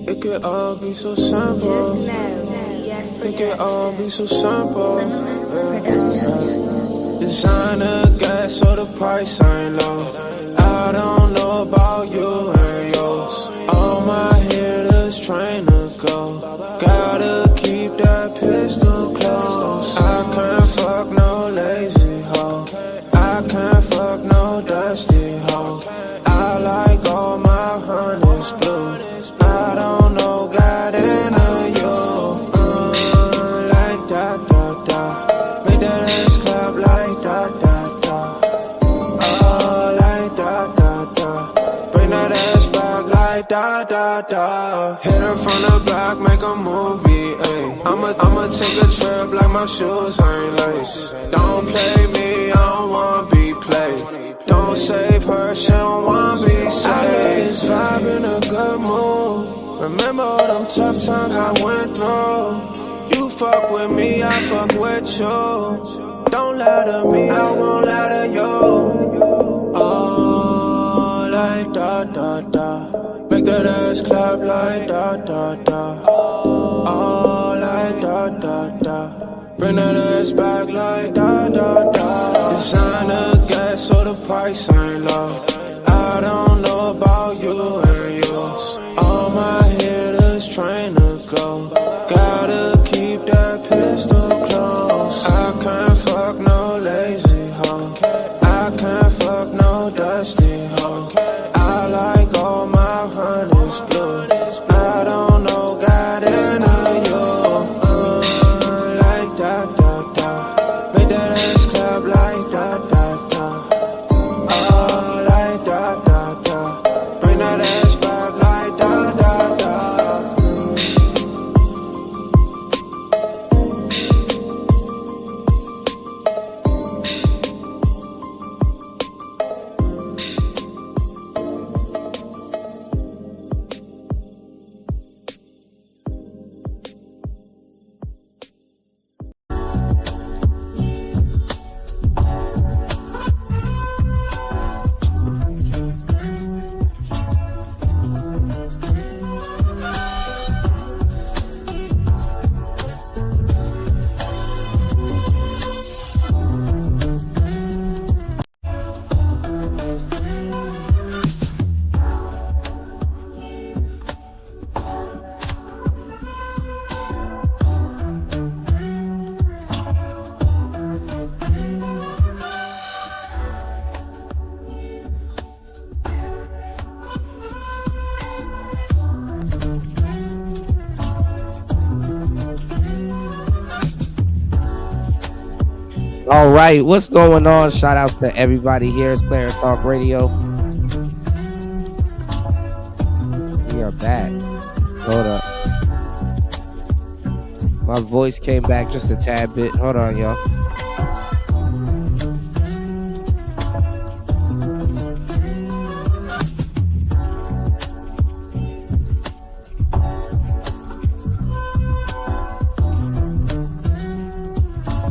It could all be so simple. It could all be so simple. Designer gas, so the price ain't low. I don't know about you and yours. All my hitters train to go. Gotta keep that pistol close. I can't fuck no lazy hoe. I can't fuck no dusty hoe. I like all my honeys blue. I don't know, got into you. Like da da da. Make that ass clap like da da da. Oh, like da da da. Bring that ass back like da da da. Hit her from the back, make a movie, ayy. I'ma take a trip like my shoes ain't lace. Don't play me, I don't wanna be played. Don't save her, she don't wanna be saved. I let this vibe in a good mood. Remember all them tough times I went through. You fuck with me, I fuck with you. Don't lie to me, I won't lie to you. Oh, like da da da. Make that ass clap like da da da. Oh, like da da da. Bring that ass back like da da da. Designer gas, so the price ain't low. I don't know about you and yours. All my hitters train to go. Gotta keep that pistol close. I can't fuck no lazy hoe. I can't fuck no dusty hoe. I like all my honeys blue. I don't know, got into you. Like da da da. Make that ass clap like da da da. Oh, like da da da. Bring that ass back like da da da. All right, what's going on? Shout outs to everybody here. It's Player Talk Radio. We are back. Hold up. My voice came back just a tad bit. Hold on, y'all.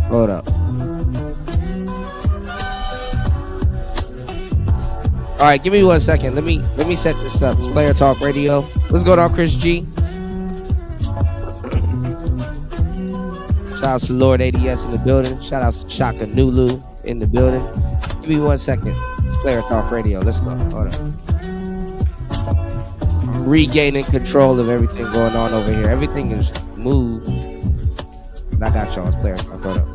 Hold up. All right, give me 1 second. Let me set this up. It's Player Talk Radio. What's going on, Chris G? Shout out to Lord ADS in the building. Shout out to Shaka Nulu in the building. Give me 1 second. It's Player Talk Radio. Let's go. Hold on. I'm regaining control of everything going on over here. Everything is moved. But I got y'all. It's Player Talk. Hold up.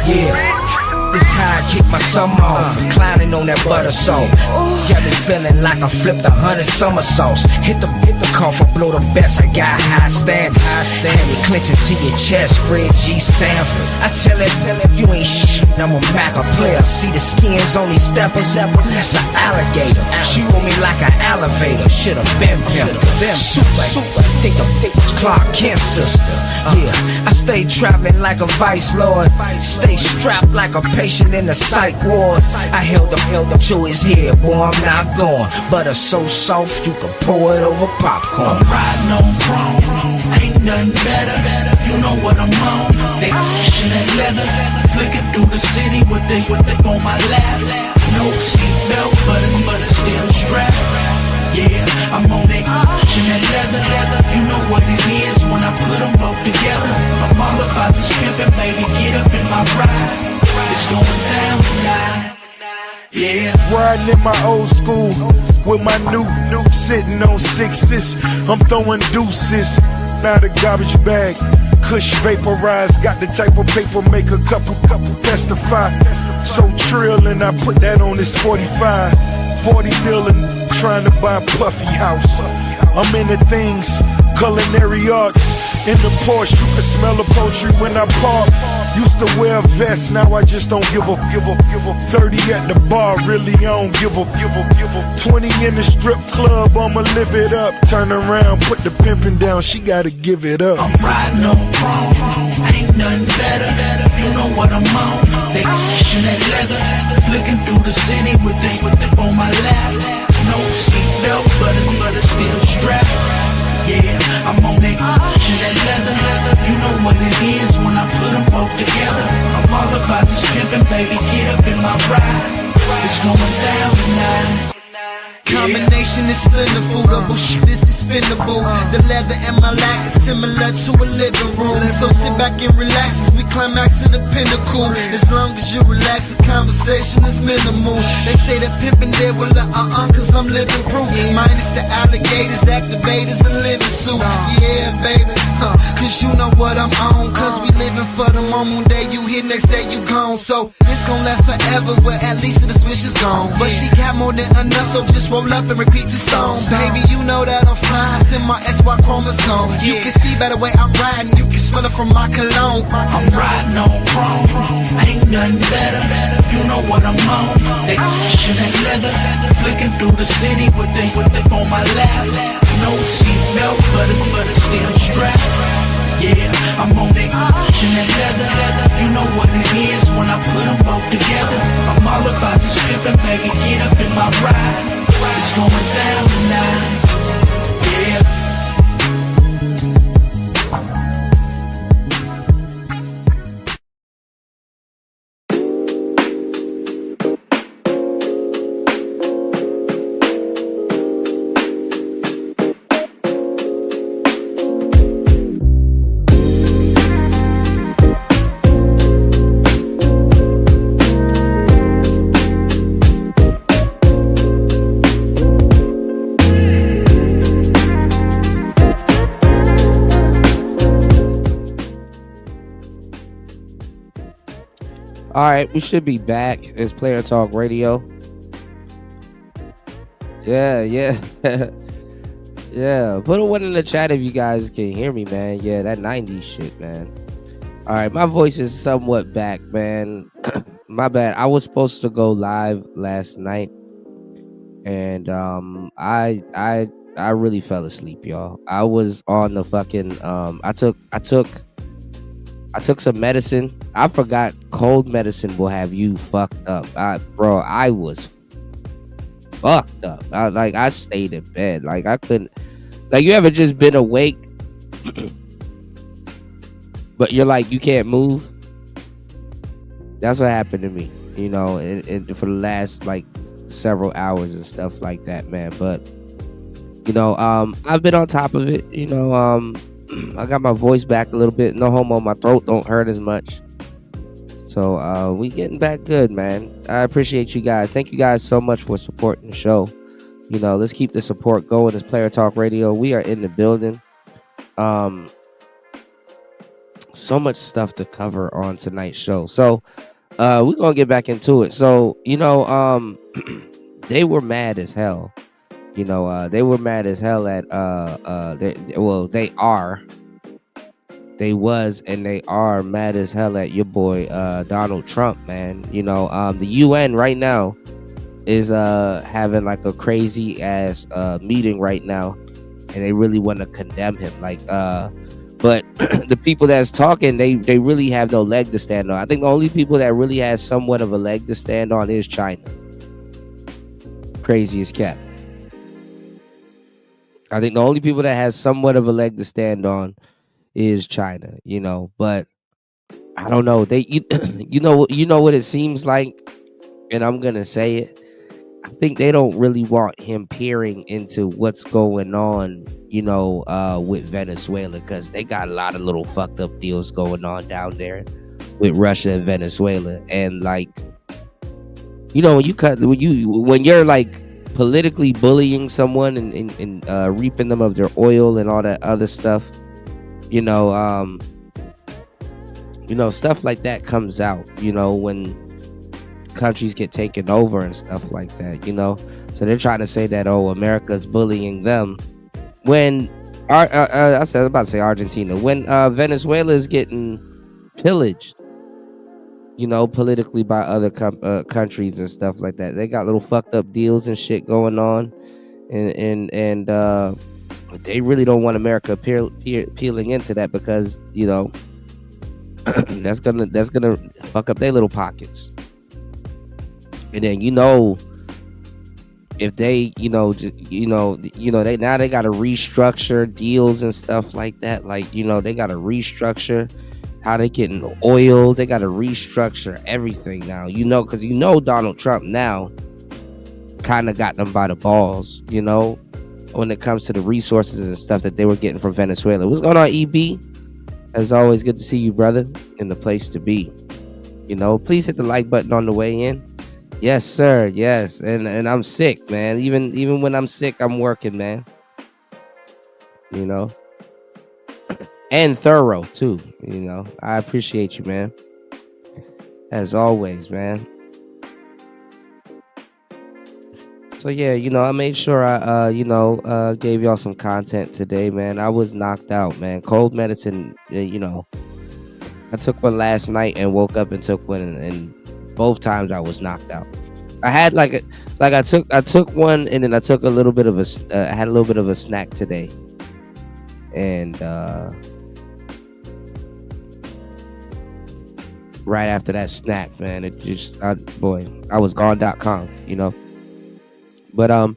Yeah, this how I kick my summer off, clowning on that butter salt. Got me feeling like I flipped 100 somersaults. Hit the cough, I blow the best. I got high standards. Had me clenching to your chest, Fred G. Sanford. I tell him you ain't shit. I'm a Mac, a player. See the skins on these steppers. That's an alligator. She want me like an elevator. Should've been pimped. Super. Think it's Clark Kent sister. Yeah, I stay trapping like a vice lord. Stay strapped like a patient in the psych ward. I held up to his head, boy, I'm not going. Butter so soft, you can pour it over popcorn. I'm riding on chrome, ain't nothing better. You know what I'm on. They pushing that leather, flicking through the city with they on my lap. No seatbelt, but it's still strapped. Yeah, I'm on that pushing that leather. You know what it is when I put them both together. I'm all about this pimpin', baby, get up in my ride. It's going down tonight. Yeah, riding in my old school with my new sitting on sixes. I'm throwing deuces. Now the garbage bag, Kush vaporized. Got the type of paper make a couple testify. So trill and I put that on this 45. 40 million trying to buy a puffy house. I'm into things, culinary arts. In the Porsche, you can smell the poultry when I park. Used to wear a vest, now I just don't give a 30 at the bar, really I don't give a 20 in the strip club, I'ma live it up. Turn around, put the pimpin' down, she gotta give it up. I'm riding on chrome, ain't nothing better. You know what I'm on. They pushing that leather, flicking through the city with they on my lap. No seatbelt, but it's still strapped. Yeah, I'm on that pushing that leather. You know what it is when I put them both together. I'm all about this pimpin', baby, get up in my ride. It's going down tonight. Combination is plentiful, the whole shit is expendable. The leather in my lap is similar to a living room. So sit back and relax as we climax to the pinnacle. As long as you relax, the conversation is minimal. They say that pimpin' there, well, cause I'm living proof. Minus the alligators, activators, and linen suit. Yeah, baby, cause you know what I'm on. Cause we living for the moment, day you here, next day you gone. So it's gon' last forever, well, at least the switch is gone. But she got more than enough, so just roll up and repeat the song. Baby, you know that I'm fly, it's in my XY chromosome. You can see by the way I'm riding, you can smell it from my cologne. I'm riding on chrome, ain't nothing better. You know what I'm on. They pushing that leather, flicking through the city with they on my lap. No seatbelt, but it's still strapped. Yeah, I'm on that pushing that leather. You know what it is when I put them both together. I'm all about this pimpin', baby, get up in my ride. It's going down tonight. Yeah. All right, we should be back. It's Player Talk Radio. Yeah. Yeah. Put a one in the chat if you guys can hear me, man. Yeah, that 90s shit, man. All right, my voice is somewhat back, man. My bad. I was supposed to go live last night, and I really fell asleep, y'all. I was on the fucking I took some medicine. I forgot cold medicine will have you fucked up. I was fucked up. I stayed in bed. Like, I couldn't. Like, you ever just been awake, but you're like, you can't move? That's what happened to me, you know, and for the last, like, several hours and stuff like that, man. But, you know, I've been on top of it, you know. I got my voice back a little bit. No homo, my throat don't hurt as much. So we getting back good, man. I appreciate you guys. Thank you guys so much for supporting the show. You know, let's keep the support going. It's Player Talk Radio. We are in the building. Um, so much stuff to cover on tonight's show. So we're gonna get back into it. So, they were mad as hell. They were mad as hell at they was and they are mad as hell at your boy Donald Trump, man. The UN right now is having like a crazy ass meeting right now, and they really want to condemn him. But the people that's talking, they really have no leg to stand on. I think the only people that really has somewhat of a leg to stand on is China. Crazy as cat. I think the only people that has somewhat of a leg to stand on is China, but I don't know. You know what it seems like, and I'm gonna say it. I think they don't really want him peering into what's going on, with Venezuela, because they got a lot of little fucked up deals going on down there with Russia and Venezuela. And when you're like politically bullying someone and reaping them of their oil and all that other stuff, stuff like that comes out, when countries get taken over and stuff like that, so they're trying to say that, America's bullying them when I was about to say Argentina, when Venezuela is getting pillaged, politically by other countries and stuff like that. They got little fucked up deals and shit going on, and they really don't want America peeling into that, because that's gonna fuck up their little pockets. And then if they they now they got to restructure deals and stuff like that. They got to restructure how they getting oil. They got to restructure everything now. Because Donald Trump now kind of got them by the balls. When it comes to the resources and stuff that they were getting from Venezuela. What's going on, EB? As always, good to see you, brother, in the place to be. Please hit the like button on the way in. Yes, sir. Yes. And I'm sick, man. Even when I'm sick, I'm working, man. And thorough too. I appreciate you, man. As always, man. So yeah, I made sure I gave y'all some content today, man. I was knocked out, man. Cold medicine, I took one last night and woke up and took one, and both times I was knocked out. I had I took one, and then I took a little bit of I had a little bit of a snack today, and right after that snack, man, it just I was gone.com, But I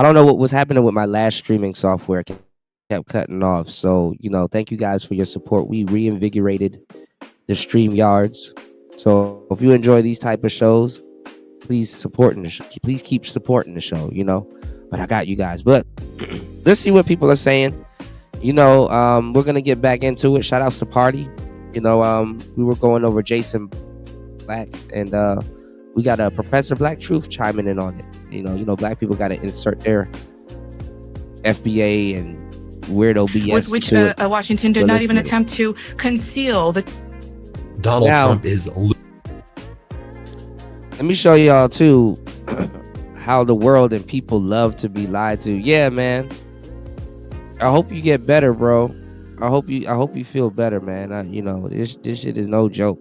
don't know what was happening with my last streaming software. It kept cutting off. So, thank you guys for your support. We reinvigorated the StreamYards. So if you enjoy these type of shows, please please keep supporting the show, But I got you guys. But let's see what people are saying. We're gonna get back into it. Shout outs to Party. We were going over Jason Black, and we got a Professor Black Truth chiming in on it. Black people got to insert their FBA and weirdo BS. Which Washington did not even attempt to conceal the. Donald Trump is. Let me show y'all too how the world and people love to be lied to. Yeah, man. I hope you get better, bro. I hope you feel better, man. This shit is no joke.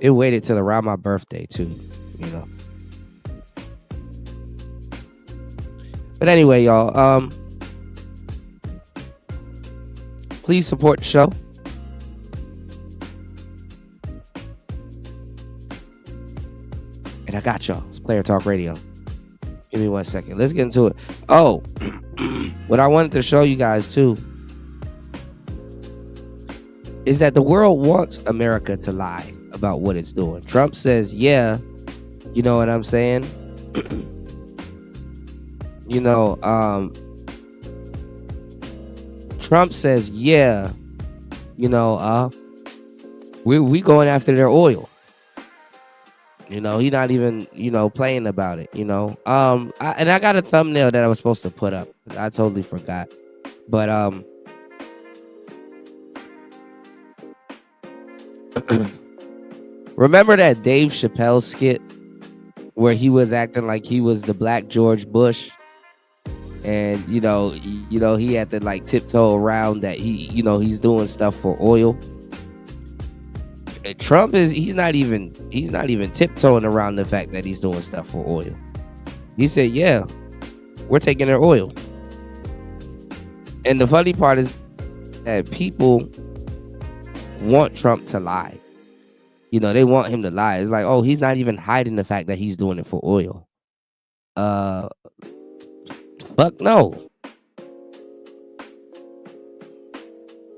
It waited till around my birthday too, But anyway, y'all, please support the show. And I got y'all. It's Player Talk Radio. Give me 1 second. Let's get into it. Oh, what I wanted to show you guys too is that the world wants America to lie about what it's doing. Trump says, yeah, you know what I'm saying? Trump says, yeah, we going after their oil. He's not even, playing about it, I got a thumbnail that I was supposed to put up. I totally forgot. But remember that Dave Chappelle skit where he was acting like he was the Black George Bush? And he had to like tiptoe around that he's doing stuff for oil. Trump he's not even tiptoeing around the fact that he's doing stuff for oil. He said, yeah, we're taking their oil. And the funny part is that people want Trump to lie. They want him to lie. It's like, oh, he's not even hiding the fact that he's doing it for oil. Fuck no.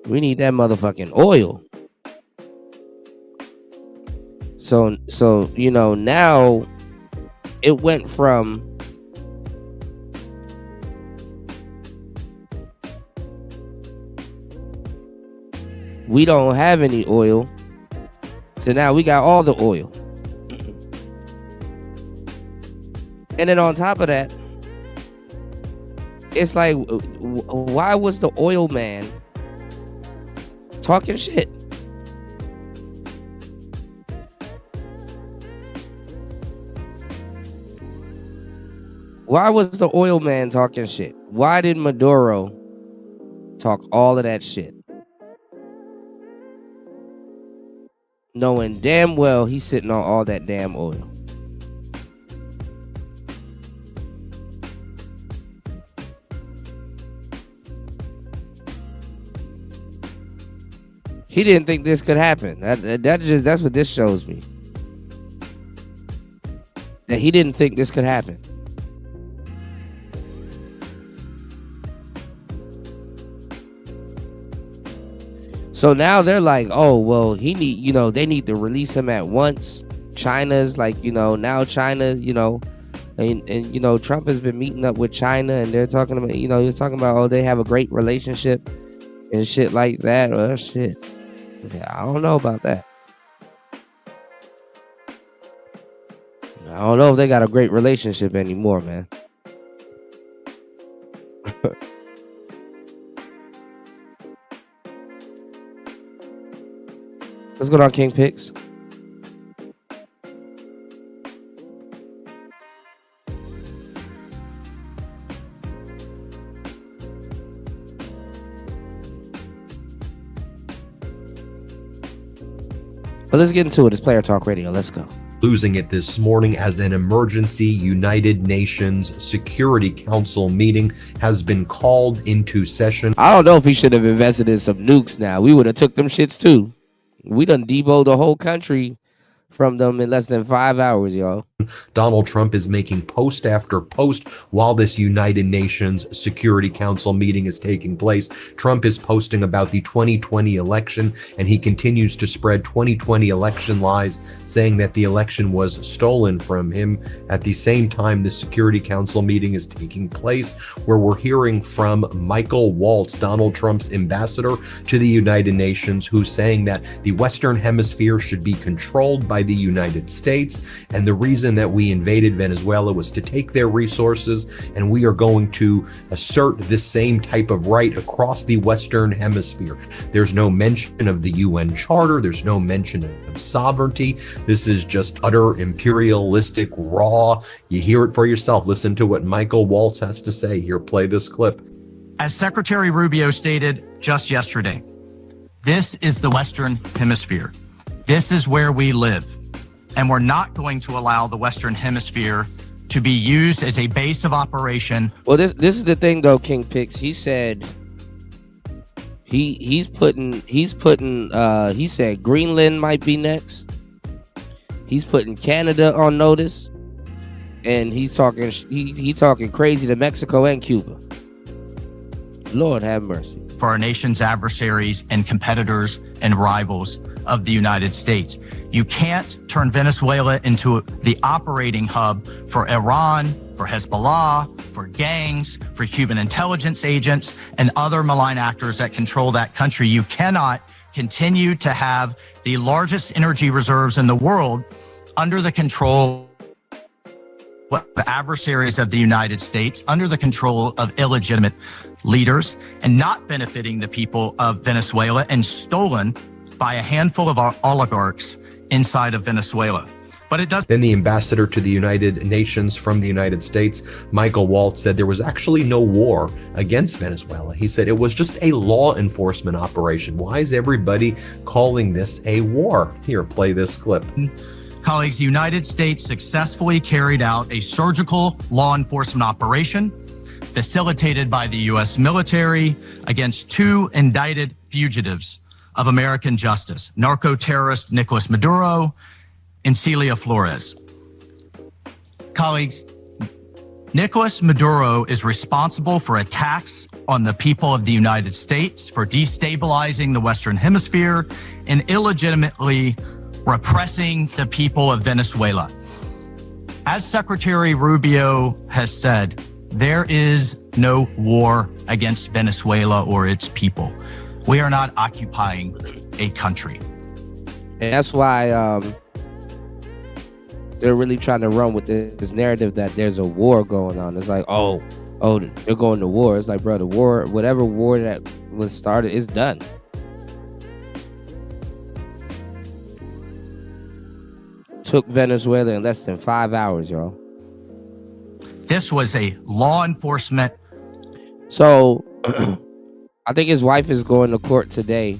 We need that motherfucking oil. So now it went from we don't have any oil to now we got all the oil. And then on top of that, it's like, why was the oil man talking shit? Why was the oil man talking shit? Why did Maduro talk all of that shit? Knowing damn well he's sitting on all that damn oil. He didn't think this could happen. That's what this shows me. That he didn't think this could happen. So now they're like, oh, well, they need to release him at once. China's like, now China, and Trump has been meeting up with China and they're talking about, he was talking about, oh, they have a great relationship and shit like that. Well, shit. Yeah, I don't know about that. I don't know if they got a great relationship anymore, man. What's going on, King Picks? But let's get into it. It's Player Talk Radio. Let's go. Losing it this morning as an emergency United Nations Security Council meeting has been called into session. I don't know if he should have invested in some nukes now. We would have took them shits too. We done deboed the whole country from them in less than 5 hours, y'all. Donald Trump is making post after post while this United Nations Security Council meeting is taking place. Trump is posting about the 2020 election, and he continues to spread 2020 election lies, saying that the election was stolen from him. At the same time, the Security Council meeting is taking place, where we're hearing from Michael Waltz, Donald Trump's ambassador to the United Nations, who's saying that the Western Hemisphere should be controlled by the United States, and the reason that we invaded Venezuela was to take their resources, and we are going to assert this same type of right across the Western Hemisphere. There's no mention of the UN Charter. There's no mention of sovereignty. This is just utter imperialistic, raw. You hear it for yourself. Listen to what Michael Waltz has to say. Here, play this clip. As Secretary Rubio stated just yesterday, this is the Western Hemisphere. This is where we live. And we're not going to allow the Western Hemisphere to be used as a base of operation. Well, this is the thing though, King Picks. He said he said Greenland might be next. He's putting Canada on notice. And he's talking crazy to Mexico and Cuba. Lord have mercy. For our nation's adversaries and competitors and rivals of the United States. You can't turn Venezuela into the operating hub for Iran, for Hezbollah, for gangs, for Cuban intelligence agents, and other malign actors that control that country. You cannot continue to have the largest energy reserves in the world under the control of adversaries of the United States, under the control of illegitimate leaders, and not benefiting the people of Venezuela, and stolen by a handful of oligarchs inside of Venezuela. But it does. Then the ambassador to the United Nations from the United States, Michael Waltz, said there was actually no war against Venezuela. He said it was just a law enforcement operation. Why is everybody calling this a war? Here, play this clip. Colleagues, the United States successfully carried out a surgical law enforcement operation facilitated by the U.S. military against two indicted fugitives of American justice, narco-terrorist Nicolas Maduro and Celia Flores. Colleagues, Nicolas Maduro is responsible for attacks on the people of the United States, for destabilizing the Western Hemisphere, and illegitimately repressing the people of Venezuela. As Secretary Rubio has said, there is no war against Venezuela or its people. We are not occupying a country. And that's why they're really trying to run with this narrative that there's a war going on. It's like, oh, they're going to war. It's like, bro, the war, whatever war that was started is done. Took Venezuela in less than 5 hours, y'all. This was a law enforcement. So I think his wife is going to court today.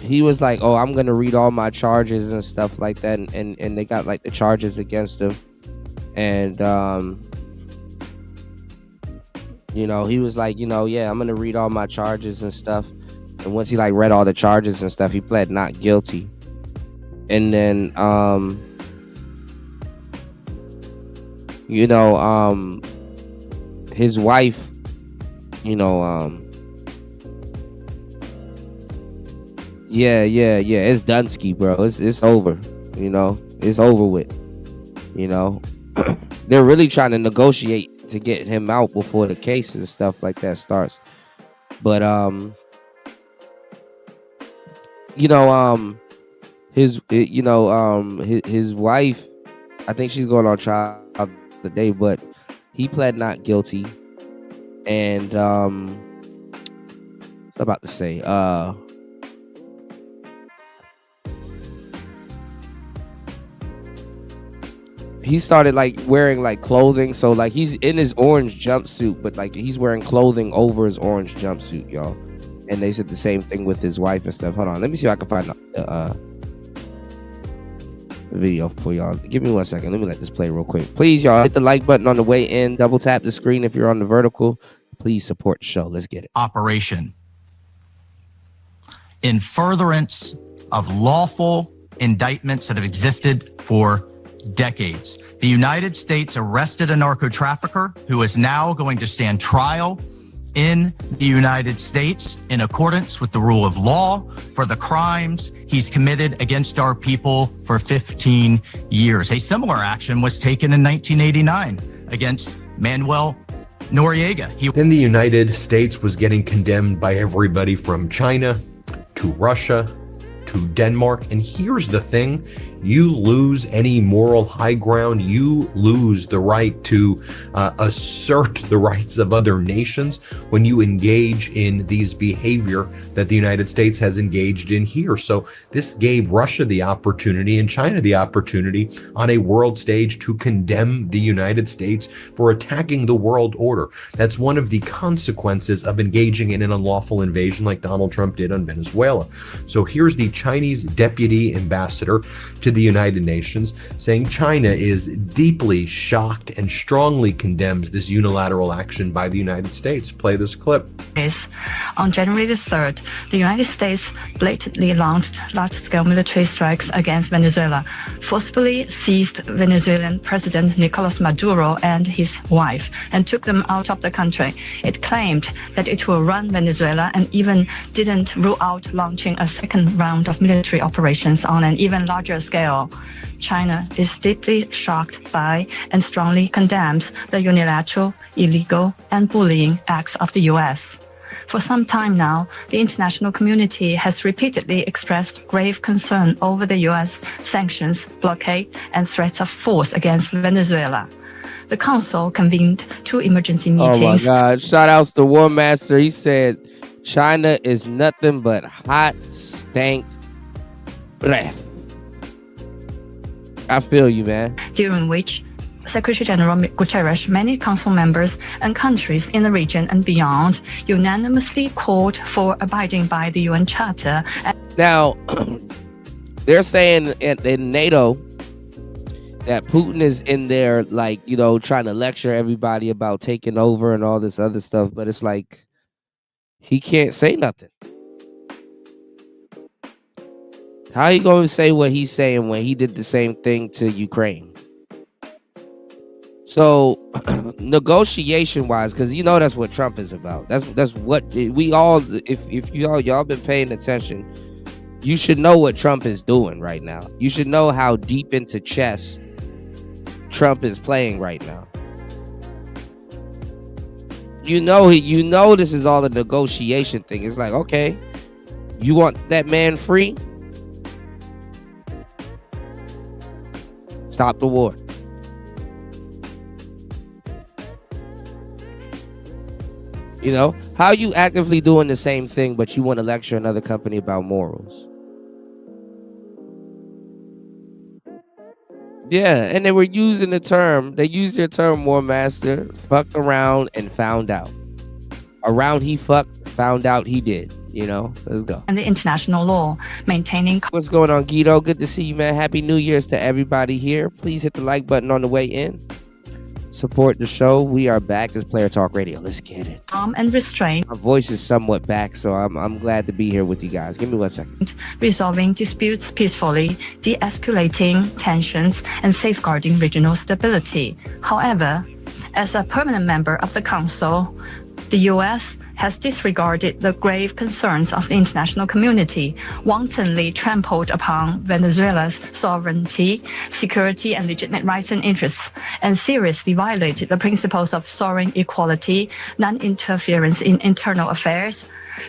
He was like, oh, I'm going to read all my charges and stuff like that. And they got like the charges against him. And, he was like, yeah, I'm going to read all my charges and stuff. And once he like read all the charges and stuff, he pled not guilty. And then, his wife, yeah, it's Dunsky, bro. It's over, it's over with, They're really trying to negotiate to get him out before the case and stuff like that starts. But, his wife, I think she's going on trial today, but he pled not guilty. And I was about to say, he started like wearing like clothing, so like he's in his orange jumpsuit, but like he's wearing clothing over his orange jumpsuit, y'all. And they said the same thing with his wife and stuff. Hold on, let me see if I can find the video for y'all. Give me 1 second. Let me let this play real quick. Please, y'all, hit the like button on the way in. Double tap the screen if you're on the vertical. Please support the show. Let's get it. Operation in furtherance of lawful indictments that have existed for decades. The United States arrested a narco trafficker who is now going to stand trial in the United States in accordance with the rule of law for the crimes he's committed against our people for 15 years. A similar action was taken in 1989 against Manuel Noriega. Then the United States was getting condemned by everybody from China to Russia to Denmark. And here's the thing, you lose any moral high ground, you lose the right to assert the rights of other nations when you engage in these behavior that the United States has engaged in here. So this gave Russia the opportunity and China the opportunity on a world stage to condemn the United States for attacking the world order. That's one of the consequences of engaging in an unlawful invasion like Donald Trump did on Venezuela. So here's the Chinese deputy ambassador to the United Nations saying China is deeply shocked and strongly condemns this unilateral action by the United States. Play this clip. On January the 3rd, the United States blatantly launched large-scale military strikes against Venezuela, forcibly seized Venezuelan President Nicolas Maduro and his wife, and took them out of the country. It claimed that it will run Venezuela and even didn't rule out launching a second round of military operations on an even larger scale. China is deeply shocked by and strongly condemns the unilateral, illegal, and bullying acts of the U.S. For some time now, the international community has repeatedly expressed grave concern over the U.S. sanctions, blockade, and threats of force against Venezuela. The Council convened 2 emergency meetings. Oh my God. Shout outs to War Master. He said, China is nothing but hot, stank breath. I feel you, man. During which Secretary General Guterres, many council members, and countries in the region and beyond unanimously called for abiding by the UN Charter. Now, they're saying in NATO that Putin is in there, like, you know, trying to lecture everybody about taking over and all this other stuff, but it's like he can't say nothing. How you going to say what he's saying when he did the same thing to Ukraine? So, negotiation wise, because you know that's what Trump is about. That's what we all, if y'all been paying attention, you should know what Trump is doing right now. You should know how deep into chess Trump is playing right now. You know this is all a negotiation thing. It's like, okay, you want that man free? Stop the war. You know, how you actively doing the same thing, but you want to lecture another company about morals? Yeah, and they were using the term, they used their term, War Master, fucked around and found out. Around he fucked, found out he did. You know, let's go. And the international law, maintaining... What's going on, Guido? Good to see you, man. Happy New Year's to everybody here. Please hit the like button on the way in. Support the show. We are back. This Player Talk Radio. Let's get it. And restraint. My voice is somewhat back, so I'm glad to be here with you guys. Give me 1 second. Resolving disputes peacefully, de-escalating tensions, and safeguarding regional stability. However, as a permanent member of the Council, the U.S. has disregarded the grave concerns of the international community, wantonly trampled upon Venezuela's sovereignty, security, and legitimate rights and interests, and seriously violated the principles of sovereign equality, non-interference in internal affairs,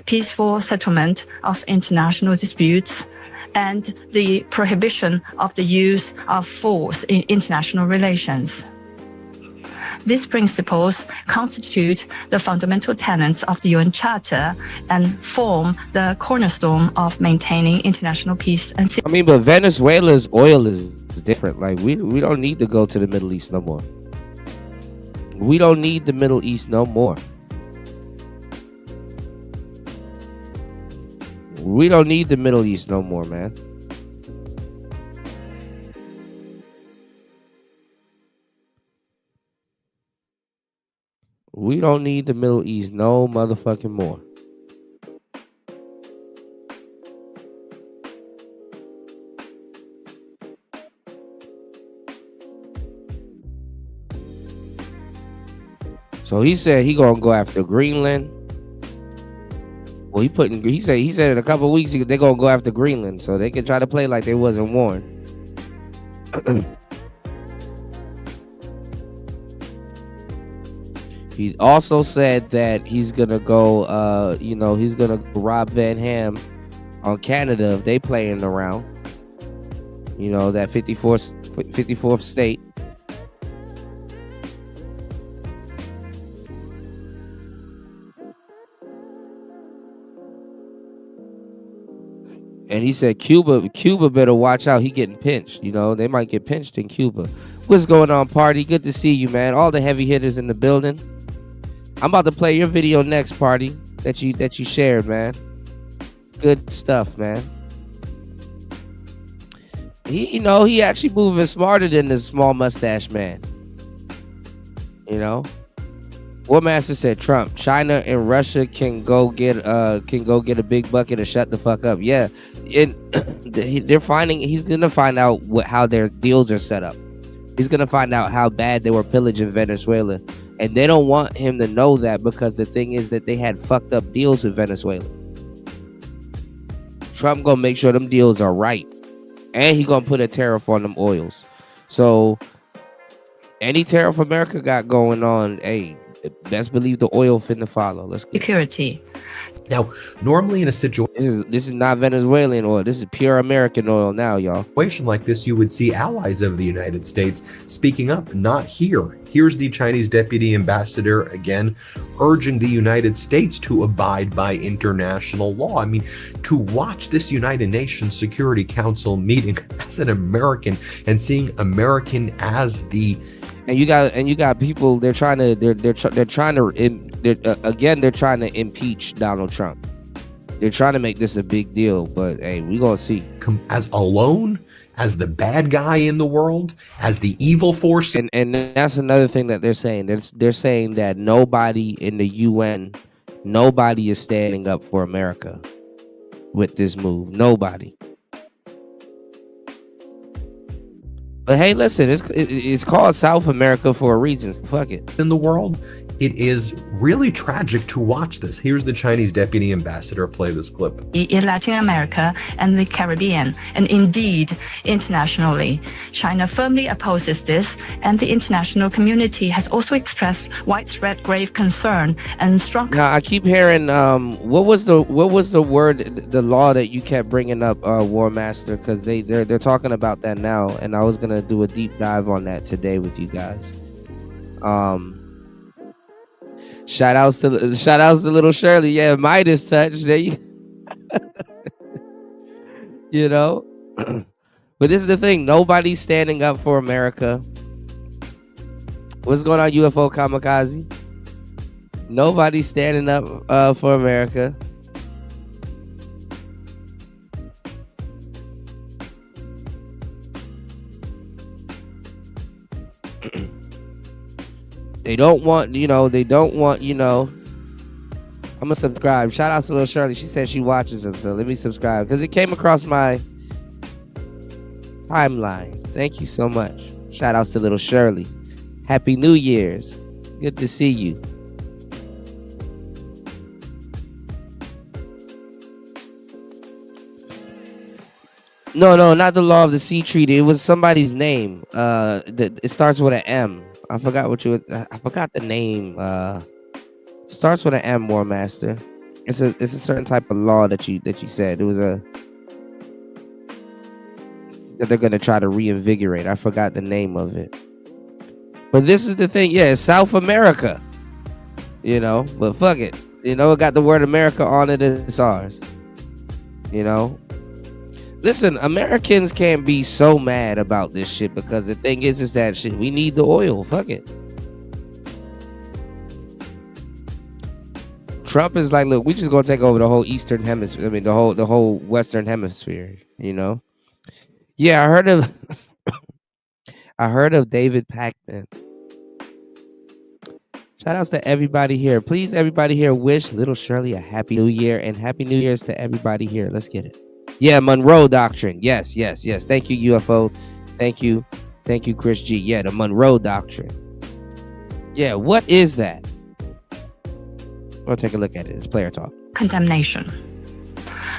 peaceful settlement of international disputes, and the prohibition of the use of force in international relations. These principles constitute the fundamental tenets of the UN Charter and form the cornerstone of maintaining international peace and security. I mean, but Venezuela's oil is different. Like, we don't need to go to the Middle East no more. We don't need the Middle East no more. We don't need the Middle East no more, man. We don't need the Middle East no motherfucking more. So he said he gonna go after Greenland. Well, he said in a couple of weeks they're gonna go after Greenland, so they can try to play like they wasn't warned. He also said that he's gonna go, he's gonna rob Van Ham on Canada if they playing around. You know, that 54th state. And he said Cuba better watch out. He getting pinched. You know, they might get pinched in Cuba. What's going on, party? Good to see you, man. All the heavy hitters in the building. I'm about to play your video next, party, that you shared, man. Good stuff, man. He actually moving smarter than the small mustache man. You know, War Master said Trump, China and Russia can go get a big bucket and shut the fuck up. Yeah, and he's gonna find out how their deals are set up. He's gonna find out how bad they were pillaging Venezuela. And they don't want him to know that, because the thing is that they had fucked up deals with Venezuela. Trump gonna make sure them deals are right. And he gonna put a tariff on them oils. So any tariff America got going on, hey, best believe the oil finna follow. Let's get security. Now, normally in a This is not Venezuelan oil. This is pure American oil now, y'all. situation like this, you would see allies of the United States speaking up, not here. Here's the Chinese deputy ambassador again urging the United States to abide by international law. I mean, to watch this United Nations Security Council meeting as an American and seeing American as the And you got people. They're trying to impeach Donald Trump. They're trying to make this a big deal, but hey, we gonna see. As alone, as the bad guy in the world, as the evil force. And that's another thing that they're saying. They're saying that nobody in the UN, nobody is standing up for America with this move. Nobody. But hey, listen, it's called South America for a reason. Fuck it. In the world, it is really tragic to watch this. Here's the Chinese deputy ambassador play this clip. In Latin America and the Caribbean, and indeed internationally, China firmly opposes this, and the international community has also expressed widespread grave concern and strong. Now I keep hearing what was the word, the law that you kept bringing up, War Master, because they're talking about that now, and I was gonna do a deep dive on that today with you guys. Shout outs to little Shirley. Yeah, Midas touch. There you you know. But this is the thing. Nobody's standing up for America. What's going on, UFO Kamikaze? Nobody's standing up for America. They don't want, I'm gonna subscribe. Shout out to little Shirley. She said she watches them, so let me subscribe because it came across my timeline. Thank you so much. Shout outs to little Shirley. Happy New Year's. Good to see you. No, not the Law of the Sea Treaty. It was somebody's name. It starts with an M. I forgot the name. Starts with an M, War Master. It's a certain type of law that you said. It was that they're gonna try to reinvigorate. I forgot the name of it. But this is the thing, yeah, it's South America. But fuck it. It got the word America on it, it's ours. Listen, Americans can't be so mad about this shit because the thing is that shit, we need the oil. Fuck it. Trump is like, look, we just gonna take over the whole Eastern Hemisphere. I mean, the whole Western Hemisphere. Yeah, I heard of David Pakman. Shout outs to everybody here. Please, everybody here, wish little Shirley a happy New Year and happy New Year's to everybody here. Let's get it. Yeah, Monroe Doctrine. Yes. Thank you, UFO. Thank you, Chris G. Yeah, the Monroe Doctrine. Yeah, what is that? We'll take a look at it. It's player talk. Condemnation.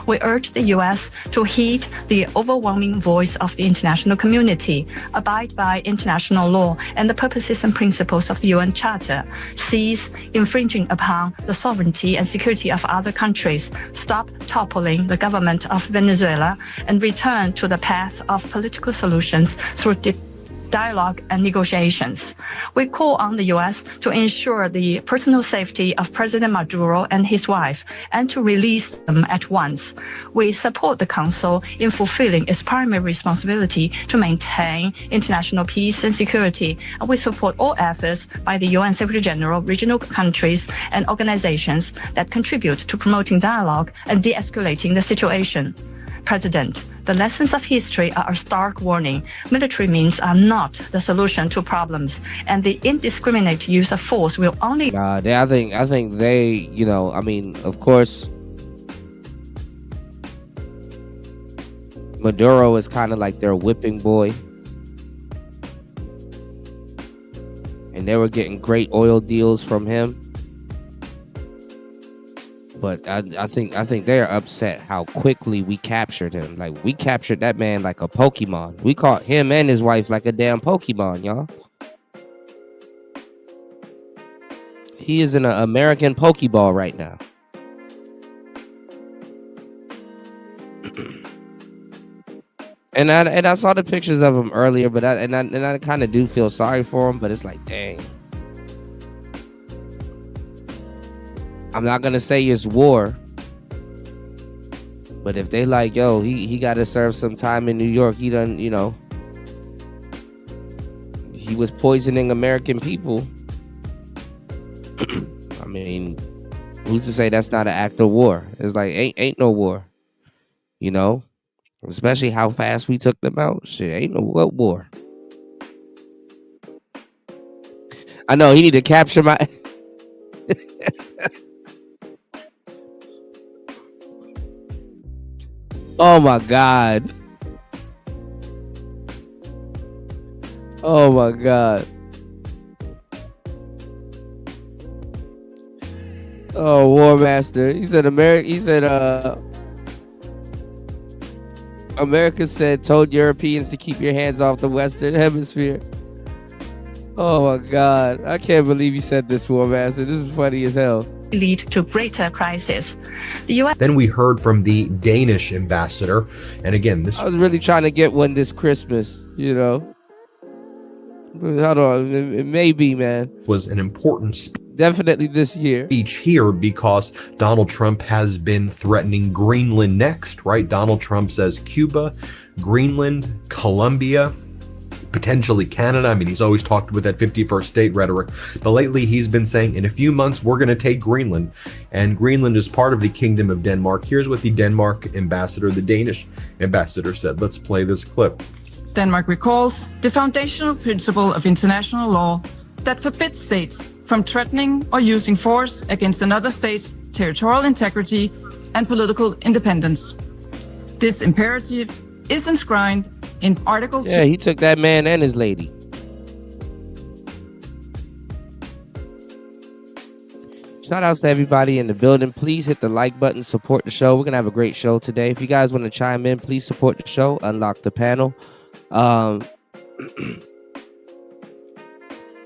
We urge the U.S. to heed the overwhelming voice of the international community, abide by international law and the purposes and principles of the UN Charter, cease infringing upon the sovereignty and security of other countries, stop toppling the government of Venezuela, and return to the path of political solutions through dialogue and negotiations. We call on the U.S. to ensure the personal safety of President Maduro and his wife and to release them at once. We support the Council in fulfilling its primary responsibility to maintain international peace and security, and we support all efforts by the UN Secretary General, regional countries, and organizations that contribute to promoting dialogue and de-escalating the situation. President, the lessons of history are a stark warning. Military means are not the solution to problems, and the indiscriminate use of force will only. I think they, of course, Maduro is kind of like their whipping boy, and they were getting great oil deals from him. But I think they're upset how quickly we captured him. Like, we captured that man like a Pokemon. We caught him and his wife like a damn Pokemon, y'all. He is in an American Pokeball right now. And I saw the pictures of him earlier, but I kind of do feel sorry for him, but it's like, dang. I'm not gonna say it's war, but if they like, yo, he got to serve some time in New York, he done, you know, he was poisoning American people. I mean, who's to say that's not an act of war? It's like ain't no war, you know. Especially how fast we took them out. Shit, ain't no what war. I know he need to capture my. Oh my God. Oh my God. Oh, War Master. He said America told Europeans to keep your hands off the Western Hemisphere. Oh my God. I can't believe you said this, War Master. This is funny as hell. Lead to greater crisis. The U.S. Then we heard from the Danish ambassador. And again, I was really trying to get one this Christmas, you know. Hold on. It may be, man. Was an important definitely this year. Speech here because Donald Trump has been threatening Greenland next, right? Donald Trump says Cuba, Greenland, Colombia, potentially Canada. I mean, he's always talked with that 51st state rhetoric, but lately he's been saying in a few months we're going to take Greenland, and Greenland is part of the Kingdom of Denmark. Here's what the Denmark ambassador, the Danish ambassador, said. Let's play this clip. Denmark recalls the foundational principle of international law that forbids states from threatening or using force against another state's territorial integrity and political independence. This imperative is enshrined in Article 2. Yeah, he took that man and his lady. Shout outs to everybody in the building. Please hit the like button, support the show. We're going to have a great show today. If you guys want to chime in, please support the show. Unlock the panel.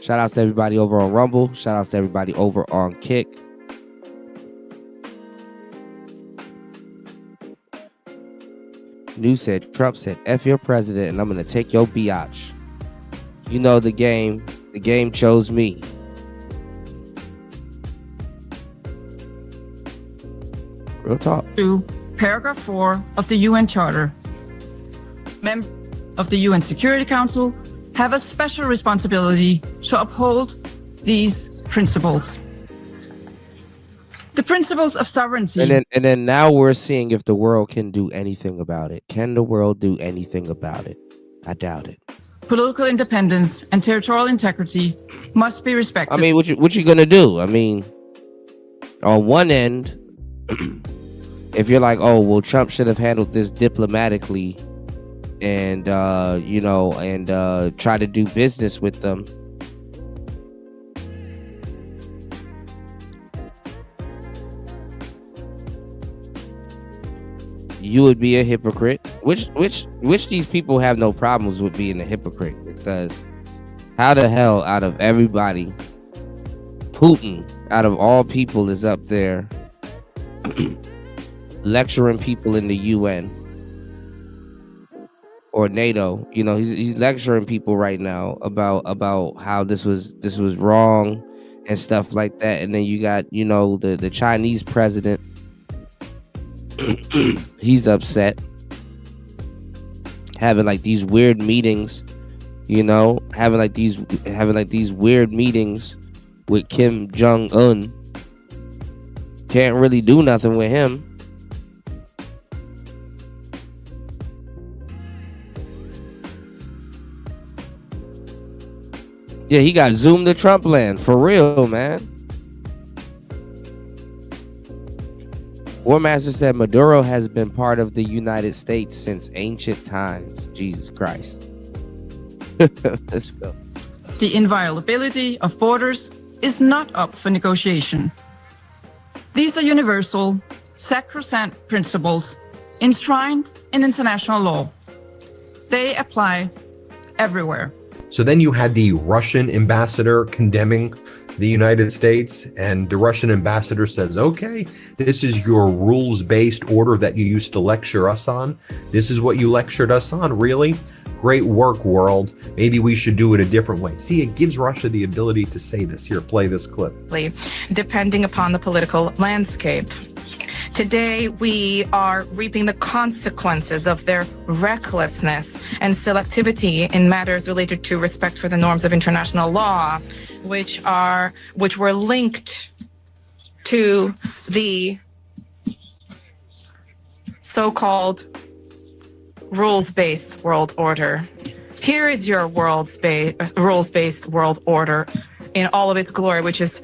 Shout outs to everybody over on Rumble. Shout outs to everybody over on Kick. Trump said, F your president and I'm going to take your biatch. You know the game. The game chose me. Real talk. Paragraph 4 of the UN Charter. Members of the UN Security Council have a special responsibility to uphold these principles. The principles of sovereignty. And then now we're seeing if the world can do anything about it. Can the world do anything about it? I doubt it. Political independence and territorial integrity must be respected. I mean, what you gonna do? I mean, on one end, if you're like, oh, well, Trump should have handled this diplomatically and try to do business with them. You would be a hypocrite, which these people have no problems with being a hypocrite, because how the hell out of everybody, Putin, out of all people, is up there lecturing people in the UN or NATO. You know, he's lecturing people right now about how this was wrong and stuff like that. And then you got, you know, the Chinese president. He's upset, having like these weird meetings, you know, having like these weird meetings with Kim Jong-un. Can't really do nothing with him. Yeah, he got zoomed to Trump land for real, man. War Master said Maduro has been part of the United States since ancient times. Jesus Christ. Let's go. The inviolability of borders is not up for negotiation. These are universal, sacrosanct principles enshrined in international law. They apply everywhere. So then you had the Russian ambassador condemning the United States, and the Russian ambassador says, okay, this is your rules-based order that you used to lecture us on. This is what you lectured us on, really? Great work, world. Maybe we should do it a different way. See, it gives Russia the ability to say this. Here, play this clip. Depending upon the political landscape. Today, we are reaping the consequences of their recklessness and selectivity in matters related to respect for the norms of international law, which were linked to the so-called rules-based world order. Here is your rules-based world order in all of its glory, which is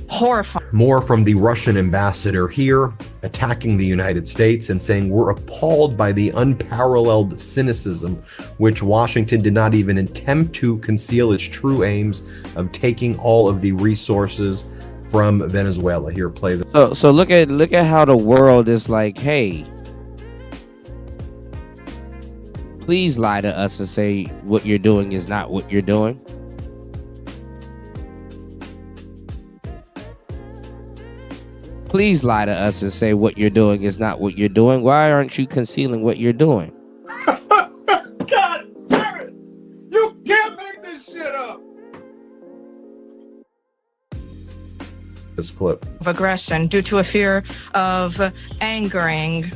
horrifying. More from the Russian ambassador here, attacking the United States and saying we're appalled by the unparalleled cynicism which Washington did not even attempt to conceal its true aims of taking all of the resources from Venezuela. Here, play the. So look at how the world is like, hey, please lie to us and say what you're doing is not what you're doing. Please lie to us and say what you're doing is not what you're doing. Why aren't you concealing what you're doing? God damn it! You can't make this shit up! This clip. Of aggression due to a fear of angering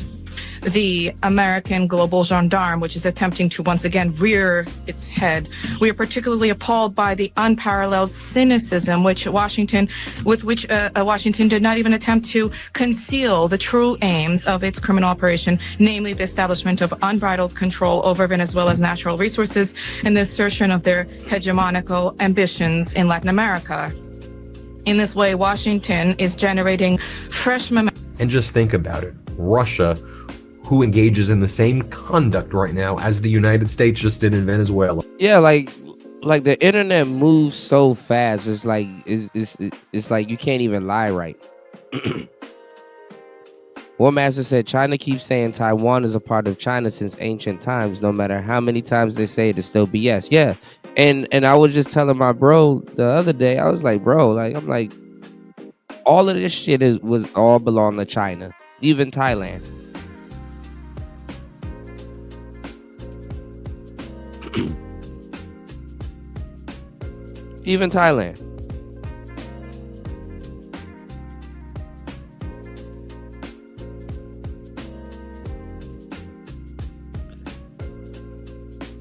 the American global gendarme, which is attempting to once again rear its head. We are particularly appalled by the unparalleled cynicism with which Washington did not even attempt to conceal the true aims of its criminal operation, namely the establishment of unbridled control over Venezuela's natural resources and the assertion of their hegemonical ambitions in Latin America. In this way, Washington is generating fresh momentum. And just think about it. Russia, who engages in the same conduct right now as the United States just did in Venezuela. Yeah, like the internet moves so fast. It's like it's like you can't even lie right. One master said China keeps saying Taiwan is a part of China since ancient times. No matter how many times they say it, it's still BS. Yeah, and I was just telling my bro the other day. I was like, bro, like I'm like, all of this shit was all belong to China, even Thailand. Even Thailand.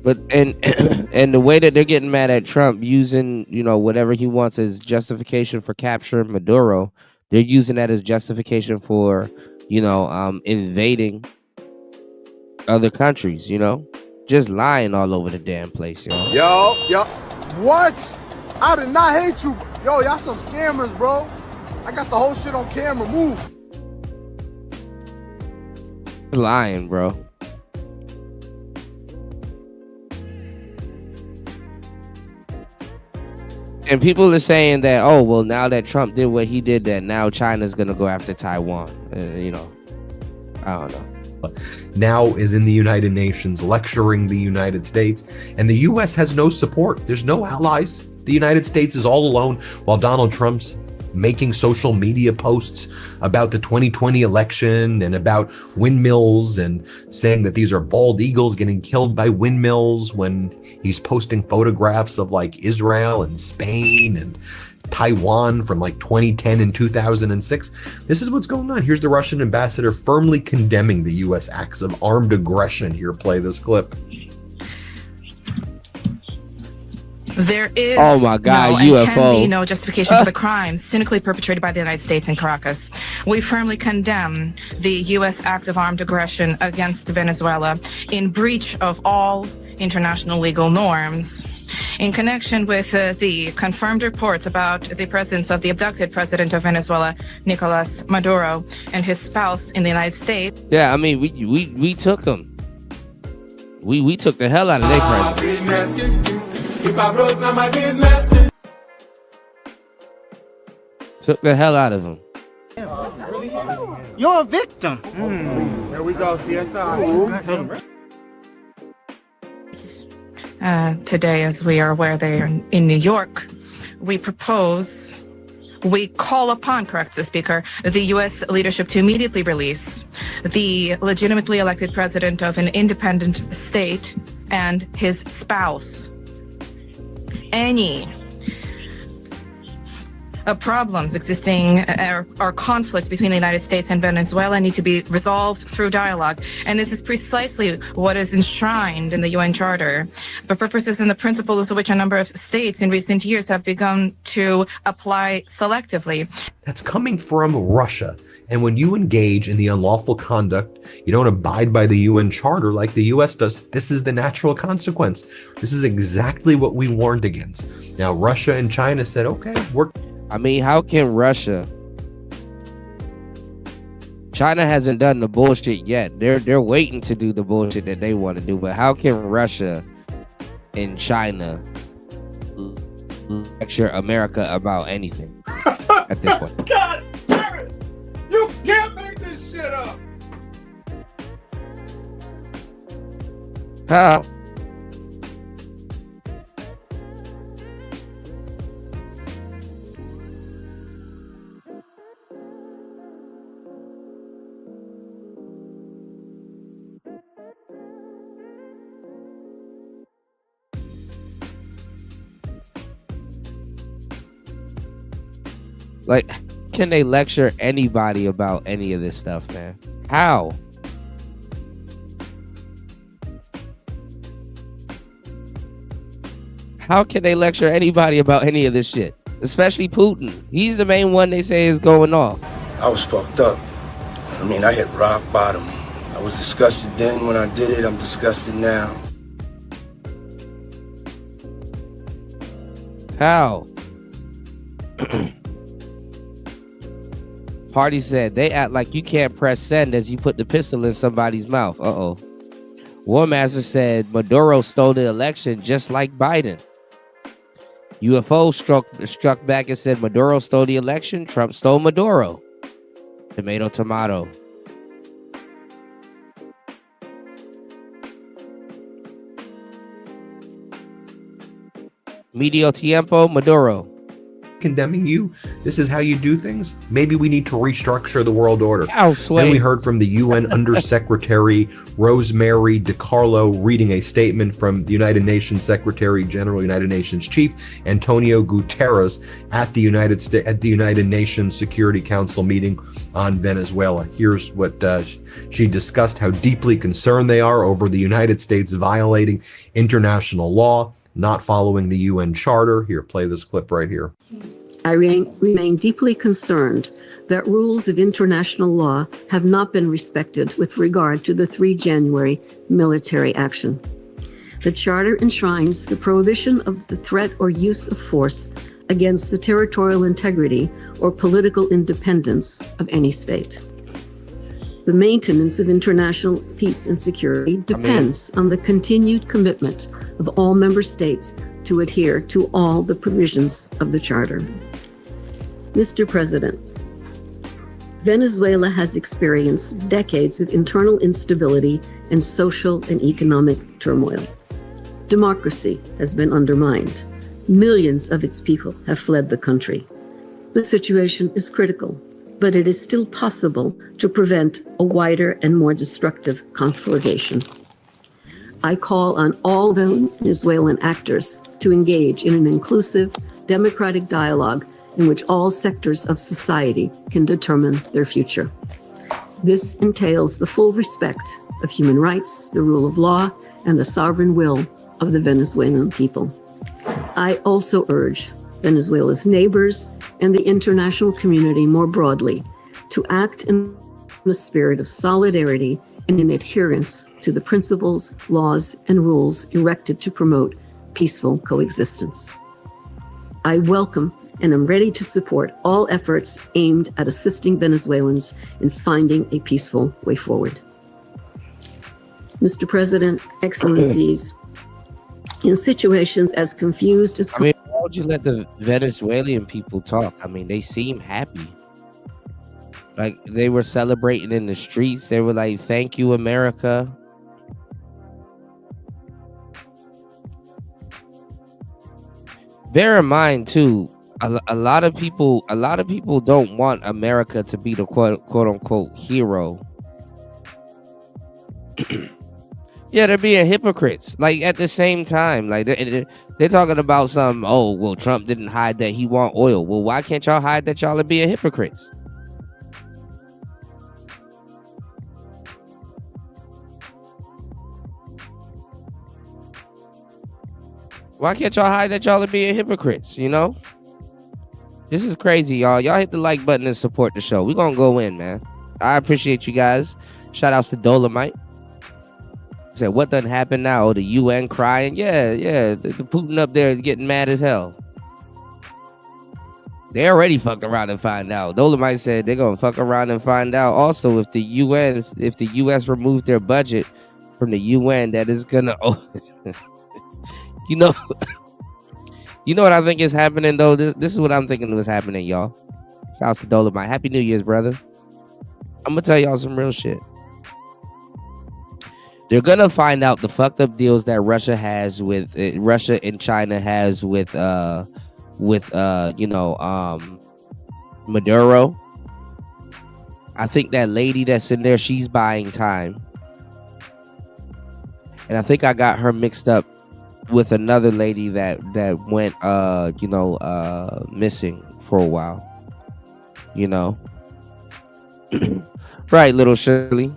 But and the way that they're getting mad at Trump using, whatever he wants as justification for capturing Maduro, they're using that as justification for, invading other countries, just lying all over the damn place, Yo, what? I did not hate you. Yo, y'all some scammers, bro. I got the whole shit on camera. Move. Lying, bro. And people are saying that, oh, well, now that Trump did what he did, that now China's going to go after Taiwan. I don't know. Now is in the United Nations lecturing the United States, and the U.S. has no support. There's no allies. The United States is all alone while Donald Trump's making social media posts about the 2020 election and about windmills and saying that these are bald eagles getting killed by windmills when he's posting photographs of like Israel and Spain and Taiwan from like 2010 and 2006. This is what's going on. Here's the Russian ambassador firmly condemning the U.S. acts of armed aggression. Here, play this clip. There is oh my God, no UFO. and can be no justification for the crimes cynically perpetrated by the United States in Caracas. We firmly condemn the U.S. act of armed aggression against Venezuela in breach of all international legal norms. In connection with the confirmed reports about the presence of the abducted president of Venezuela, Nicolas Maduro, and his spouse in the United States. Yeah, I mean, we took them. We took the hell out of their president. If I broke, now my business. Took the hell out of him. You're a victim. There we go, CSI. Today, as we are aware, they are in New York we call upon, corrects the Speaker, the U.S. leadership to immediately release the legitimately elected president of an independent state and his spouse. Any problems existing or conflict between the United States and Venezuela need to be resolved through dialogue. And this is precisely what is enshrined in the UN Charter, for purposes and the principles of which a number of states in recent years have begun to apply selectively. That's coming from Russia. And when you engage in the unlawful conduct, you don't abide by the UN Charter like the US does. This is the natural consequence. This is exactly what we warned against. Now, Russia and China said, okay, I mean, how can Russia? China hasn't done the bullshit yet. They're waiting to do the bullshit that they want to do. But how can Russia and China lecture America about anything at this point? God damn it! You can't make this shit up! How? Like, can they lecture anybody about any of this stuff, man? How? How can they lecture anybody about any of this shit? Especially Putin. He's the main one they say is going off. I was fucked up. I mean, I hit rock bottom. I was disgusted then when I did it. I'm disgusted now. How? Party said they act like you can't press send as you put the pistol in somebody's mouth. Uh-oh. War Master said Maduro stole the election just like Biden. UFO struck back and said Maduro stole the election. Trump stole Maduro. Tomato, tomato. Medio tiempo, Maduro. Condemning you. This is how you do things. Maybe we need to restructure the world order. Then we heard from the UN Undersecretary Rosemary DiCarlo reading a statement from the United Nations Secretary General, United Nations Chief Antonio Guterres at the United Nations Security Council meeting on Venezuela. Here's what she discussed: how deeply concerned they are over the United States violating international law, not following the UN Charter. Here, play this clip right here. I remain deeply concerned that rules of international law have not been respected with regard to the 3 January military action. The Charter enshrines the prohibition of the threat or use of force against the territorial integrity or political independence of any state. The maintenance of international peace and security depends on the continued commitment of all member states to adhere to all the provisions of the Charter. Mr. President, Venezuela has experienced decades of internal instability and social and economic turmoil. Democracy has been undermined. Millions of its people have fled the country. The situation is critical, but it is still possible to prevent a wider and more destructive conflagration. I call on all Venezuelan actors to engage in an inclusive, democratic dialogue in which all sectors of society can determine their future. This entails the full respect of human rights, the rule of law, and the sovereign will of the Venezuelan people. I also urge Venezuela's neighbors and the international community more broadly to act in the spirit of solidarity and in adherence to the principles, laws, and rules erected to promote peaceful coexistence. I welcome and am ready to support all efforts aimed at assisting Venezuelans in finding a peaceful way forward. Mr. President, Excellencies, in situations as confused as... why would you let the Venezuelan people talk? I mean, they seem happy. Like, they were celebrating in the streets. They were like, thank you, America. Bear in mind, too, a lot of people don't want America to be the quote unquote hero. Yeah, they're being hypocrites. Like at the same time, like they're talking about some. Oh, well, Trump didn't hide that he want oil. Well, why can't y'all hide that y'all are being hypocrites? Why can't y'all hide that y'all are being hypocrites? You know, this is crazy, y'all. Y'all hit the like button and support the show. We're gonna go in, man. I appreciate you guys. Shout outs to Dolomite. Said, what doesn't happen now? Oh, the UN crying. Yeah. The Putin up there getting mad as hell. They already fucked around and find out. Dolomite said they're gonna fuck around and find out. Also, if the US removed their budget from the UN, that is gonna you know what I think is happening though? This is what I'm thinking was happening, y'all. Shout out to Dolomite. Happy New Year's, brother. I'm gonna tell y'all some real shit. They're gonna find out the fucked up deals that Russia has with Russia and China has with Maduro. I think that lady that's in there, she's buying time, and I think I got her mixed up with another lady that went missing for a while. You know, right, little Shirley.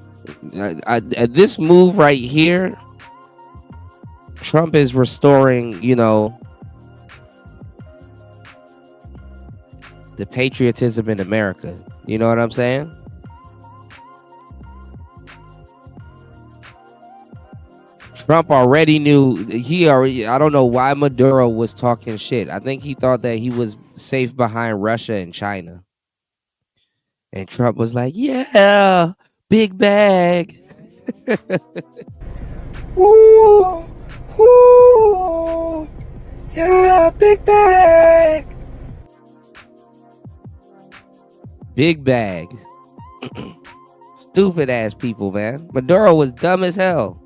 This move right here, Trump is restoring, the patriotism in America. You know what I'm saying? Trump already knew. I don't know why Maduro was talking shit. I think he thought that he was safe behind Russia and China. And Trump was like, yeah, big bag. Ooh, ooh, yeah, big bag. Big bag. Stupid ass people, man. Maduro was dumb as hell.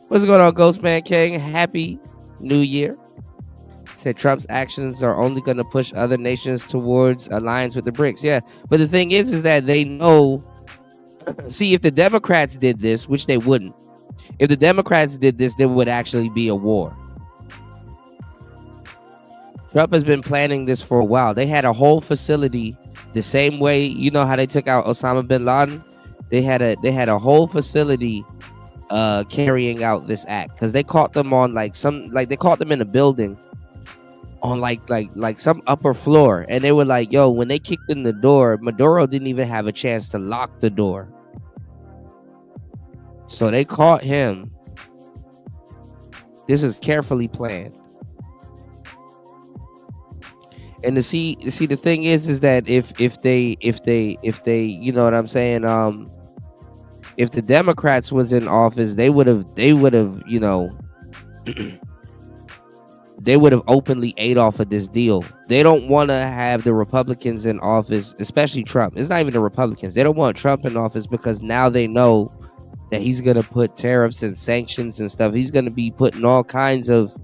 What's going on, Ghostman King? Happy New Year. Said Trump's actions are only going to push other nations towards alliance with the BRICS. Yeah, but the thing is that they know. See, if the Democrats did this, which they wouldn't, if the Democrats did this, there would actually be a war. Trump has been planning this for a while. They had a whole facility the same way, you know how they took out Osama bin Laden? They had a whole facility carrying out this act because they caught them on they caught them in a building on like some upper floor, and they were like, yo, when they kicked in the door, Maduro didn't even have a chance to lock the door. So they caught him. This was carefully planned. And to see the thing is that if they you know what I'm saying, if the Democrats was in office, they would have they would have openly ate off of this deal. They don't want to have the Republicans in office, especially Trump. It's not even the Republicans. They don't want Trump in office because now they know that he's going to put tariffs and sanctions and stuff. He's going to be putting all kinds of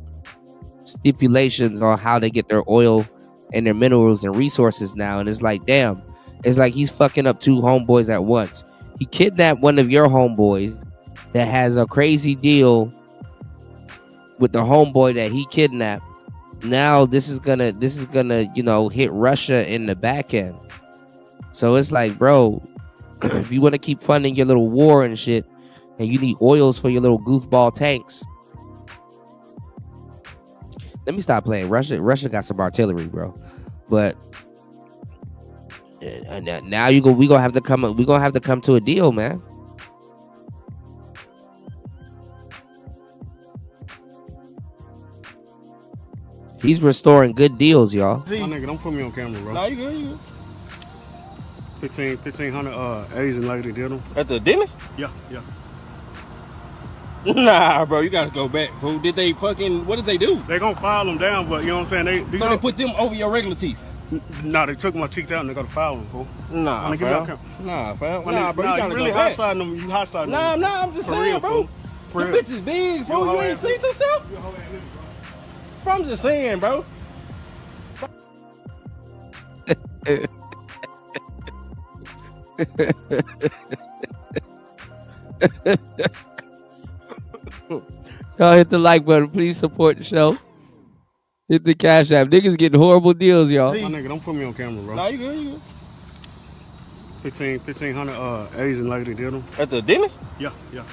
stipulations on how they get their oil and their minerals and resources now. And it's like, damn, it's like he's fucking up two homeboys at once. He kidnapped one of your homeboys that has a crazy deal with the homeboy that he kidnapped. Now this is gonna hit Russia in the back end. So it's like, bro, if you want to keep funding your little war and shit, and you need oils for your little goofball tanks, let me stop playing. Russia got some artillery, bro. But now we gonna have to come to a deal, man. He's restoring good deals, y'all. My nigga, don't put me on camera, bro. No, you good. 1,500 Asian lady did them. At the dentist? Yeah. Nah, bro, you gotta go back, fool. What did they do? They gonna file them down, but you know what I'm saying? They put them over your regular teeth? Nah, they took my teeth out and they gotta file them, fool. Nah, fam. Nah, bro, you gotta really go back. hot-siding them. You hot-siding them. Nah, I'm just saying, bro. The bitch is big, bro. You ain't seen yourself? I'm just saying, bro. Y'all hit the like button. Please support the show. Hit the Cash App. Niggas getting horrible deals, y'all. My nigga, don't put me on camera, bro. Nah, you good, you good. 1,500 Asian lady did them. At the dentist? Yeah, yeah.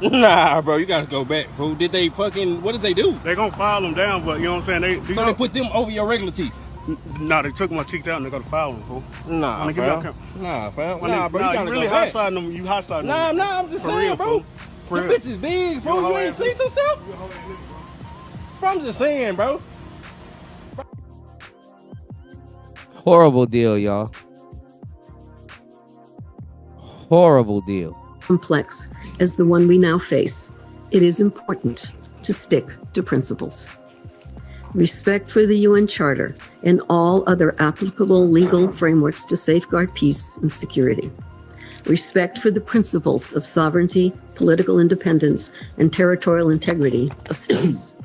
Nah, bro, you gotta go back, fool. Did they fucking, what did they do? They gonna file them down, but you know what I'm saying? So they put them over your regular teeth? Nah, they took my teeth out and they gotta file them, fool. Nah, Give me fam. on camera. Nah, fam. My Nah, nigga, bro, you gotta really go back. hot-siding them. You hot-siding them. Nah, I'm just For saying, real, bro. fool. For The real. bitch is big, fool. Yo, You hoe ain't ass seen yourself? Bro, I'm just saying, bro. Horrible deal, y'all. Horrible deal. Complex as the one we now face, it is important to stick to principles. Respect for the UN Charter and all other applicable legal frameworks to safeguard peace and security. Respect for the principles of sovereignty, political independence, and territorial integrity of states.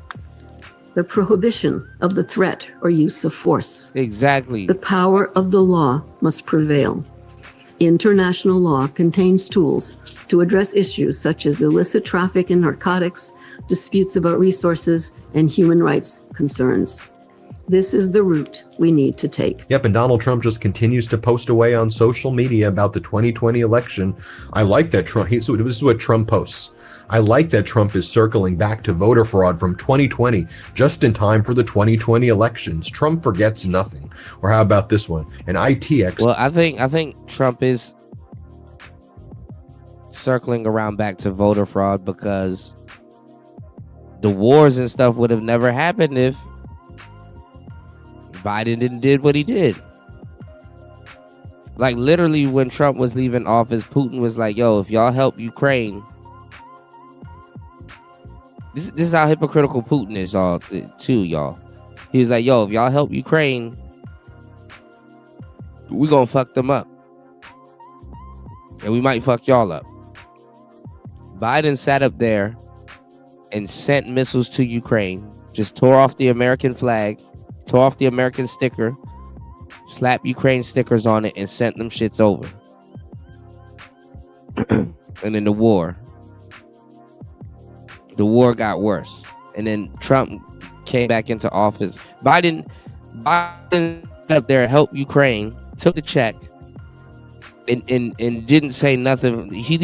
The prohibition of the threat or use of force. Exactly. The power of the law must prevail. International law contains tools to address issues such as illicit traffic in narcotics, disputes about resources, and human rights concerns. This is the route we need to take. Yep, and Donald Trump just continues to post away on social media about the 2020 election. I like that Trump, this is what Trump posts. I like that Trump is circling back to voter fraud from 2020, just in time for the 2020 elections. Trump forgets nothing. Or how about this one? An IT expert. Well, I think Trump is circling around back to voter fraud because the wars and stuff would have never happened if Biden didn't did what he did. Like literally when Trump was leaving office, Putin was like, yo, if y'all help Ukraine, this is how hypocritical Putin is all too, y'all. He was like, yo, if y'all help Ukraine, we gonna fuck them up. And we might fuck y'all up. Biden sat up there and sent missiles to Ukraine, just tore off the American flag, tore off the American sticker, slapped Ukraine stickers on it, and sent them shits over. And then the war got worse. And then Trump came back into office. Biden up there helped Ukraine, took a check, and didn't say nothing. He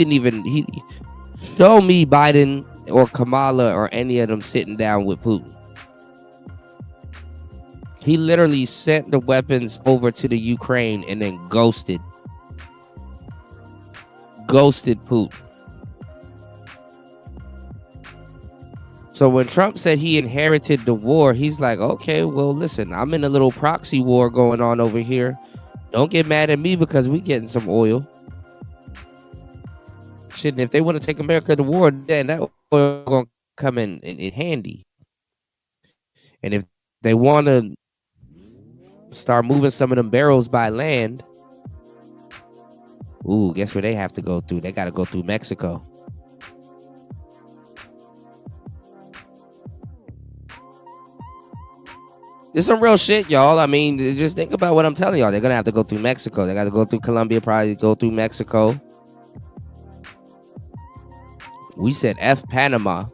show me Biden or Kamala or any of them sitting down with Putin. He literally sent the weapons over to the Ukraine and then ghosted Putin. So when Trump said he inherited the war, he's like, okay, well, listen, I'm in a little proxy war going on over here. Don't get mad at me because we getting some oil. Shit, and if they want to take America to war, then that oil going to come in handy. And if they want to start moving some of them barrels by land, ooh, guess where they have to go through? They got to go through Mexico. It's some real shit, y'all. I mean, just think about what I'm telling y'all. They're going to have to go through Mexico. They got to go through Colombia, probably go through Mexico. We said F Panama.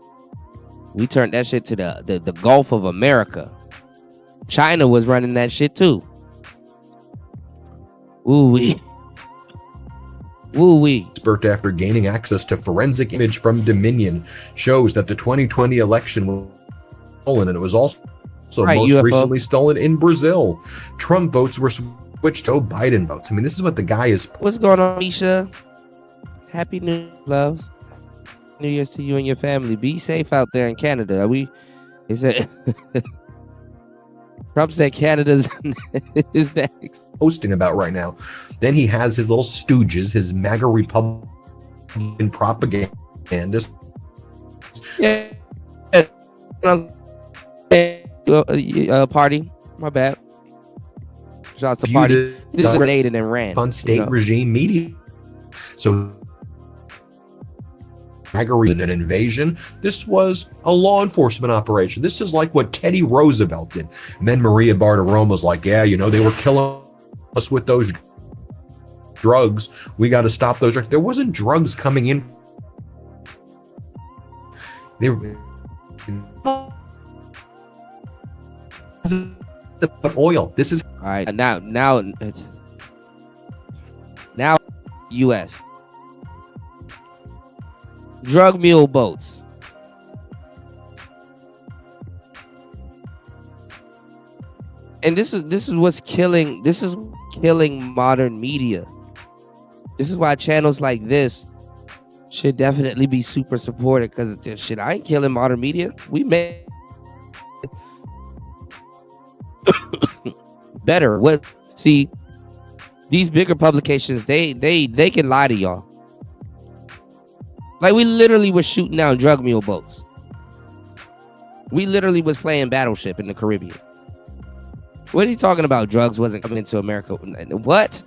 We turned that shit to the Gulf of America. China was running that shit too. Woo-wee. Woo-wee. Expert, after gaining access to forensic image from Dominion, shows that the 2020 election was stolen, and it was also most UFO. recently stolen in Brazil. Trump votes were switched to Biden votes. I mean, this is what the guy is. What's going on, Misha? Happy New Year, love. New Year's to you and your family. Be safe out there in Canada. Trump said Canada's is next. Posting about right now. Then he has his little stooges, his MAGA Republican propagandists. Yeah. Party. My bad. Shout out to Party. He just grenade and then ran. Fun state regime media. So an invasion. This was a law enforcement operation. This is like what Teddy Roosevelt did. And then Maria Bartiromo was like, yeah, they were killing us with those drugs. We got to stop those drugs. There wasn't drugs coming in. They were oil. This is all right. Now, U.S. drug mule boats. And this is what's killing. This is killing modern media. This is why channels like this should definitely be super supported, because shit, I ain't killing modern media. We made better. What? See, these bigger publications, they can lie to y'all. Like, we literally was shooting down drug mule boats. We literally was playing Battleship in the Caribbean. What are you talking about? Drugs wasn't coming into America. What?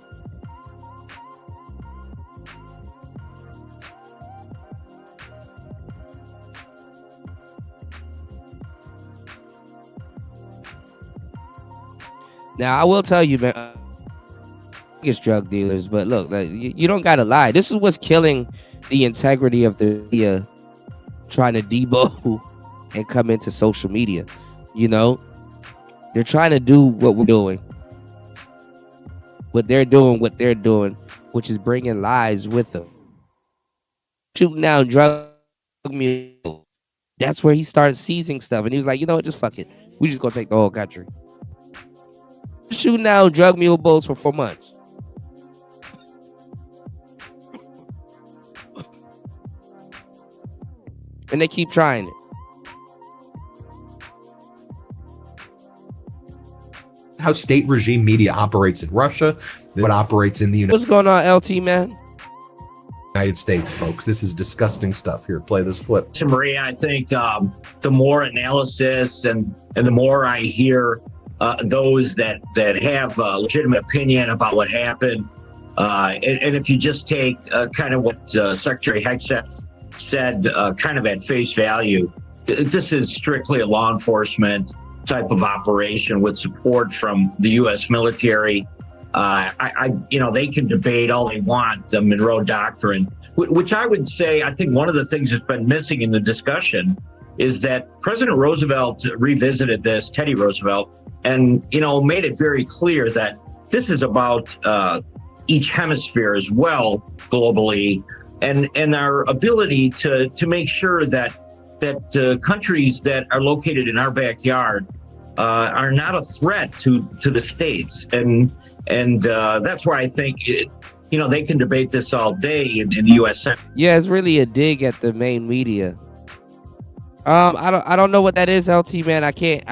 Now, I will tell you, man, biggest drug dealers, but look, like, you don't gotta lie. This is what's killing the integrity of the media, trying to debo and come into social media. They're trying to do what we're doing, but they're doing what they're doing, which is bringing lies with them. Shooting down drug mule. That's where he started seizing stuff, and he was like, you know what, just fuck it. We just gonna take the whole country. Shooting down drug mule boats for 4 months. And they keep trying it. How state regime media operates in Russia, what operates in the What's going on, LT, man? United States, folks. This is disgusting stuff. Here, play this clip. To Maria, I think the more analysis and the more I hear those that have a legitimate opinion about what happened, and if you just take kind of what Secretary Hegseth said kind of at face value, this is strictly a law enforcement type of operation with support from the U.S. military. They can debate all they want the Monroe Doctrine, which I would say, I think one of the things that's been missing in the discussion is that President Roosevelt revisited this, Teddy Roosevelt, and, made it very clear that this is about each hemisphere as well globally, and our ability to make sure that countries that are located in our backyard are not a threat to the states, and that's why I think they can debate this all day in the U.S. Senate. Yeah, it's really a dig at the main media. I don't know what that is, LT, man. I can't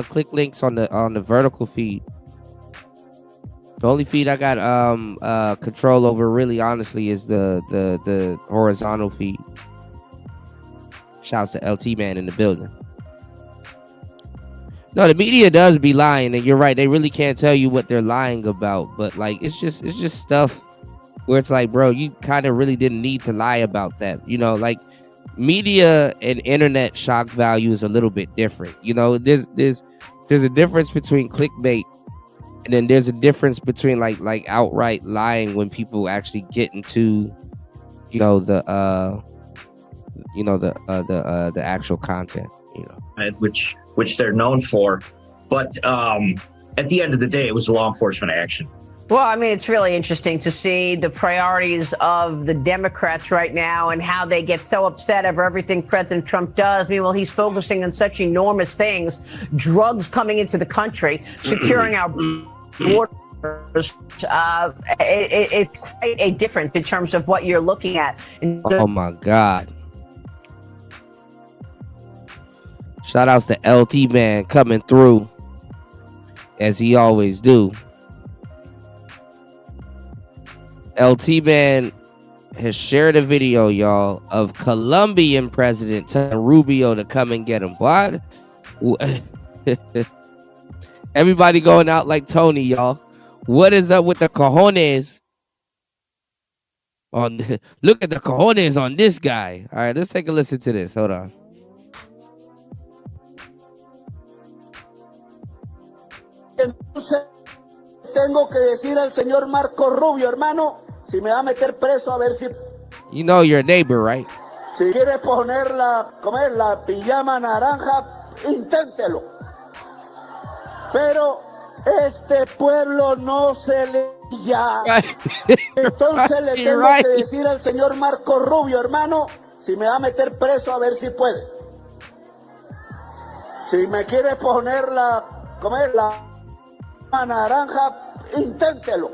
click links on the vertical feed. The only feed I got control over, really, honestly, is the horizontal feed. Shouts to LT, man, in the building. No, the media does be lying, and you're right. They really can't tell you what they're lying about. But like, it's just stuff where it's like, bro, you kind of really didn't need to lie about that. Like, media and internet shock value is a little bit different. There's a difference between clickbait, and then there's a difference between like outright lying when people actually get into the actual content, which they're known for. But at the end of the day, it was a law enforcement action. Well, I mean, it's really interesting to see the priorities of the Democrats right now and how they get so upset over everything President Trump does. Meanwhile, he's focusing on such enormous things, drugs coming into the country, securing our borders. It's quite a difference in terms of what you're looking at. Oh, my God. Shout outs to LT, man, coming through as he always do. LT, man, has shared a video, y'all, of Colombian president telling Rubio to come and get him. What? Everybody going out like Tony, y'all. What is up with the cojones Look at the cojones on this guy. All right, let's take a listen to this. Hold on. Entonces tengo que decir al señor Marco Rubio, hermano, si me va a meter preso a ver si... You know your neighbor, right? Si quiere poner la pijama naranja, inténtelo. Pero este pueblo no se le ya. Entonces le tengo que decir al señor Marco Rubio, hermano, si me va a meter preso a ver si puede. Si me quiere poner la naranja, inténtelo.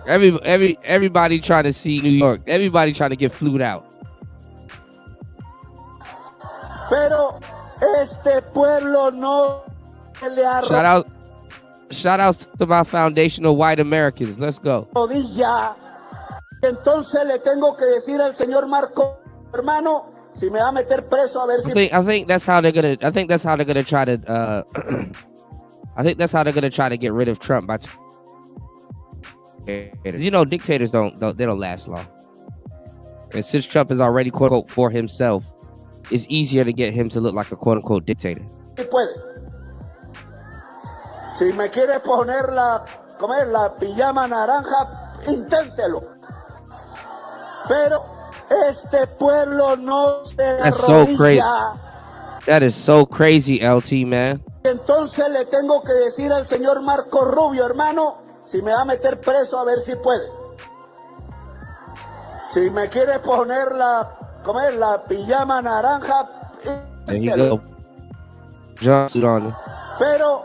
Everybody trying to see New York. Everybody trying to get flued out. Pero este pueblo no se le Shout out to my foundational white Americans. Let's go. Entonces le tengo que decir al señor Marco, hermano, si me va a meter preso a ver si... I think that's how they're gonna try to I think that's how they're gonna try to get rid of Trump by you know, dictators don't last long. And since Trump is already quote unquote for himself, it's easier to get him to look like a quote unquote dictator. Si me quiere poner la pijama naranja, inténtelo. Pero este pueblo no se That's so crazy. That is so crazy, LT, man. Entonces le tengo que decir al señor Marco Rubio, hermano, si me va a meter preso a ver si puede. Si me quiere poner la pijama naranja, There you go. Jumpsuit on. Pero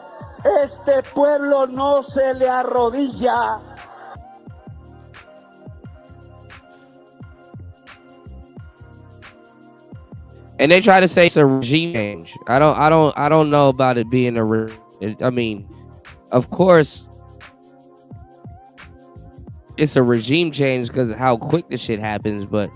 este pueblo no se le arrodilla. And they try to say it's a regime change. I don't know about it being I mean, of course, it's a regime change because of how quick the shit happens, but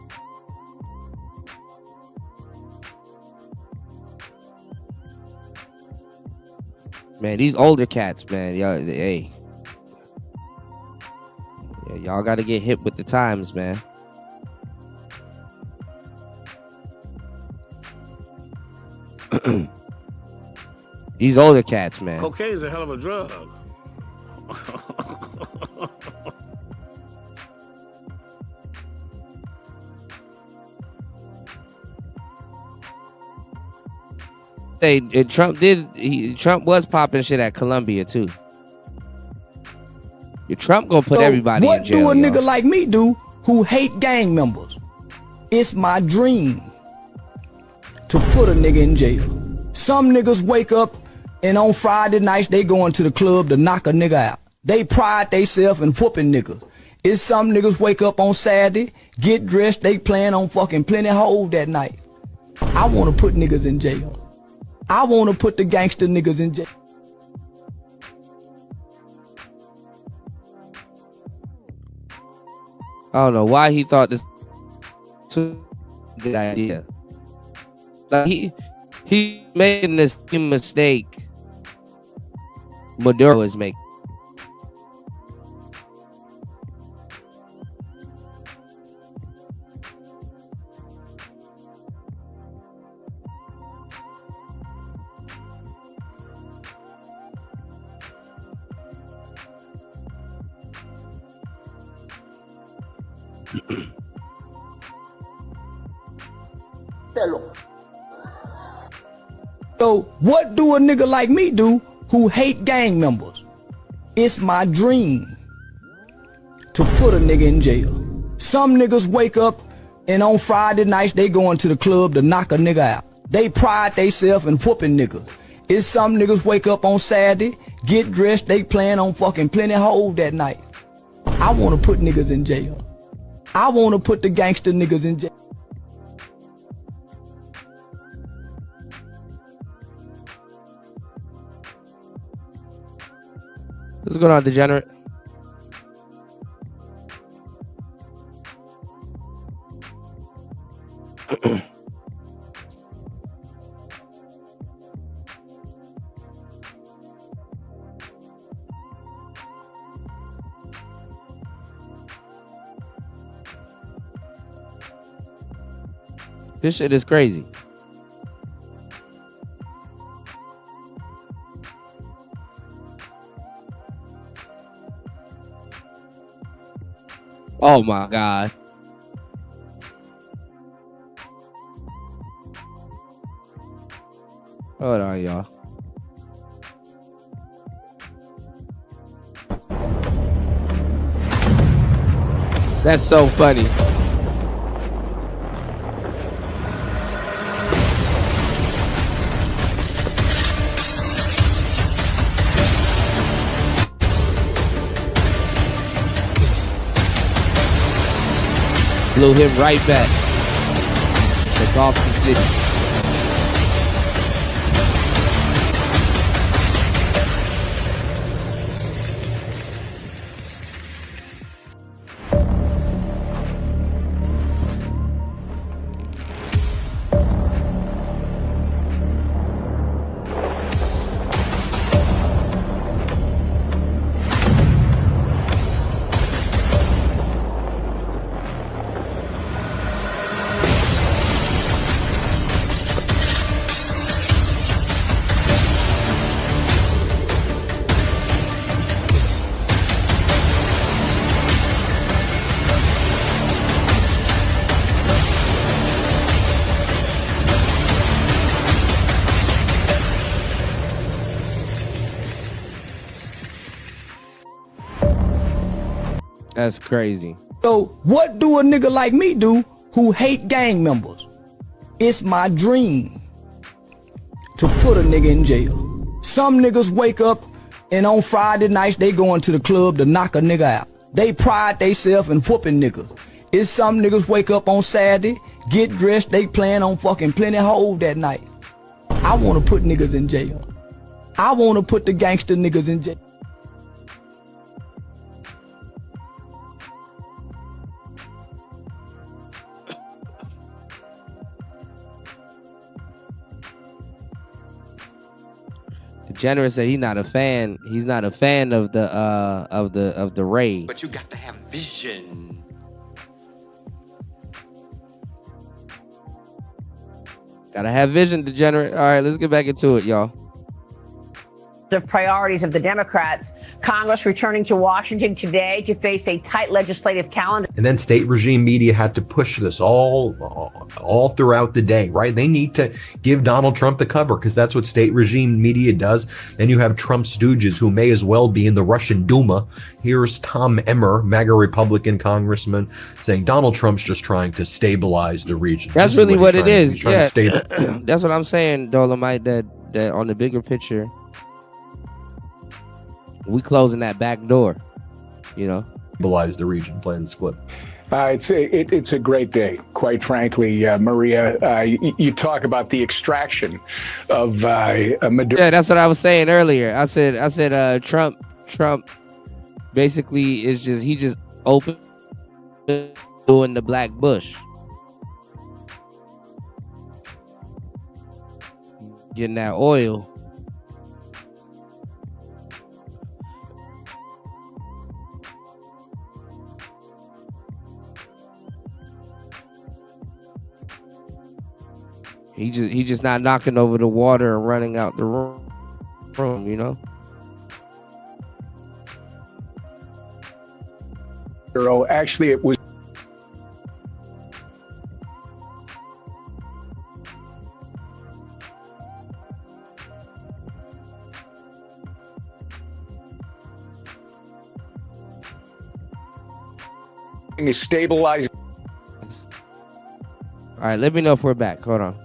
man, these older cats, man, y'all, hey, yeah, y'all got to get hip with the times, man. These older cats, man. Cocaine's a hell of a drug. Hey, and Trump was popping shit at Columbia too. Trump gonna put everybody in jail. What do a nigga y'all. like me do who hate gang members? It's my dream to put a nigga in jail. Some niggas wake up and on Friday nights they going to the club to knock a nigga out. They pride theyself in whooping niggas. It's some niggas wake up on Saturday, get dressed, they playing on fucking plenty hoes that night. I wanna put niggas in jail. I wanna put the gangster niggas in jail. I don't know why he thought this was a good idea. Like he making this same mistake Maduro is making. So what do a nigga like me do who hate gang members? It's my dream to put a nigga in jail. Some niggas wake up and on Friday nights they going to the club to knock a nigga out. They pride theyself in whooping niggas. It's some niggas wake up on Saturday, get dressed, they playing on fucking plenty hoes that night. I wanna put niggas in jail. I wanna put the gangster niggas in jail. What's going on, degenerate? This shit is crazy. Oh my God. Hold on, y'all. That's so funny. Blew him right back. The Gotham City. That's crazy. So what do a nigga like me do who hate gang members? It's my dream to put a nigga in jail. Some niggas wake up and on Friday nights they going to the club to knock a nigga out. They pride theyself in whooping niggas. It's some niggas wake up on Saturday, get dressed, they plan on fucking plenty hoes that night. I wanna put niggas in jail. I wanna put the gangster niggas in jail. Generous said he's not a fan. He's not a fan of the raid. But you got to have vision. Gotta have vision, Degenerate. All right, let's get back into it, y'all. The priorities of the Democrats. Congress returning to Washington today to face a tight legislative calendar. And then state regime media had to push this all throughout the day, right? They need to give Donald Trump the cover because that's what state regime media does. Then you have Trump stooges who may as well be in the Russian Duma. Here's Tom Emmer, MAGA Republican congressman, saying Donald Trump's just trying to stabilize the region. That's really what it is. Yeah, Yeah. that's what I'm saying, Dolomite. That on the bigger picture, we closing that back door, you know. Stabilize the region, playing this clip. It's a great day, quite frankly, Maria. You talk about the extraction of Maduro. Yeah, that's what I was saying earlier. I said Trump basically is just open doing the black bush, getting that oil. He just not knocking over the water and running out the room, you know. Actually, it was stabilized. All right, let me know if we're back. Hold on.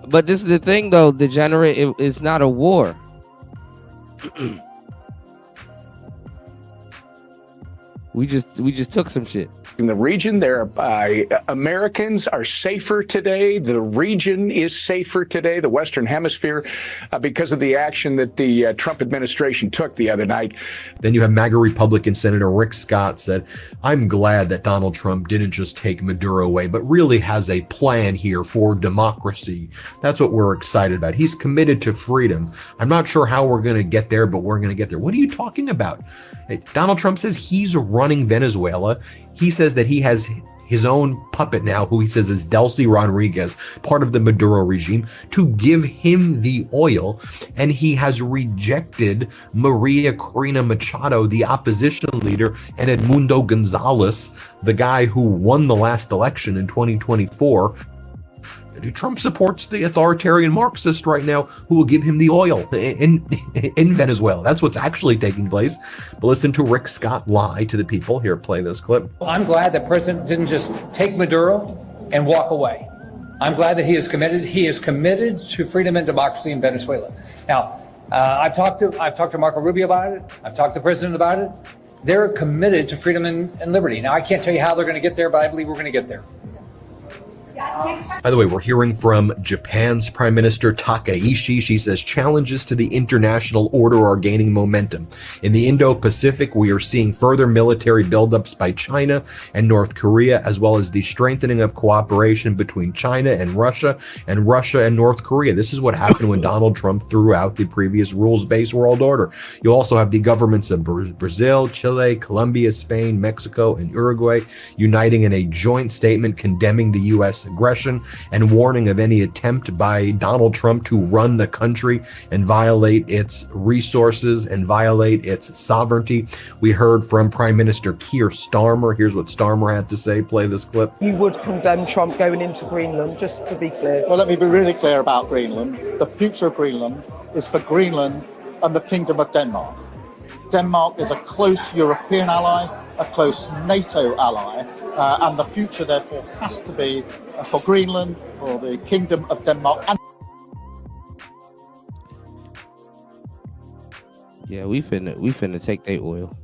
But this is the thing, though, Degenerate. It's not a war. We just took some shit. In the region, Americans are safer today. The region is safer today, the Western Hemisphere, because of the action that the Trump administration took the other night. Then you have MAGA Republican Senator Rick Scott said, I'm glad that Donald Trump didn't just take Maduro away, but really has a plan here for democracy. That's what we're excited about. He's committed to freedom. I'm not sure how we're going to get there, but we're going to get there. What are you talking about? Donald Trump says he's running Venezuela. He says says that he has his own puppet now, who he says is Delcy Rodriguez, part of the Maduro regime, to give him the oil. And he has rejected Maria Corina Machado, the opposition leader, and Edmundo Gonzalez, the guy who won the last election in 2024. Trump supports the authoritarian Marxist right now who will give him the oil in Venezuela. That's what's actually taking place. But listen to Rick Scott lie to the people. Here, play this clip. I'm glad that President didn't just take Maduro and walk away. I'm glad that he is committed. He is committed to freedom and democracy in Venezuela. Now, I've talked to Marco Rubio about it. I've talked to the president about it. They're committed to freedom and liberty. Now, I can't tell you how they're going to get there, but I believe we're going to get there. By the way, we're hearing from Japan's Prime Minister Takaishi. She says challenges to the international order are gaining momentum. In the Indo-Pacific, we are seeing further military buildups by China and North Korea, as well as the strengthening of cooperation between China and Russia and North Korea. This is what happened when Donald Trump threw out the previous rules-based world order. You also have the governments of Brazil, Chile, Colombia, Spain, Mexico, and Uruguay uniting in a joint statement condemning the U.S. aggression and warning of any attempt by Donald Trump to run the country and violate its resources and violate its sovereignty. We heard from Prime Minister Keir Starmer. Here's what Starmer had to say. Play this clip. You would condemn Trump going into Greenland, just to be clear. Well, let me be really clear about Greenland. The future of Greenland is for Greenland and the Kingdom of Denmark. Denmark is a close European ally, a close NATO ally, and the future, therefore, has to be for Greenland, for the Kingdom of Denmark. And Yeah, we finna take their oil.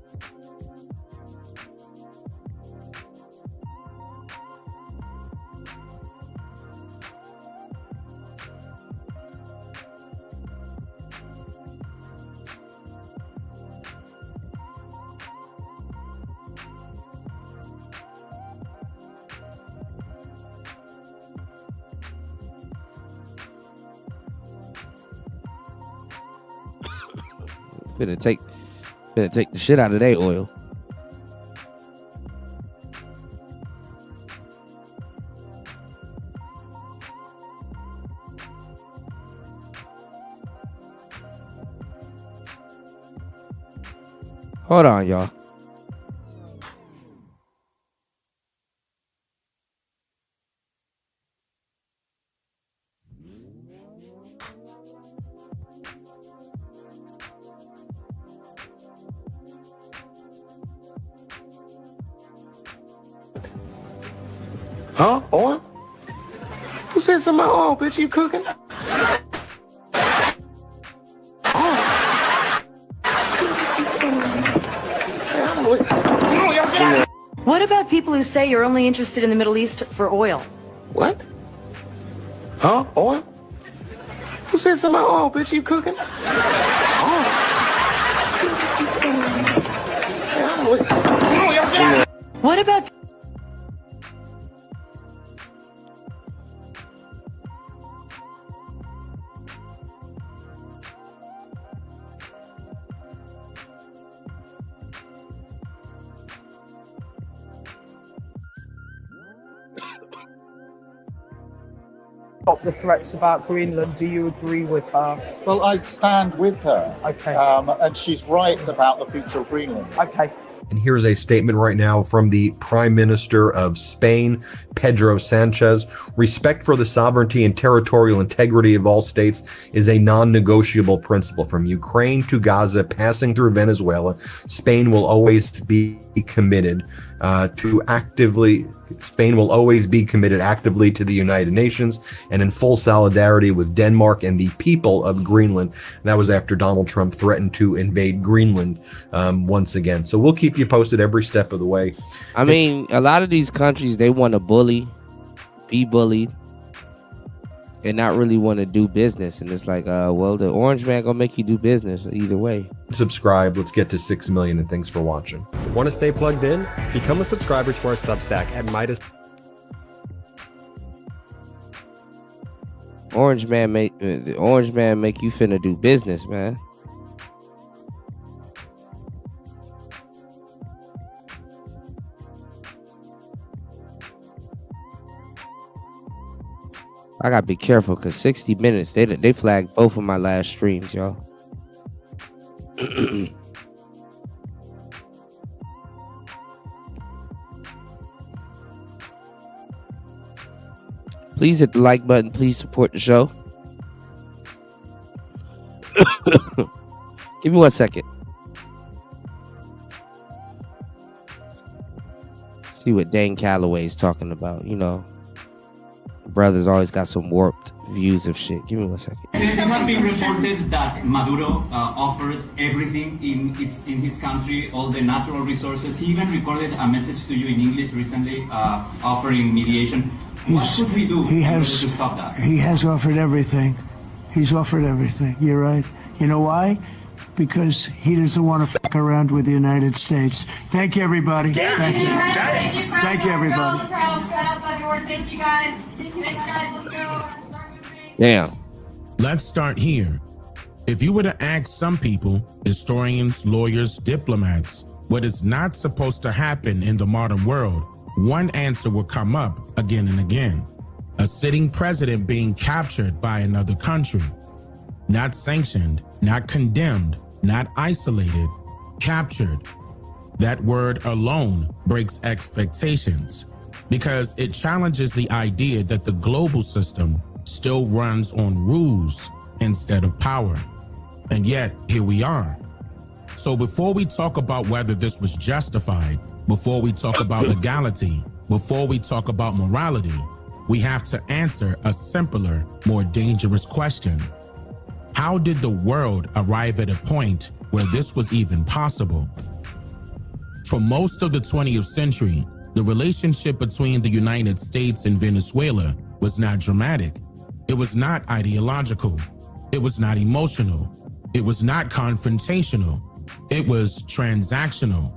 Finna take the shit out of their oil. Hold on, y'all. Huh? Oil? Who said something about oil, bitch? You cooking? What about people who say you're only interested in the Middle East for oil? What? Huh? Oil? Who said something about oil, bitch? You cooking? What about the threats about Greenland? Do you agree with her? well, I stand with her. Okay. And she's right about the future of Greenland. Okay. And here's a statement right now from the Prime Minister of Spain, Pedro Sanchez. Respect for the sovereignty and territorial integrity of all states is a non-negotiable principle. From Ukraine to Gaza, passing through Venezuela, Spain will always be committed Spain will always be committed actively to the United Nations and in full solidarity with Denmark and the people of Greenland. And that was after Donald Trump threatened to invade Greenland once again. So we'll keep you posted every step of the way. I mean, a lot of these countries, they want to be bullied, and not really want to do business. And it's like, well, the orange man gonna make you do business either way. Subscribe. Let's get to 6 million, and thanks for watching. Want to stay plugged in? Become a subscriber to our Substack at Midas. Orange man make you finna do business, man. I gotta be careful because 60 Minutes, they flagged both of my last streams, y'all. Please hit the like button. Please support the show. Give me 1 second. See what Dane Calloway's talking about. You know, brothers always got some warped views of shit. Give me 1 second. It has been reported that Maduro offered everything in his country, all the natural resources. He even recorded a message to you in English recently, offering mediation. What should we do in order to stop that? He has offered everything. He's offered everything. You're right. You know why? Because he doesn't want to fuck around with the United States. Thank you, everybody. Thank you. Thank you, everybody. Thank you, guys. Thanks, guys. Let's go. Damn. Let's start here. If you were to ask some people, historians, lawyers, diplomats, what is not supposed to happen in the modern world, one answer will come up again and again. A sitting president being captured by another country. Not sanctioned, not condemned, not isolated, captured. That word alone breaks expectations because it challenges the idea that the global system still runs on rules instead of power. And yet, here we are. So before we talk about whether this was justified, before we talk about legality, before we talk about morality, we have to answer a simpler, more dangerous question. How did the world arrive at a point where this was even possible? For most of the 20th century, the relationship between the United States and Venezuela was not dramatic. It was not ideological. It was not emotional. It was not confrontational. It was transactional.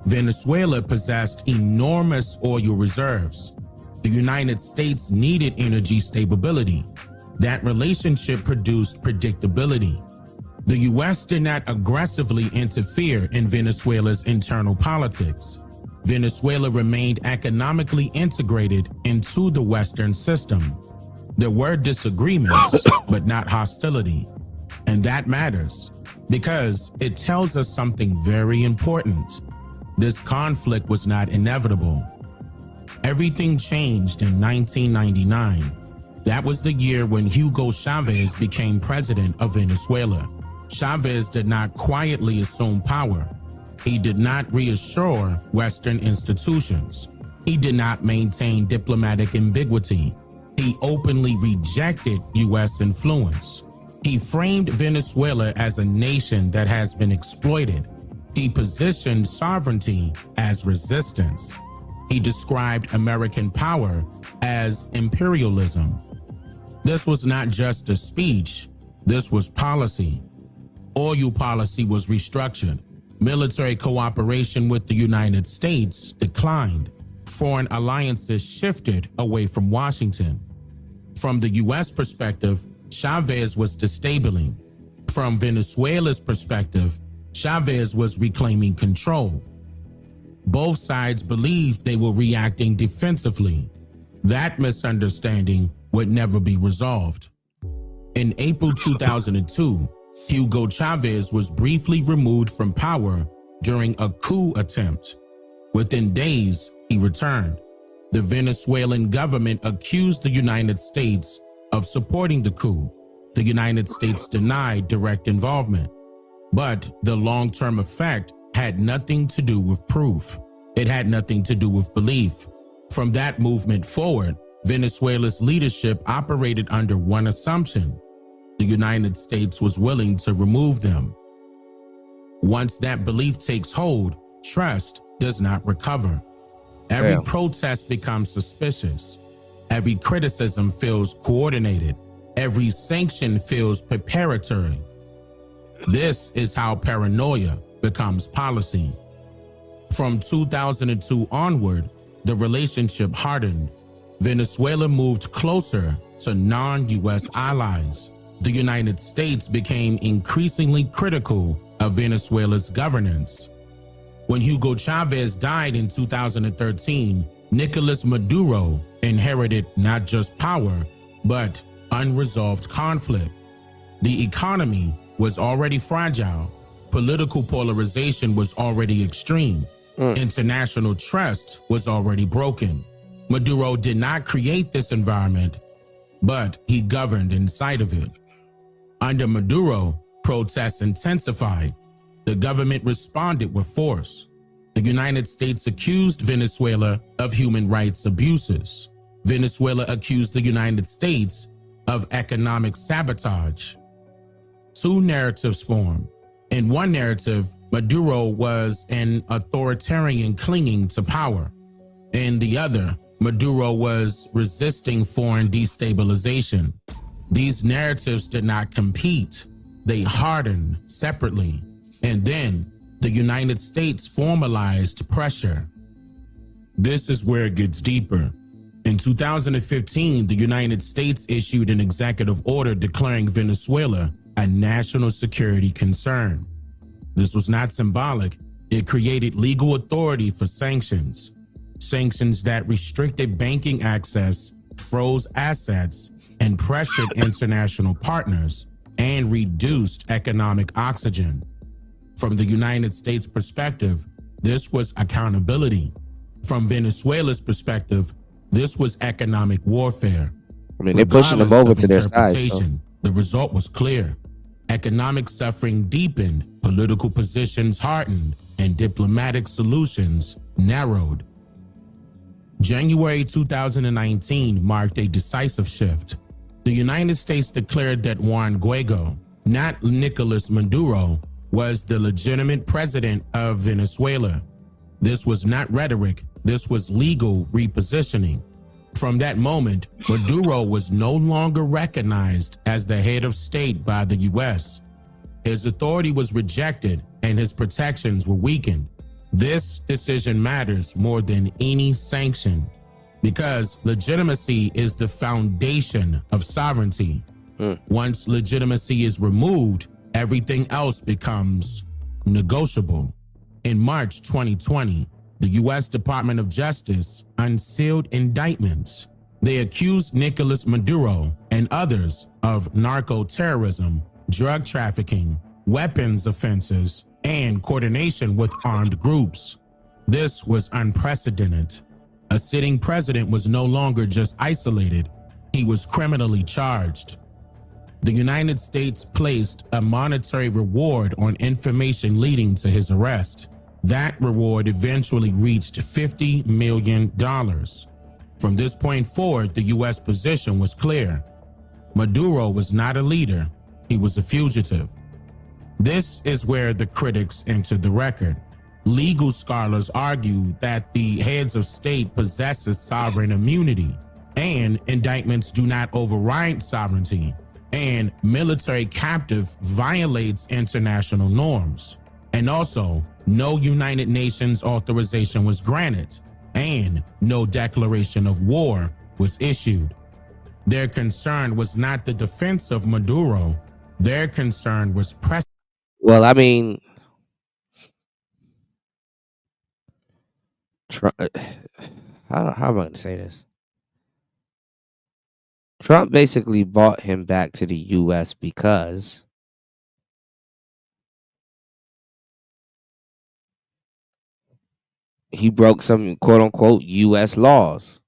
Venezuela possessed enormous oil reserves. The United States needed energy stability. That relationship produced predictability. The U.S. did not aggressively interfere in Venezuela's internal politics. Venezuela remained economically integrated into the Western system. There were disagreements, but not hostility. And that matters because it tells us something very important. This conflict was not inevitable. Everything changed in 1999. That was the year when Hugo Chavez became president of Venezuela. Chavez did not quietly assume power. He did not reassure Western institutions. He did not maintain diplomatic ambiguity. He openly rejected U.S. influence. He framed Venezuela as a nation that has been exploited. He positioned sovereignty as resistance. He described American power as imperialism. This was not just a speech, this was policy. Oil policy was restructured. Military cooperation with the United States declined. Foreign alliances shifted away from Washington. From the U.S. perspective, Chavez was destabilizing. From Venezuela's perspective, Chavez was reclaiming control. Both sides believed they were reacting defensively. That misunderstanding would never be resolved. In April 2002, Hugo Chavez was briefly removed from power during a coup attempt. Within days, he returned. The Venezuelan government accused the United States of supporting the coup. The United States denied direct involvement. But the long-term effect had nothing to do with proof. It had nothing to do with belief. From that movement forward, Venezuela's leadership operated under one assumption: the United States was willing to remove them. Once that belief takes hold, trust does not recover. Every protest becomes suspicious. Every criticism feels coordinated. Every sanction feels preparatory. This is how paranoia becomes policy. From 2002 onward, the relationship hardened. Venezuela moved closer to non-U.S. allies. The United States became increasingly critical of Venezuela's governance. When Hugo Chavez died in 2013, Nicolas Maduro inherited not just power, but unresolved conflict. The economy was already fragile. Political polarization was already extreme. International trust was already broken. Maduro did not create this environment, but he governed inside of it. Under Maduro, protests intensified. The government responded with force. The United States accused Venezuela of human rights abuses. Venezuela accused the United States of economic sabotage. Two narratives formed. In one narrative, Maduro was an authoritarian clinging to power. In the other, Maduro was resisting foreign destabilization. These narratives did not compete. They hardened separately. And then the United States formalized pressure. This is where it gets deeper. In 2015, the United States issued an executive order declaring Venezuela a national security concern. This was not symbolic. It created legal authority for sanctions. Sanctions that restricted banking access, froze assets, and pressured international partners, and reduced economic oxygen. From the United States perspective, this was accountability. From Venezuela's perspective, this was economic warfare. I mean, they're pushing them over to their side. Interpretation, the result was clear. Economic suffering deepened, political positions hardened, and diplomatic solutions narrowed. January 2019 marked a decisive shift. The United States declared that Juan Guaido, not Nicolas Maduro, was the legitimate president of Venezuela. This was not rhetoric, this was legal repositioning. From that moment, Maduro was no longer recognized as the head of state by the US. His authority was rejected and his protections were weakened. This decision matters more than any sanction because legitimacy is the foundation of sovereignty. Once legitimacy is removed, everything else becomes negotiable. In March 2020, the U.S. Department of Justice unsealed indictments. They accused Nicolas Maduro and others of narco-terrorism, drug trafficking, weapons offenses, and coordination with armed groups. This was unprecedented. A sitting president was no longer just isolated, he was criminally charged. The United States placed a monetary reward on information leading to his arrest. That reward eventually reached $50 million. From this point forward, the U.S. position was clear. Maduro was not a leader, he was a fugitive. This is where the critics entered the record. Legal scholars argue that the heads of state possesses sovereign immunity, and indictments do not override sovereignty, and military captive violates international norms. And also, no United Nations authorization was granted, and no declaration of war was issued. Their concern was not the defense of Maduro. Their concern was press. Well, I mean, Trump, how am I going to say this? Trump basically brought him back to the U.S. because he broke some quote unquote U.S. laws.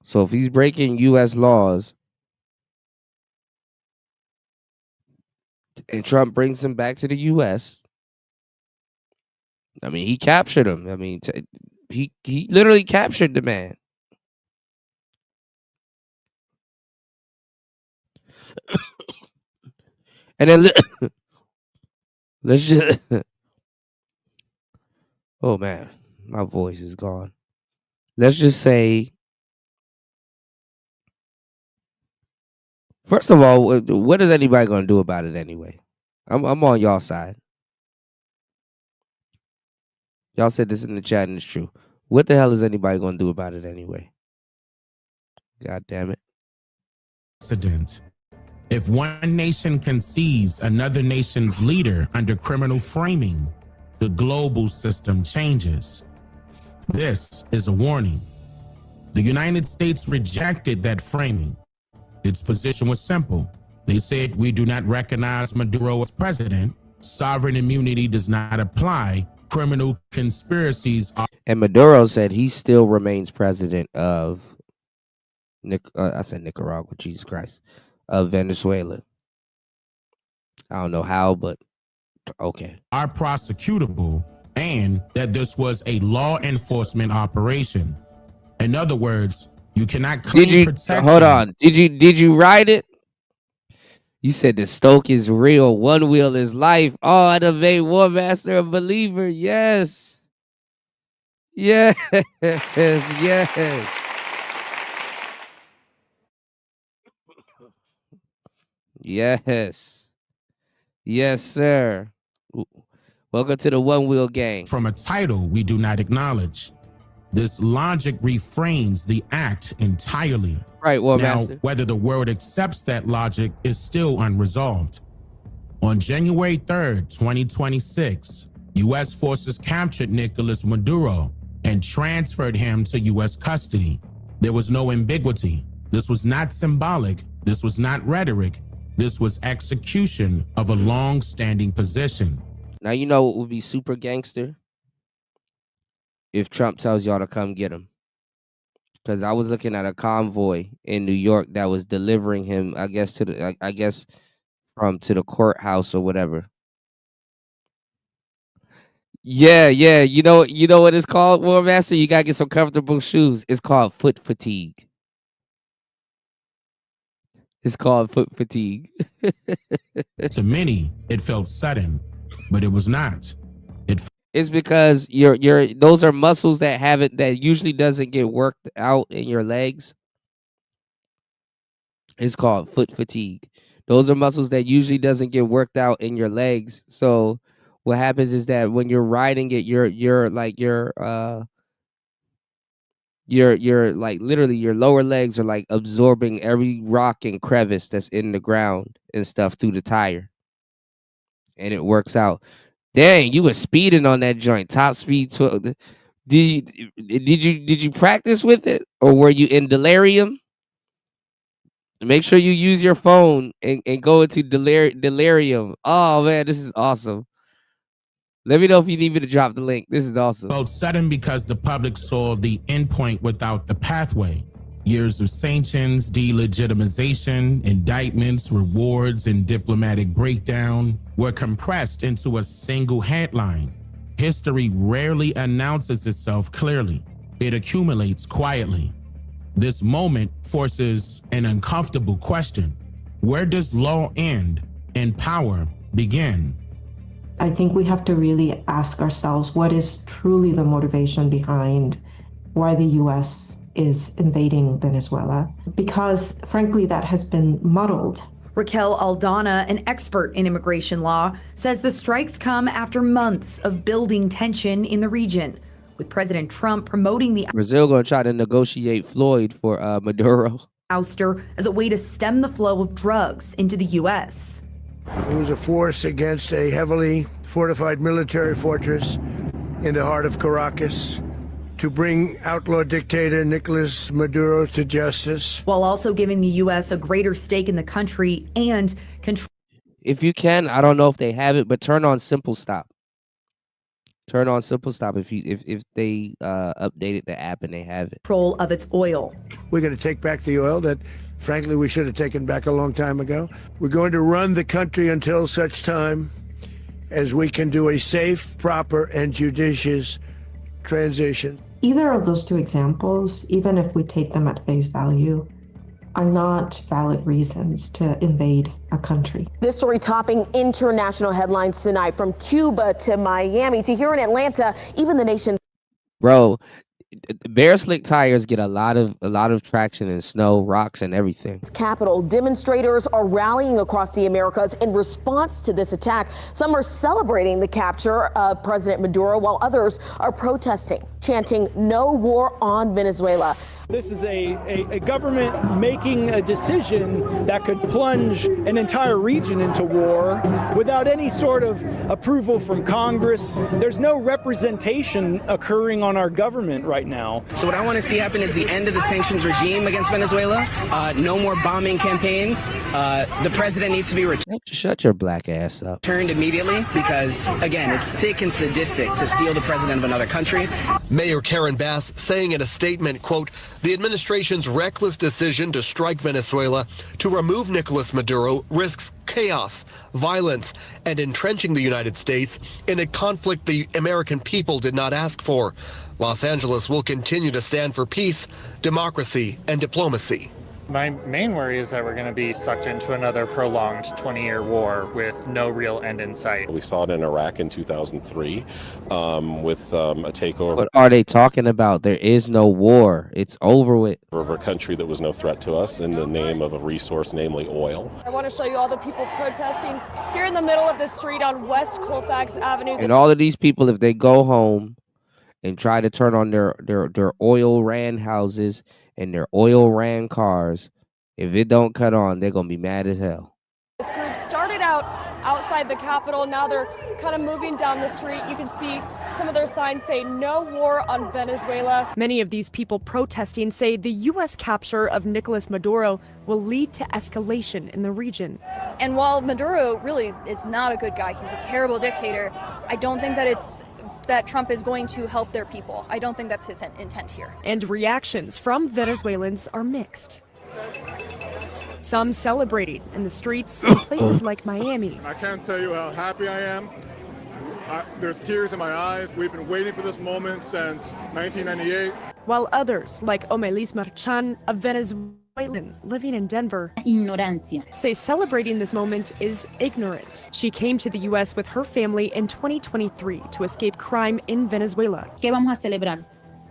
So if he's breaking U.S. laws and Trump brings him back to the U.S., I mean, he captured him. I mean, he literally captured the man. And then let's just oh man, my voice is gone. Let's just say, first of all, what is anybody going to do about it anyway? I'm on y'all side. Y'all said this in the chat and it's true. What the hell is anybody going to do about it anyway? God damn it. If one nation concedes another nation's leader under criminal framing, the global system changes. This is a warning. The United States rejected that framing. Its position was simple. They said, we do not recognize Maduro as president. Sovereign immunity does not apply. Criminal conspiracies are. And Maduro said he still remains president of I said Nicaragua, Jesus Christ, of Venezuela. I don't know how, but okay. Are prosecutable, and that this was a law enforcement operation. In other words, you cannot claim protection. Hold on. Did you write it? You said the Stoke is real. One wheel is life. Oh, I done made War Master a believer. Yes. Yes. Yes. Yes. Yes, sir. Welcome to the One Wheel Gang. From a title we do not acknowledge. This logic reframes the act entirely. Right, War now, Master. Whether the world accepts that logic is still unresolved. On January 3rd, 2026, U.S. forces captured Nicolas Maduro and transferred him to U.S. custody. There was no ambiguity. This was not symbolic. This was not rhetoric. This was execution of a long-standing position. Now, you know what would be super gangster? If Trump tells y'all to come get him. Because I was looking at a convoy in New York that was delivering him, I guess, to the courthouse or whatever. Yeah. You know what it's called, War Master? You gotta get some comfortable shoes. It's called foot fatigue. It's called foot fatigue. To many, it felt sudden, but it was not. It's because those are muscles that usually doesn't get worked out in your legs. It's called foot fatigue. Those are muscles that usually doesn't get worked out in your legs. So what happens is that when you're riding it, you're like literally your lower legs are like absorbing every rock and crevice that's in the ground and stuff through the tire. And it works out. Dang, you were speeding on that joint. Top speed 12. Did you practice with it, or were you in delirium? Make sure you use your phone and go into delirium. Oh man, this is awesome. Let me know if you need me to drop the link. This is awesome. Felt sudden because the public saw the endpoint without the pathway. Years of sanctions, delegitimization, indictments, rewards, and diplomatic breakdown were compressed into a single headline. History rarely announces itself clearly. It accumulates quietly. This moment forces an uncomfortable question. Where does law end and power begin? I think we have to really ask ourselves what is truly the motivation behind why the U.S. is invading Venezuela, because frankly, that has been muddled. Raquel Aldana, an expert in immigration law, says the strikes come after months of building tension in the region, with President Trump promoting the Brazil gonna try to negotiate Floyd for Maduro ouster as a way to stem the flow of drugs into the U.S. It was a force against a heavily fortified military fortress in the heart of Caracas to bring outlaw dictator Nicolas Maduro to justice, while also giving the U.S. a greater stake in the country and control. If you can, I don't know if they have it, but turn on Simple Stop. Turn on Simple Stop if they updated the app and they have it. Control of its oil. We're going to take back the oil that, frankly, we should have taken back a long time ago. We're going to run the country until such time as we can do a safe, proper, and judicious transition. Either of those two examples, even if we take them at face value, are not valid reasons to invade a country. This story topping international headlines tonight, from Cuba to Miami to here in Atlanta, even the nation. Bro, Bear Slick tires get a lot of traction in snow, rocks, and everything. Capital demonstrators are rallying across the Americas in response to this attack. Some are celebrating the capture of President Maduro, while others are protesting, chanting "No war on Venezuela." This is a government making a decision that could plunge an entire region into war without any sort of approval from Congress. There's no representation occurring on our government right now. So what I want to see happen is the end of the sanctions regime against Venezuela. No more bombing campaigns. The president needs to be Shut your black ass up. returned immediately because, again, it's sick and sadistic to steal the president of another country. Mayor Karen Bass saying in a statement, quote, the administration's reckless decision to strike Venezuela to remove Nicolas Maduro risks chaos, violence, and entrenching the United States in a conflict the American people did not ask for. Los Angeles will continue to stand for peace, democracy, and diplomacy. My main worry is that we're going to be sucked into another prolonged 20-year war with no real end in sight. We saw it in Iraq in 2003 with a takeover. What are they talking about? There is no war. It's over with. Of a country that was no threat to us in the name of a resource, namely oil. I want to show you all the people protesting here in the middle of the street on West Colfax Avenue. And all of these people, if they go home and try to turn on their oil ran houses and their oil ran cars, if it don't cut on, they're gonna be mad as hell. This group started out outside the Capitol. Now they're kind of moving down the street. You can see some of their signs say no war on Venezuela. Many of these people protesting say the U.S. capture of Nicolas Maduro will lead to escalation in the region. And while Maduro really is not a good guy, he's a terrible dictator, I don't think that Trump is going to help their people. I don't think that's his intent here. And reactions from Venezuelans are mixed. Some celebrating in the streets in places like Miami. I can't tell you how happy I am. There's tears in my eyes. We've been waiting for this moment since 1998. While others, like Omelis Marchan, a Venezuelan living in Denver, say celebrating this moment is ignorant. She came to the U.S. with her family in 2023 to escape crime in Venezuela. ¿Qué vamos a celebrar?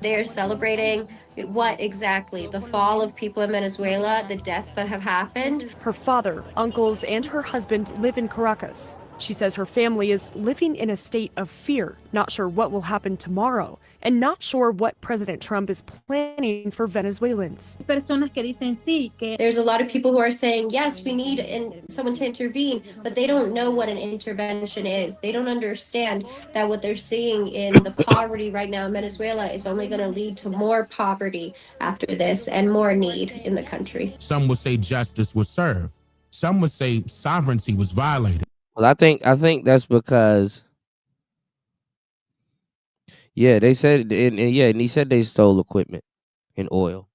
They're celebrating what exactly? The fall of people in Venezuela, the deaths that have happened. Her father, uncles, and her husband live in Caracas. She says her family is living in a state of fear, not sure what will happen tomorrow, and not sure what President Trump is planning for Venezuelans. There's a lot of people who are saying, yes, we need someone to intervene, but they don't know what an intervention is. They don't understand that what they're seeing in the poverty right now in Venezuela is only going to lead to more poverty after this and more need in the country. Some would say justice was served. Some would say sovereignty was violated. Well, I think that's because, yeah, they said, and he said they stole equipment and oil.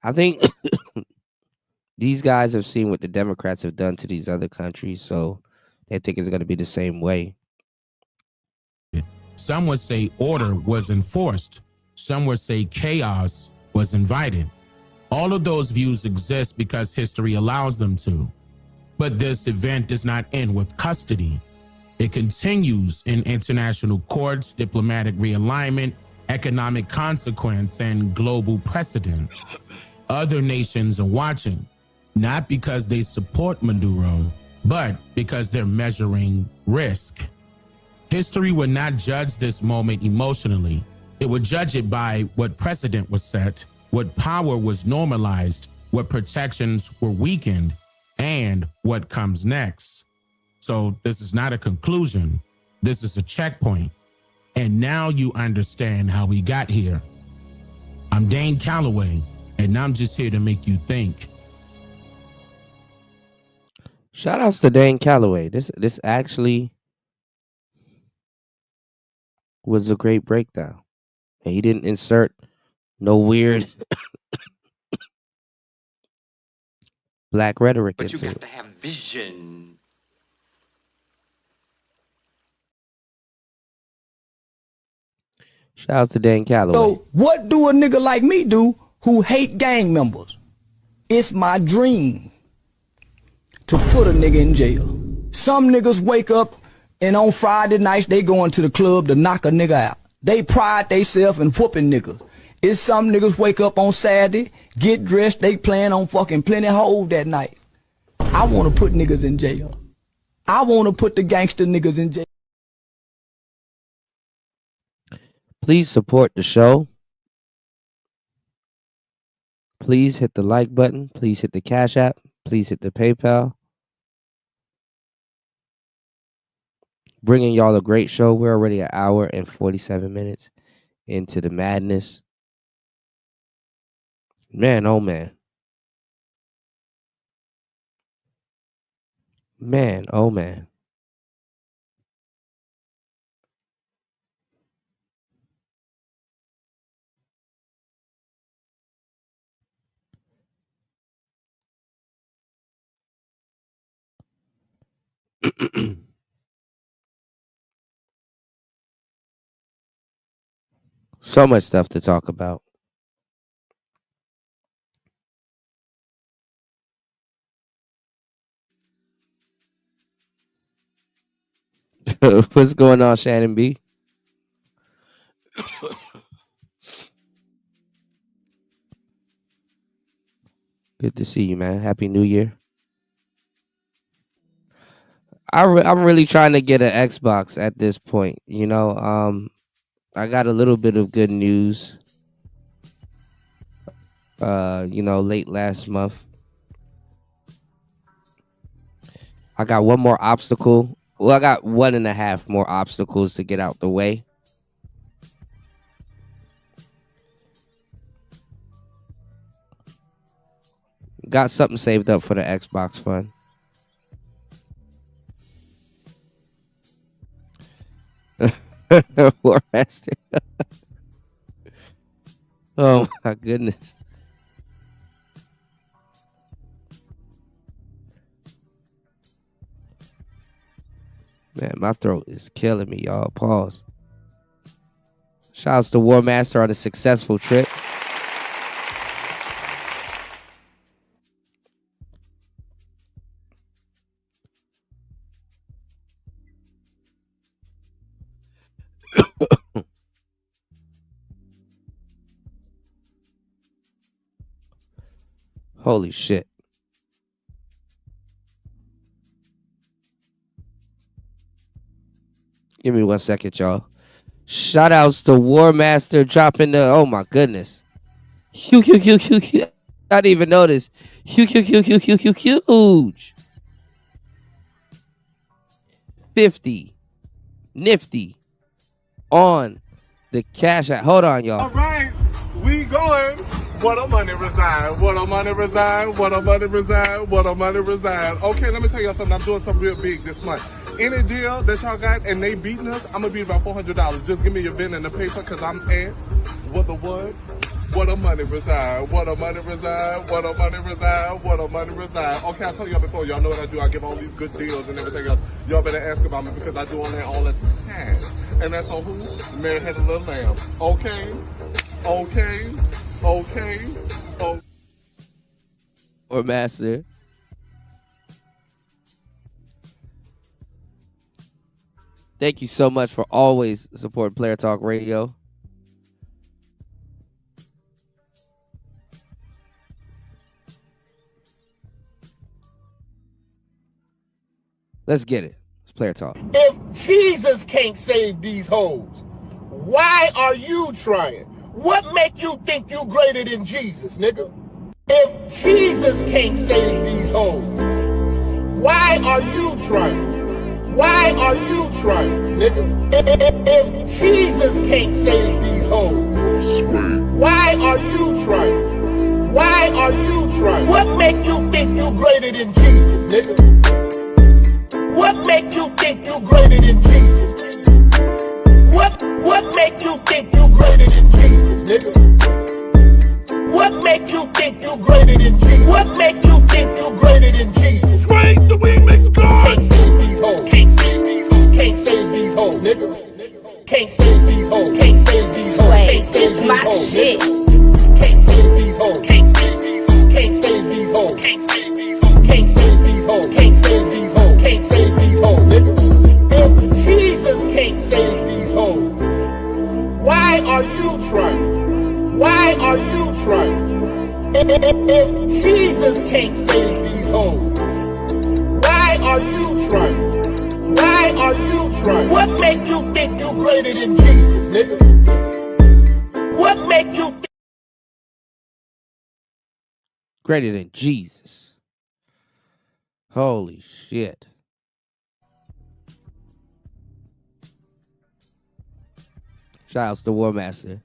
I think these guys have seen what the Democrats have done to these other countries, so they think it's going to be the same way. Some would say order was enforced. Some would say chaos was invited. All of those views exist because history allows them to. But this event does not end with custody. It continues in international courts, diplomatic realignment, economic consequence, and global precedent. Other nations are watching, not because they support Maduro, but because they're measuring risk. History would not judge this moment emotionally. It would judge it by what precedent was set, what power was normalized, what protections were weakened, and what comes next. So this is not a conclusion. This is a checkpoint. And now you understand how we got here. I'm Dane Calloway, and I'm just here to make you think. Shout outs to Dane Calloway. This actually was a great breakdown. And he didn't insert no weird black rhetoric But you into got it. to have vision. Shout out to Dan Calloway. So what do a nigga like me do who hate gang members? It's my dream to put a nigga in jail. Some niggas wake up and on Friday nights they going to the club to knock a nigga out. They pride theyself in whooping niggas. It's some niggas wake up on Saturday, get dressed, they plan on fucking plenty hoes that night. I want to put niggas in jail. I want to put the gangster niggas in jail. Please support the show. Please hit the like button. Please hit the Cash App. Please hit the PayPal. Bringing y'all a great show. We're already an hour and 47 minutes into the madness. Man, oh man. Man, oh man. So much stuff to talk about. What's going on, Shannon B? Good to see you, man. Happy New Year. I'm really trying to get an Xbox at this point. You know, I got a little bit of good news. You know, late last month. I got one more obstacle. Well, I got 1.5 more obstacles to get out the way. Got something saved up for the Xbox fund. War Master. Oh my goodness. Man, my throat is killing me, y'all. Pause. Shouts to War Master on a successful trip. Holy shit. Give me 1 second, y'all. Shout outs to War Master dropping the, oh my goodness. Huge. I didn't even notice. Huge. 50 nifty on the Cash App. Hold on, y'all. All right, we going. What a money reside, what a money reside, what a money reside, what a money reside. Okay, let me tell y'all something. I'm doing something real big this month. Any deal that y'all got and they beating us, I'm gonna be about $400. Just give me your pen and the paper, because I'm at what the what? What a money reside, what a money reside, what a money reside, what a money reside. Okay, I told y'all before, y'all know what I do. I give all these good deals and everything else. Y'all better ask about me, because I do on that all the time. And that's on who? Mary Had a Little Lamb. Okay. Or Master. Thank you so much for always supporting Player Talk Radio. Let's get it. It's Player Talk. If Jesus can't save these hoes, why are you trying? What make you think you greater than Jesus, nigga? If Jesus can't save these hoes, why are you trying? Why are you trying, nigga? If Jesus can't save these hoes, why are you trying? Why are you trying? What make you think you greater than Jesus, nigga? What make you think you greater than Jesus? What make you think you greater than Jesus, nigga? What make you think you greater than Jesus? What make you think you greater than Jesus? Swing the remix God! Can't save these hoes. Can't save these hoes, nigga. Can't save these hoes. Can't save these hoes. Can't save these my hoes, shit. Nigga. Can't save these hoes. Can't save these hoes. Can't save these hoes. Can't save these hoes. Can't save these hoes. Can't save these hoes, nigga. If Jesus can't save these hoes, why are you trying? Why are you trying? If Jesus can't save these hoes, why are you trying? Why are you trying? What make you think you greater than Jesus, nigga? make you think? Greater than Jesus. Holy shit. Shout outs to War Master.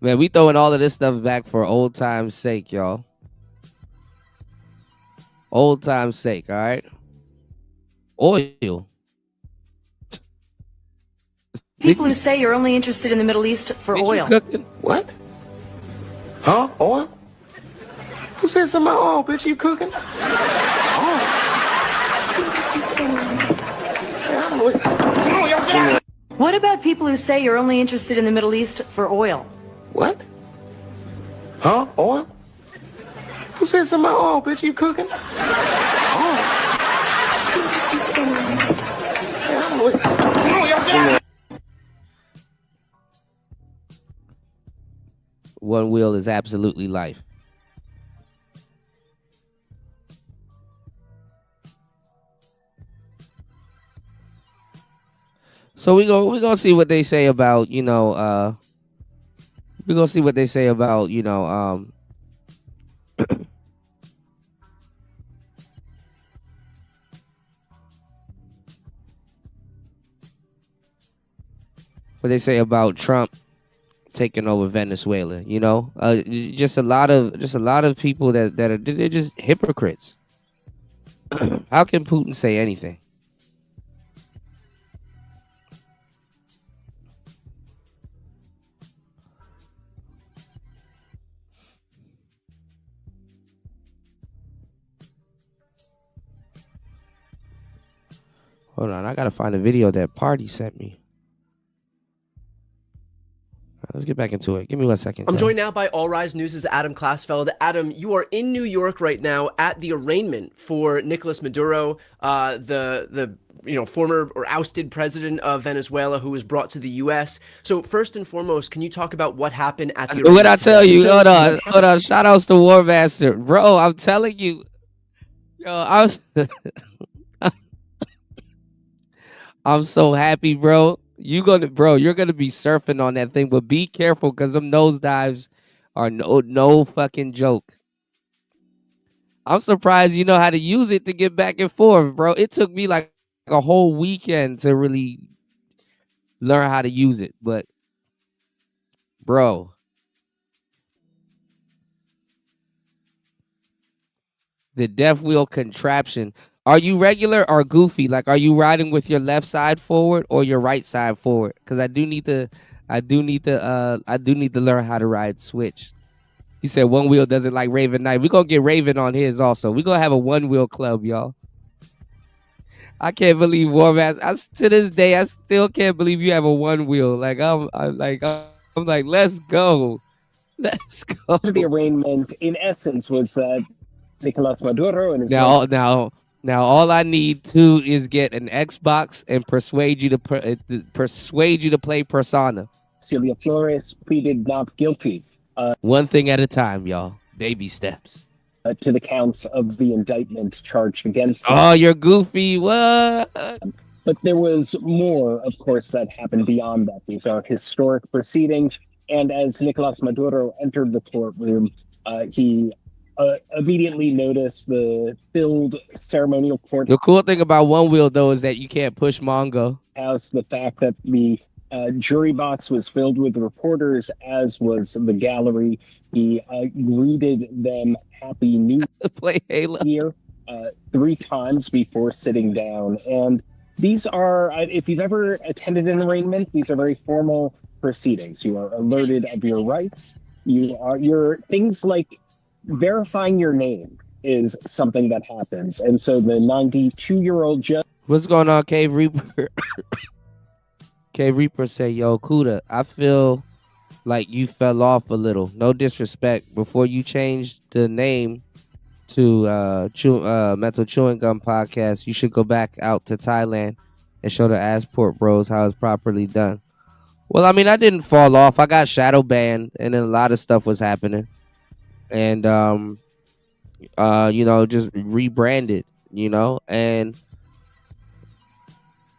Man, we throwing all of this stuff back for old time's sake, y'all. Old time's sake, all right? Oil. People who say you're only interested in the Middle East for Bitch, you oil. cooking? What? Huh? Oil? Who said something about oil, bitch? You cooking? What about people who say you're only interested in the Middle East for oil? What? Huh? Oil? Who said something about oil, bitch? You cooking? One wheel is absolutely life. So we gonna see what they say about, we're gonna see what they say about, what they say about Trump taking over Venezuela. Just a lot of people that are, they're just hypocrites. How can Putin say anything? Hold on, I gotta find a video that Party sent me. Let's get back into it. Give me 1 second. I'm joined now by All Rise News' Adam Klasfeld. Adam, you are in New York right now at the arraignment for Nicolas Maduro, the former or ousted president of Venezuela, who was brought to the U.S. So first and foremost, can you talk about what happened at the? What I tell you? Hold on. Shout outs to War Master, bro. I'm telling you, I was. I'm so happy, bro. You're gonna be surfing on that thing, but be careful because them nosedives are no fucking joke. I'm surprised you know how to use it to get back and forth, bro. It took me like a whole weekend to really learn how to use it, but bro, the death wheel contraption. Are you regular or goofy? Like, are you riding with your left side forward or your right side forward? Because I do need to learn how to ride switch. He said one wheel doesn't like Raven Knight. We're gonna get Raven on his also. We're gonna have a one wheel club, y'all. I can't believe War Master. To this day, I still can't believe you have a one wheel. Like I'm like, let's go. Let's go. The arraignment, in essence, was Nicolas Maduro and his Now, all I need to is get an Xbox and persuade you to play Persona. Celia Flores pleaded not guilty. One thing at a time, y'all. Baby steps. To the counts of the indictment charged against him. Oh, you're goofy. What? But there was more, of course, that happened beyond that. These are historic proceedings. And as Nicolas Maduro entered the courtroom, he immediately noticed the filled ceremonial court. The cool thing about one wheel, though, is that you can't push Mongo. As the fact that the jury box was filled with reporters, as was the gallery. He greeted them Happy New Year 3 times before sitting down. And these are, if you've ever attended an arraignment, these are very formal proceedings. You are alerted of your rights. Your things like verifying your name is something that happens. And so the 92-year-old judge. What's going on, Cave Reaper? Cave Reaper say, yo, Kuda, I feel like you fell off a little. No disrespect. Before you changed the name to Mental Chewing Gum Podcast, you should go back out to Thailand and show the Assport Bros how it's properly done. Well, I mean, I didn't fall off. I got shadow banned, and then a lot of stuff was happening. And, just rebranded, and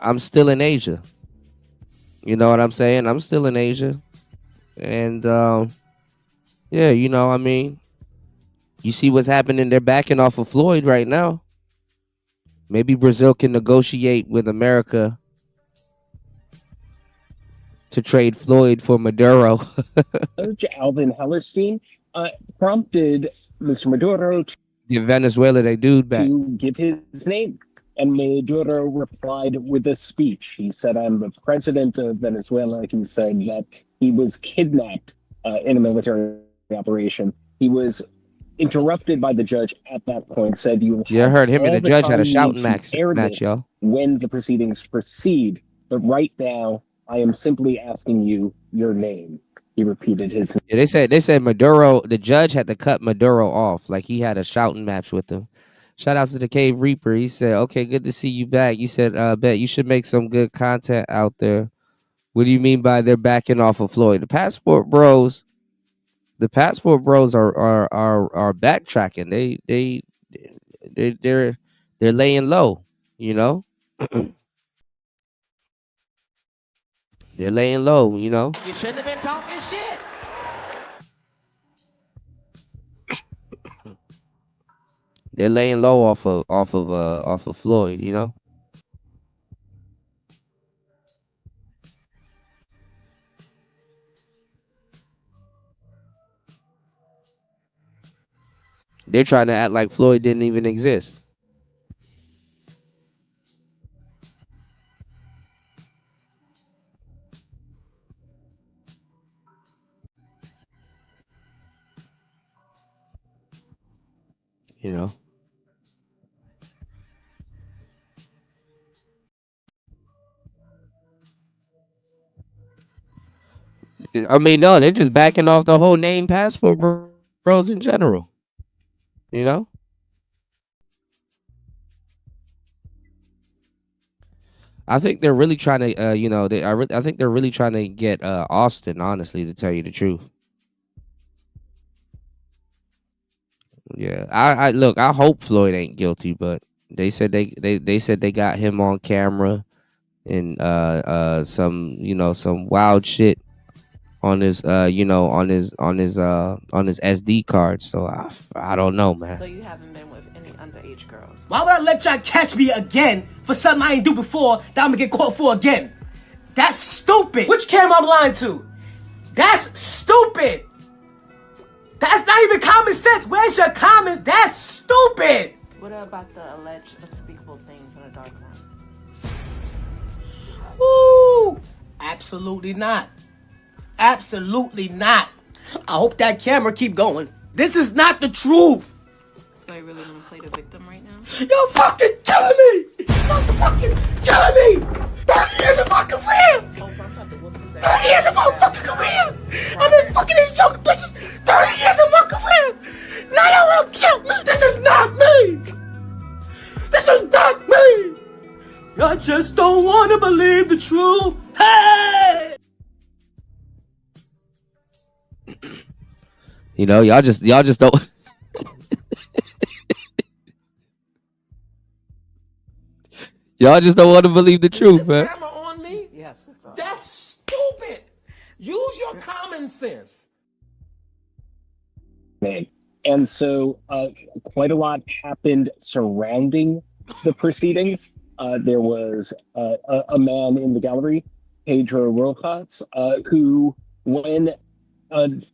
I'm still in Asia. You know what I'm saying? I'm still in Asia. And Yeah, you know, I mean, you see what's happening. They're backing off of Floyd right now. Maybe Brazil can negotiate with America to trade Floyd for Maduro. Judge Alvin Hellerstein prompted Mr. Maduro Give Venezuela their dude back. to give his name. And Maduro replied with a speech. He said, I'm the president of Venezuela. He said that he was kidnapped in a military operation. He was interrupted by the judge at that point, said, you Yeah, I heard him and all the judge time had a you shouting need match, to air match, this y'all. when the proceedings proceed. But right now, I am simply asking you your name. He repeated his name. Yeah, they said Maduro, the judge had to cut Maduro off. Like he had a shouting match with him. Shout out to the Cave Reaper. He said, okay, good to see you back. You said, bet you should make some good content out there. What do you mean by they're backing off of Floyd? The Passport Bros are backtracking. They're laying low, you know? They're laying low, you know? You shouldn't have been talking shit. They're laying low off of Floyd, you know? They're trying to act like Floyd didn't even exist. You know? I mean, no, they're just backing off the whole name Passport Bros in general. You know? I think they're really trying to, I think they're really trying to get Austin, honestly, to tell you the truth. Yeah, I look, I hope Floyd ain't guilty, but they said they said they got him on camera and some wild shit on his on his SD card. So I don't know, man. So you haven't been with any underage girls? Why would I let y'all catch me again for something I ain't do before that I'm gonna get caught for again? That's stupid. Which camera I'm lying to? That's stupid. That's not even common sense. Where's your common? That's stupid. What about the alleged unspeakable things in the dark room? Woo! Absolutely not. Absolutely not. I hope that camera keep going. This is not the truth. So you really want to play the victim right now? You're fucking killing me. You're fucking killing me. 30 years of my career. 30 years of my fucking career. I've been fucking these young bitches 30 years of my career. Now y'all want to kill me. This is not me. This is not me. I just don't want to believe the truth. Hey! You know, y'all just don't. Y'all just don't want to believe the truth, man. Camera on me? Yes, it's on. That's stupid. Use your common sense. And so quite a lot happened surrounding the proceedings. There was a man in the gallery, Pedro Rojas, who, when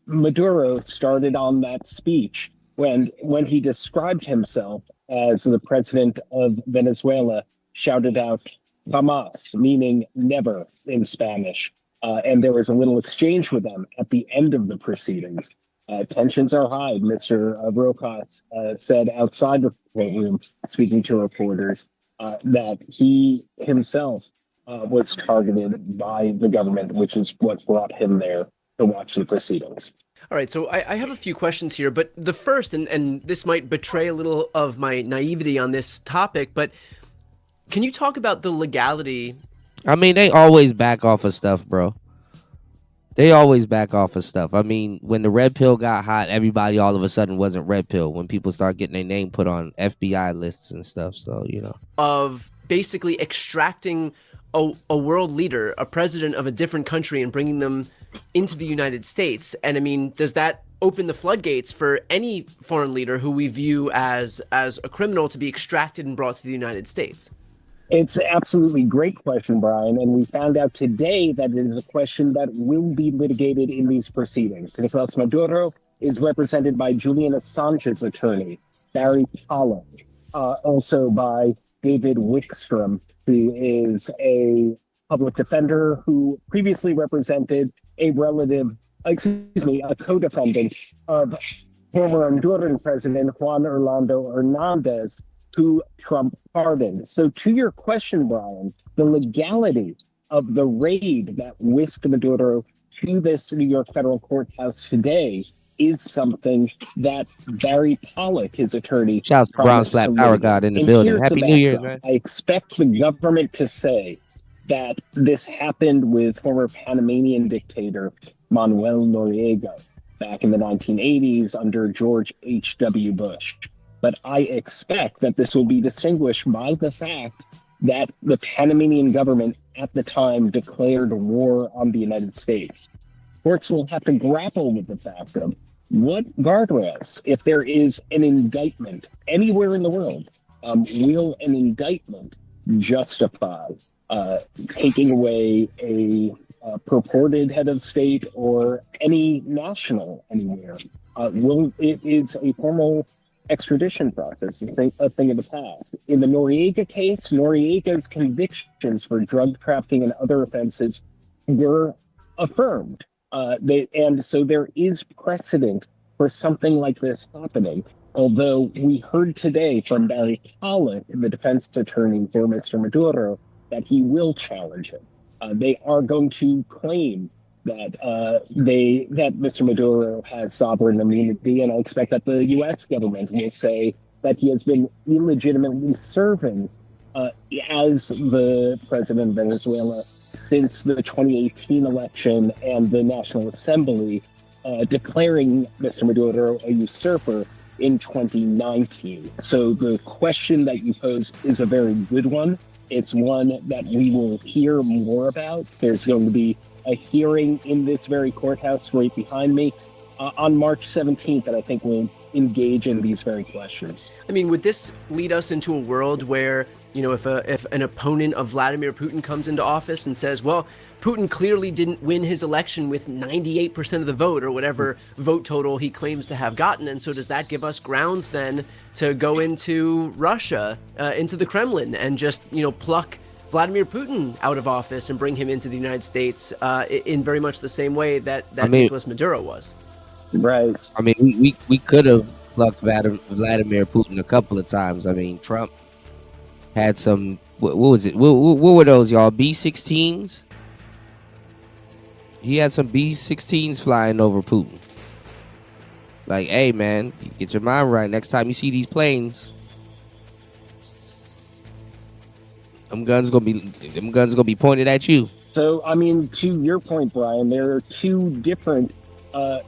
Maduro started on that speech, when he described himself as the president of Venezuela, shouted out "Jamás," meaning never in Spanish. And there was a little exchange with them at the end of the proceedings. Tensions are high, Mr. Rojas said outside the courtroom, speaking to reporters, that he himself was targeted by the government, which is what brought him there to watch the proceedings. All right, so I have a few questions here, but the first, and this might betray a little of my naivety on this topic, but can you talk about the legality? I mean, they always back off of stuff, bro. They always back off of stuff. I mean, when the red pill got hot, everybody all of a sudden wasn't red pill when people start getting their name put on FBI lists and stuff. So, you know, of basically extracting a world leader, a president of a different country, and bringing them into the United States. And I mean, does that open the floodgates for any foreign leader who we view as a criminal to be extracted and brought to the United States? It's an absolutely great question, Brian, and we found out today that it is a question that will be litigated in these proceedings. Nicolas Maduro is represented by Julian Assange's attorney, Barry Pollock, also by David Wickstrom, who is a public defender who previously represented a co-defendant of former Honduran President Juan Orlando Hernandez, who Trump pardoned. So to your question, Brian, the legality of the raid that whisked Maduro to this New York federal courthouse today is something that Barry Pollock, his attorney, shouts to Bronze Flat Power God in the building. Happy New Year, man. I expect the government to say that this happened with former Panamanian dictator Manuel Noriega back in the 1980s under George H.W. Bush. But I expect that this will be distinguished by the fact that the Panamanian government at the time declared war on the United States. Courts will have to grapple with the fact of what guardrails, if there is an indictment anywhere in the world, will an indictment justify taking away a purported head of state or any national anywhere? It is a formal extradition process, a thing of the past. In the Noriega case, Noriega's convictions for drug trafficking and other offenses were affirmed. And so there is precedent for something like this happening. Although we heard today from Barry Pollock, the defense attorney for Mr. Maduro, that he will challenge it. They are going to claim that Mr. Maduro has sovereign immunity, and I expect that the U.S. government will say that he has been illegitimately serving as the president of Venezuela since the 2018 election and the National Assembly declaring Mr. Maduro a usurper in 2019. So the question that you pose is a very good one. It's one that we will hear more about. There's going to be a hearing in this very courthouse right behind me on March 17th that I think will engage in these very questions. I mean, would this lead us into a world where, you know, if an opponent of Vladimir Putin comes into office and says, well, Putin clearly didn't win his election with 98% of the vote or whatever vote total he claims to have gotten, and so does that give us grounds then to go into Russia, into the Kremlin, and just, you know, pluck Vladimir Putin out of office and bring him into the United States in very much the same way that Nicolas Maduro was? Right. I mean, we could have plucked Vladimir Putin a couple of times. I mean, Trump had some, what was it? What were those, y'all? B-16s? He had some B-16s flying over Putin. Like, hey, man, get your mind right. Next time you see these planes, them guns gonna be pointed at you. So, I mean, to your point, Brian, there are two different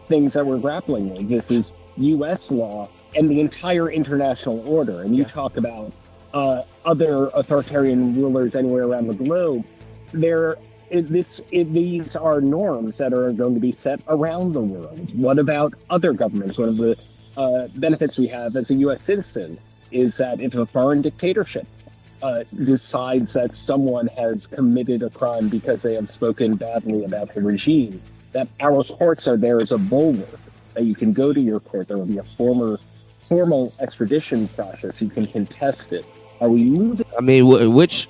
things that we're grappling with. This is U.S. law and the entire international order. And you talk about other authoritarian rulers anywhere around the globe. These are norms that are going to be set around the world. What about other governments? One of the benefits we have as a U.S. citizen is that if a foreign dictatorship decides that someone has committed a crime because they have spoken badly about the regime, that our courts are there as a bulwark, that you can go to your court. There will be a formal extradition process. You can contest it. Are we moving? I mean, which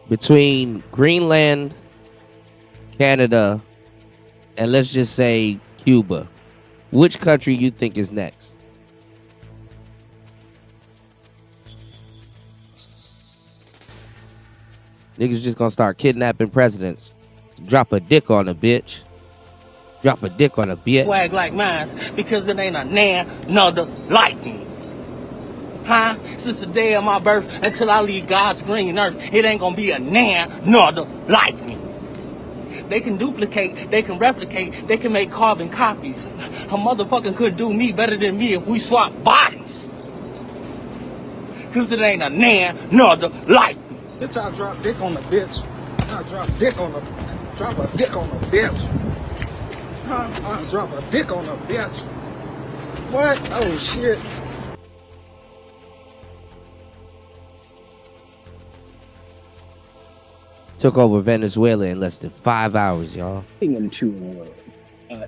between Greenland, Canada, and let's just say Cuba, which country you think is next? Niggas just gonna start kidnapping presidents. Drop a dick on a bitch. Drop a dick on a bitch. Swag like mine because it ain't a nan nother like me. Huh? Since the day of my birth until I leave God's green earth, it ain't gonna be a nan nother like me. They can duplicate, they can replicate, they can make carbon copies. A motherfucker could do me better than me if we swap bodies. Cause it ain't a nan nother like me. Bitch, I drop dick on the bitch. I drop dick on the Drop a dick on a bitch. Drop a dick on a bitch. What? Oh shit. Took over Venezuela in less than 5 hours, y'all. Into a war.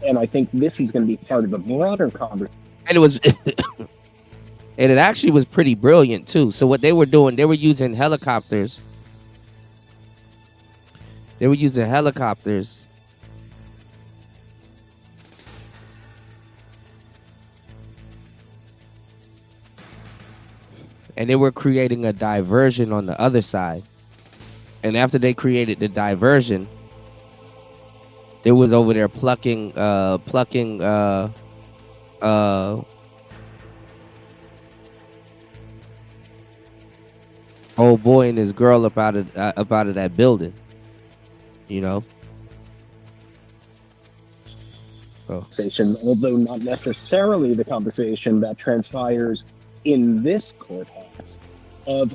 And I think this is going to be part of the broader conversation. And it was, and it actually was pretty brilliant too. So what they were doing, they were using helicopters. They were using helicopters. And they were creating a diversion on the other side. And after they created the diversion, they was over there plucking old boy and his girl up out of that building, you know. Conversation, although not necessarily the conversation that transpires in this courthouse, of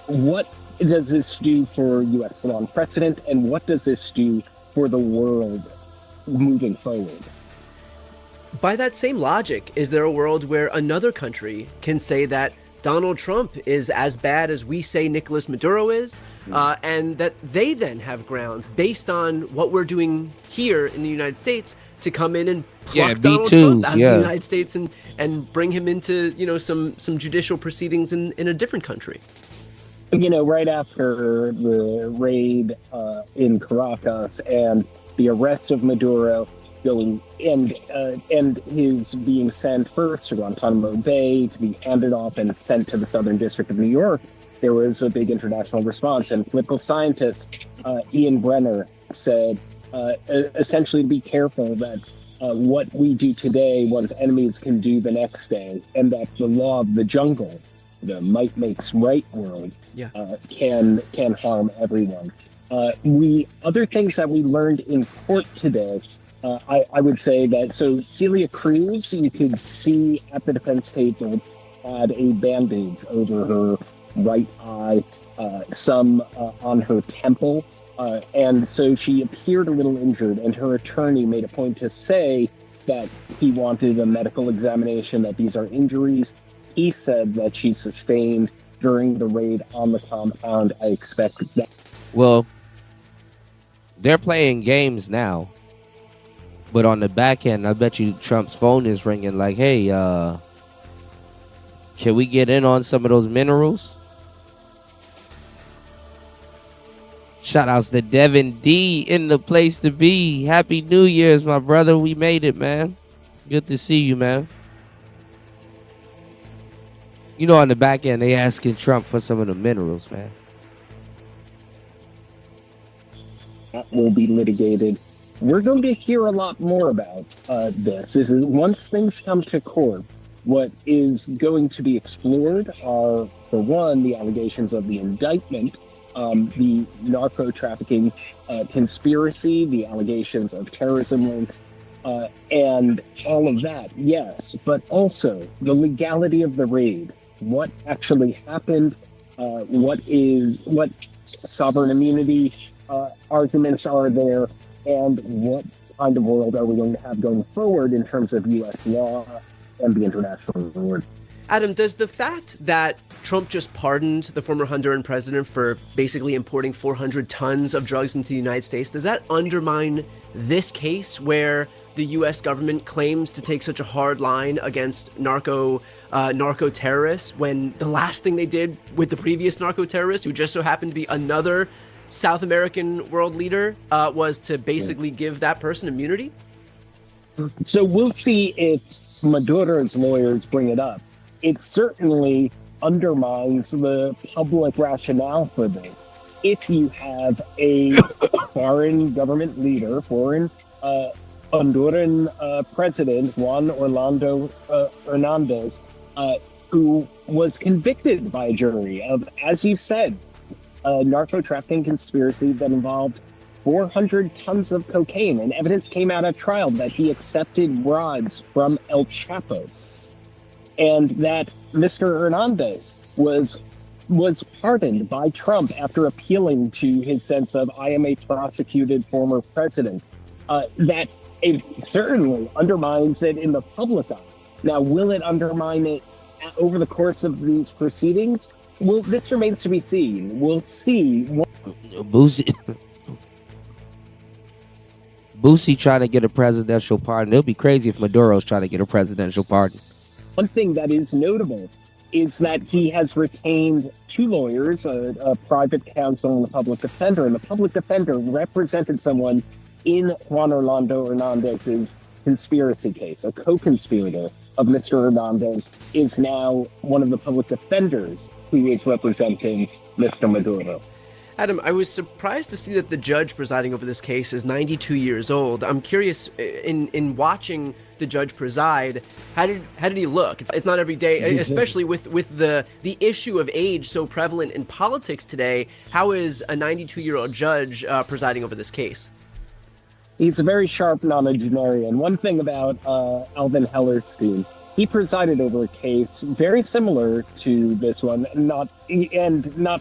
what does this do for U.S. law and precedent, and what does this do for the world moving forward? By that same logic, is there a world where another country can say that Donald Trump is as bad as we say Nicolas Maduro is, and that they then have grounds based on what we're doing here in the United States to come in and pluck Donald Trump out of the United States and bring him into, you know, some judicial proceedings in a different country? You know, right after the raid in Caracas and the arrest of Maduro, going and his being sent first to Guantanamo Bay to be handed off and sent to the Southern District of New York, there was a big international response. And political scientist Ian Brenner said, essentially, to be careful that what we do today, one's enemies can do the next day, and that the law of the jungle, the might makes right world, can harm everyone. Other things that we learned in court today. I would say that, so Celia Cruz, you could see at the defense table, had a bandage over her right eye, some on her temple, and so she appeared a little injured, and her attorney made a point to say that he wanted a medical examination, that these are injuries he said that she sustained during the raid on the compound. I expect that. Well, they're playing games now. But on the back end, I bet you Trump's phone is ringing like, hey, can we get in on some of those minerals? Shout outs to Devin D in the place to be. Happy New Year's, my brother. We made it, man. Good to see you, man. You know, on the back end, they asking Trump for some of the minerals, man. That will be litigated. We're going to hear a lot more about this. This is, once things come to court, what is going to be explored are, for one, the allegations of the indictment, the narco trafficking conspiracy, the allegations of terrorism links, and all of that, yes, but also the legality of the raid. What actually happened? What sovereign immunity arguments are there? And what kind of world are we going to have going forward in terms of U.S. law and the international world? Adam, does the fact that Trump just pardoned the former Honduran president for basically importing 400 tons of drugs into the United States, does that undermine this case where the U.S. government claims to take such a hard line against narco terrorists when the last thing they did with the previous narco terrorist, who just so happened to be another South American world leader, was to basically give that person immunity? So we'll see if Maduro's lawyers bring it up. It certainly undermines the public rationale for this. If you have a foreign government leader, Honduran president, Juan Orlando Hernandez, who was convicted by a jury of, as you said, a narco-trafficking conspiracy that involved 400 tons of cocaine, and evidence came out at trial that he accepted bribes from El Chapo, and that Mr. Hernandez was was pardoned by Trump after appealing to his sense of, I am a prosecuted former president. That it certainly undermines it in the public eye. Now, will it undermine it over the course of these proceedings? Well, this remains to be seen. We'll see. Boosie trying to get a presidential pardon. It'll be crazy if Maduro's trying to get a presidential pardon. One thing that is notable is that he has retained two lawyers, a private counsel and a public defender. And the public defender represented someone in Juan Orlando Hernandez's conspiracy case. A co-conspirator of Mr. Hernandez is now one of the public defenders who is representing Mr. Maduro. Adam, I was surprised to see that the judge presiding over this case is 92 years old. I'm curious, in watching the judge preside, how did he look? It's not every day, especially with the issue of age so prevalent in politics today. How is a 92-year-old judge presiding over this case? He's a very sharp nonagenarian. One thing about Alvin Hellerstein, he presided over a case very similar to this one, not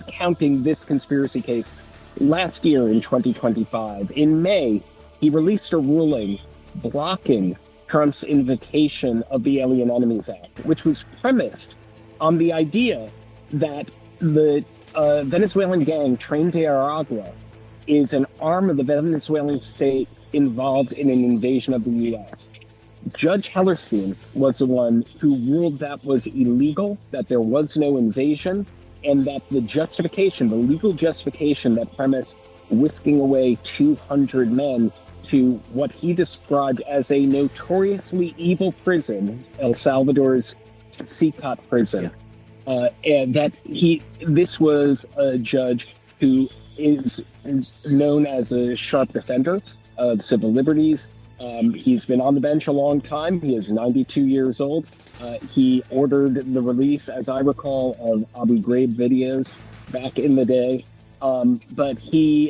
counting this conspiracy case. Last year in 2025, in May, he released a ruling blocking Trump's invocation of the Alien Enemies Act, which was premised on the idea that the Venezuelan gang Tren de Aragua is an arm of the Venezuelan state involved in an invasion of the U.S. Judge Hellerstein was the one who ruled that was illegal, that there was no invasion, and that the legal justification that premised whisking away 200 men to what he described as a notoriously evil prison, El Salvador's CICOT prison, and that this was a judge who is known as a sharp defender of civil liberties. He's been on the bench a long time. He is 92 years old. He ordered the release, as I recall, of Abu Ghraib videos back in the day. But he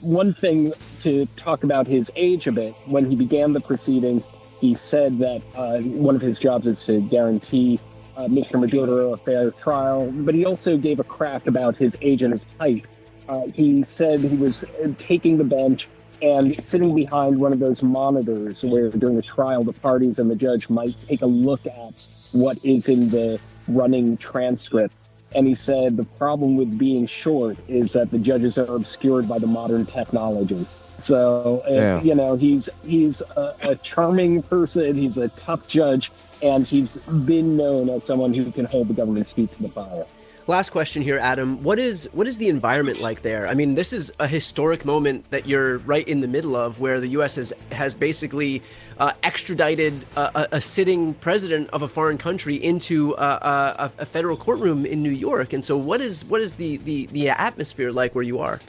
one thing to talk about his age a bit, when he began the proceedings, he said that one of his jobs is to guarantee Mr. Maduro a fair trial, but he also gave a crack about his age and his height. He said he was taking the bench and sitting behind one of those monitors where during the trial the parties and the judge might take a look at what is in the running transcript. And he said the problem with being short is that the judges are obscured by the modern technology. So, you know, he's a charming person, he's a tough judge, and he's been known as someone who can hold the government's feet to the fire. Last question here, Adam. What is the environment like there? I mean, this is a historic moment that you're right in the middle of, where the U.S. has basically extradited a sitting president of a foreign country into a federal courtroom in New York. And so, what is the atmosphere like where you are?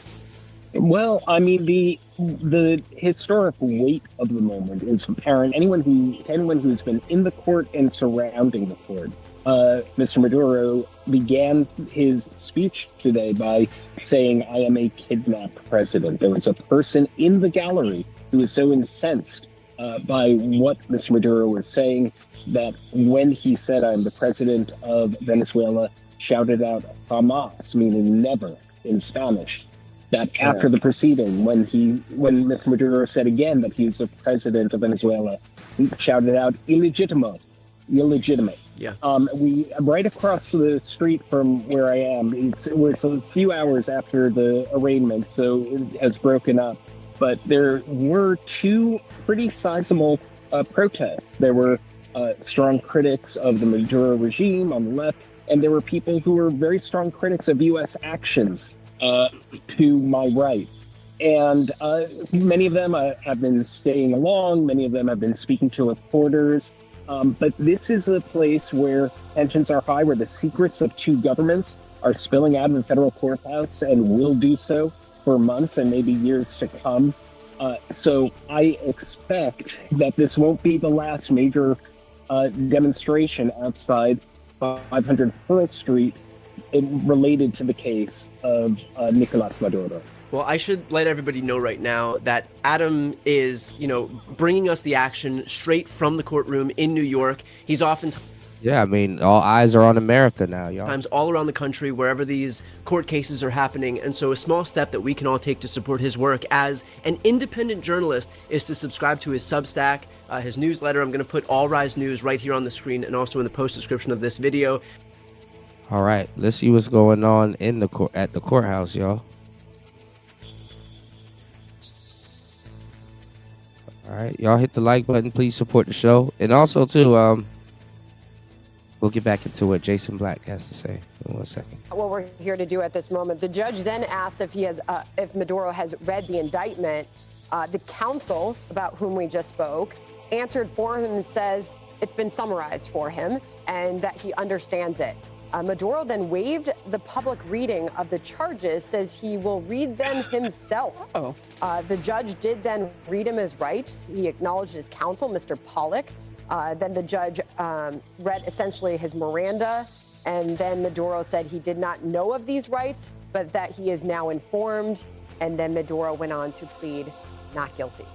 Well, I mean, the historic weight of the moment is apparent. Anyone who's been in the court and surrounding the court. Mr. Maduro began his speech today by saying, "I am a kidnapped president." There was a person in the gallery who was so incensed by what Mr. Maduro was saying that when he said, "I am the president of Venezuela," shouted out "Jamás," meaning never in Spanish. That after the proceeding, when Mr. Maduro said again that he's the president of Venezuela, he shouted out "Illegitimate." Yeah. We right across the street from where I am. It's a few hours after the arraignment, so it has broken up. But there were two pretty sizable protests. There were strong critics of the Maduro regime on the left, and there were people who were very strong critics of U.S. actions to my right. And many of them have been staying along. Many of them have been speaking to reporters. But this is a place where tensions are high, where the secrets of two governments are spilling out of the federal courthouse and will do so for months and maybe years to come. So I expect that this won't be the last major demonstration outside 501st Street related to the case of Nicolas Maduro. Well, I should let everybody know right now that Adam is, bringing us the action straight from the courtroom in New York. He's often Yeah, I mean, all eyes are on America now, y'all. Times all around the country, wherever these court cases are happening. And so a small step that we can all take to support his work as an independent journalist is to subscribe to his Substack, his newsletter. I'm going to put All Rise News right here on the screen and also in the post description of this video. All right, let's see what's going on in the at the courthouse, y'all. All right, y'all hit the like button. Please support the show. And also, too, we'll get back into what Jason Black has to say in 1 second. What we're here to do at this moment, the judge then asked if Maduro has read the indictment. The counsel, about whom we just spoke, answered for him and says it's been summarized for him and that he understands it. Maduro then waived the public reading of the charges, says he will read them himself. The judge did then read him his rights. He acknowledged his counsel, Mr. Pollack. Then the judge read essentially his Miranda, and then Maduro said he did not know of these rights, but that he is now informed. And then Maduro went on to plead not guilty.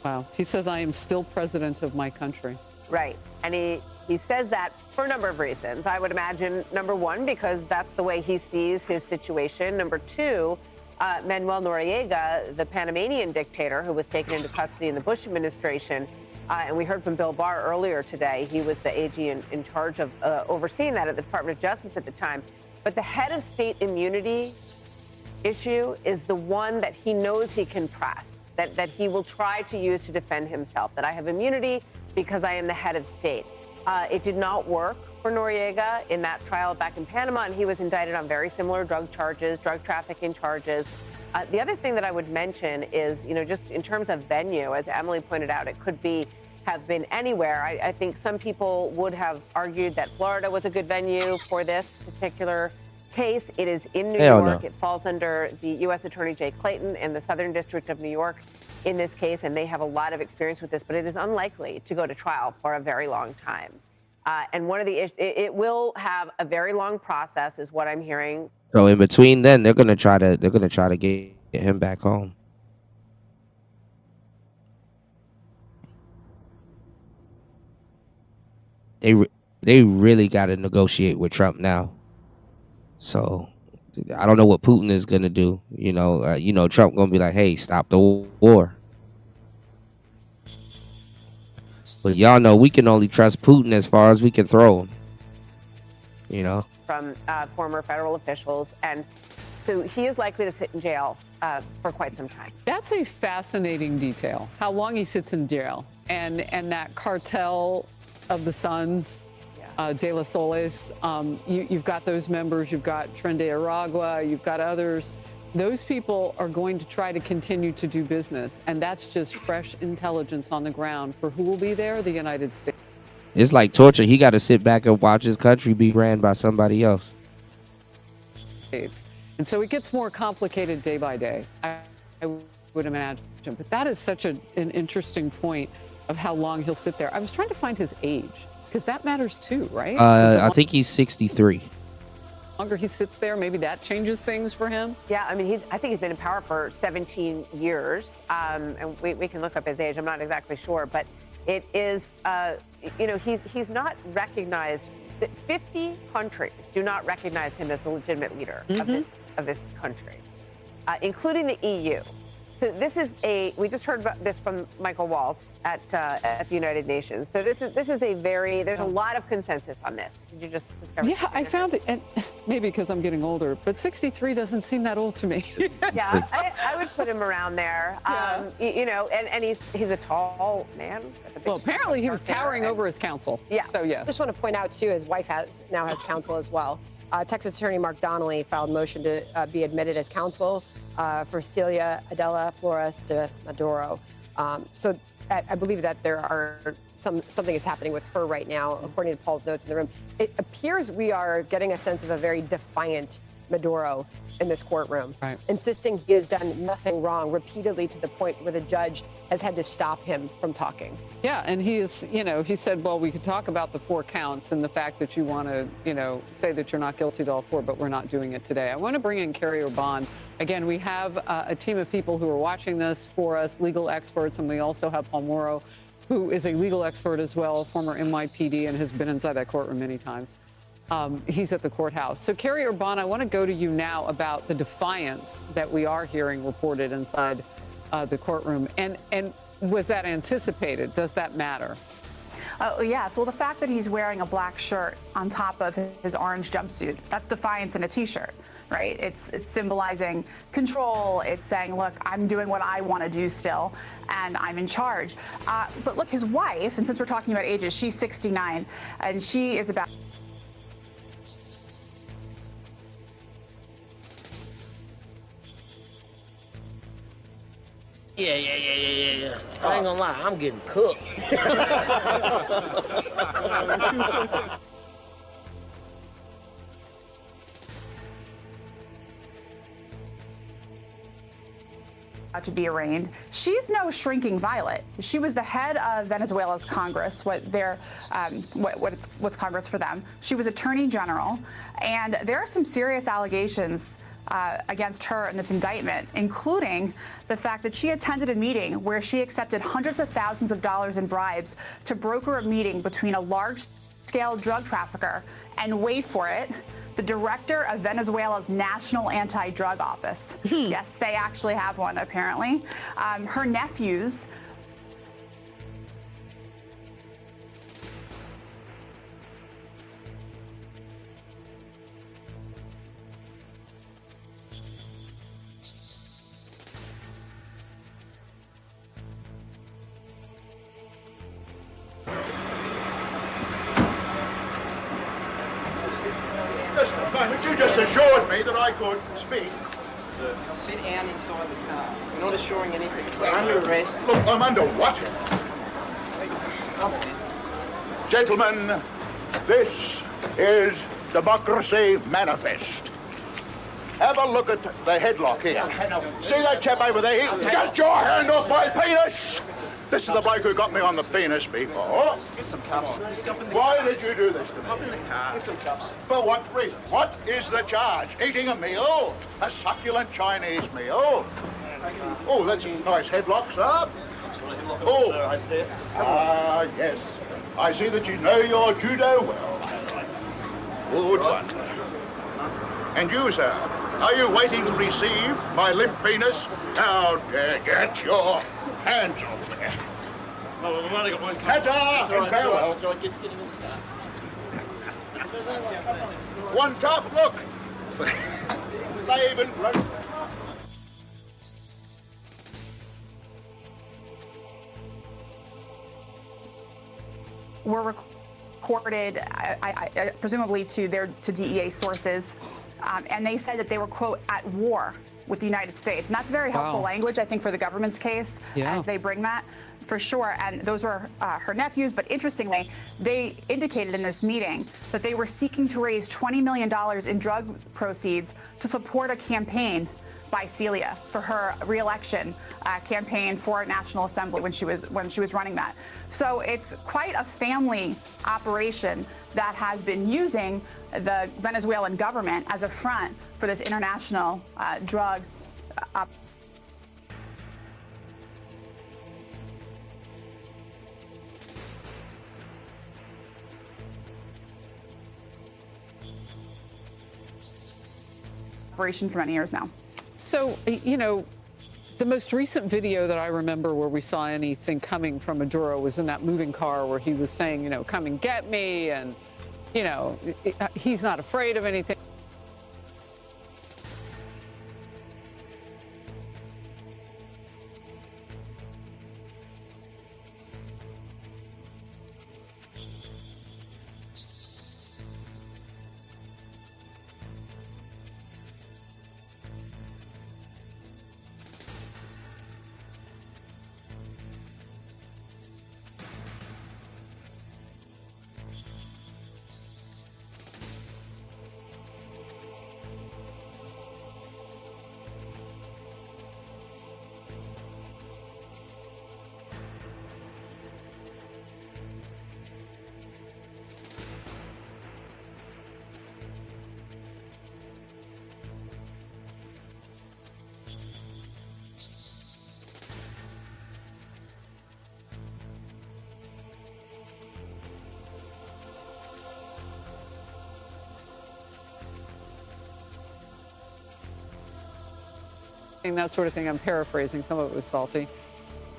Wow. He says, I am still president of my country. Right. And he says that for a number of reasons. I would imagine, number one, because that's the way he sees his situation. Number two, Manuel Noriega, the Panamanian dictator who was taken into custody in the Bush administration, and we heard from Bill Barr earlier today. He was the AG in charge of overseeing that at the Department of Justice at the time. But the head of state immunity issue is the one that he knows he can press, that he will try to use to defend himself, that I have immunity because I am the head of state. It did not work for Noriega in that trial back in Panama, and he was indicted on very similar drug charges, drug trafficking charges. The other thing that I would mention is, just in terms of venue, as Emily pointed out, it could have been anywhere. I think some people would have argued that Florida was a good venue for this particular case. It is in New York. It falls under the U.S. Attorney Jay Clayton in the Southern District of New York in this case, and they have a lot of experience with this, but it is unlikely to go to trial for a very long time. And one of the issues, it will have a very long process, is what I'm hearing. So in between then, they're gonna try to get him back home. They really got to negotiate with Trump now. So I don't know what Putin is gonna do. Trump gonna be like, "Hey, stop the war." But y'all know we can only trust Putin as far as we can throw him. From former federal officials, and so he is likely to sit in jail for quite some time. That's a fascinating detail, how long he sits in jail, and that cartel of the Sons. De La Solis, you've got those members, you've got Tren de Aragua, you've got others. Those people are going to try to continue to do business, and that's just fresh intelligence on the ground for who will be there, the United States. It's like torture. He got to sit back and watch his country be ran by somebody else. And so it gets more complicated day by day, I would imagine. But that is such an interesting point of how long he'll sit there. I was trying to find his age, because that matters too, right? I think he's 63. Longer he sits there, maybe that changes things for him. Yeah, I mean, I think he's been in power for 17 years, and we can look up his age. I'm not exactly sure, but it is, he's not recognized. 50 countries do not recognize him as the legitimate leader of this country, including the EU. So this is we just heard about this from Michael Waltz at the United Nations. So this is there's a lot of consensus on this. Did you just discover? Yeah, I found it, and maybe because I'm getting older, but 63 doesn't seem that old to me. Yeah, I would put him around there. And he's a tall man. Well, apparently he was towering over his counsel. Yeah. So yeah. Just want to point out too, his wife now has counsel as well. Texas Attorney Mark Donnelly filed a motion to be admitted as counsel for Celia Adela Flores de Maduro. So I believe that there are something is happening with her right now, according to Paul's notes in the room. It appears we are getting a sense of a very defiant Maduro in this courtroom, insisting he has done nothing wrong repeatedly to the point where the judge has had to stop him from talking. Yeah, and he said, well, we could talk about the 4 counts and the fact that you want to, say that you're not guilty to all 4, but we're not doing it today. I want to bring in Carrie Bond. Again, we have a team of people who are watching this for us, legal experts, and we also have Paul Mauro who is a legal expert as well, former NYPD, and has been inside that courtroom many times. He's at the courthouse. So, Carrie Urban, I want to go to you now about the defiance that we are hearing reported inside the courtroom. And was that anticipated? Does that matter? Yes. Well, the fact that he's wearing a black shirt on top of his orange jumpsuit, that's defiance in a T-shirt, right? It's symbolizing control. It's saying, look, I'm doing what I want to do still, and I'm in charge. But look, his wife, and since we're talking about ages, she's 69, and she is about... Yeah. I ain't gonna lie, I'm getting cooked. To be arraigned. She's no shrinking violet. She was the head of Venezuela's Congress, what's Congress for them. She was Attorney General, and there are some serious allegations against her in this indictment, including the fact that she attended a meeting where she accepted hundreds of thousands of dollars in bribes to broker a meeting between a large-scale drug trafficker and, wait for it, the director of Venezuela's National Anti-Drug Office. Yes, they actually have one, apparently. Her nephews You just assured me that I could speak. Sit down inside the car. You're not assuring anything. You're under arrest. Look, I'm under what? Gentlemen, this is Democracy Manifest. Have a look at the headlock here. See that chap over there? Get your hand off my penis! This is the bloke who got me on the penis before. Get some cups. Why did you do this to me? Hop in the car. Get some cups. For what reason? What is the charge? Eating a meal? A succulent Chinese meal? Oh, that's a nice headlock, sir. Oh, yes. I see that you know your judo well. Good one. And you, sir, are you waiting to receive my limp penis? How dare get your hands off there. Oh, we've only got one cup. Ta-ta and farewell. One cup, look. Slave and broke. were reported, presumably to DEA sources, and they said that they were, quote, at war with the United States. And that's very helpful language, I think, for the government's case as they bring that, for sure. And those were her nephews. But interestingly, they indicated in this meeting that they were seeking to raise $20 million in drug proceeds to support a campaign by Celia for her re-election campaign for National Assembly when she was running that. So it's quite a family operation that has been using the Venezuelan government as a front for this international drug operation for many years now. So, you know, the most recent video that I remember where we saw anything coming from Maduro was in that moving car where he was saying, you know, come and get me, and, you know, he's not afraid of anything. that sort of thing. I'm paraphrasing. Some of it was salty.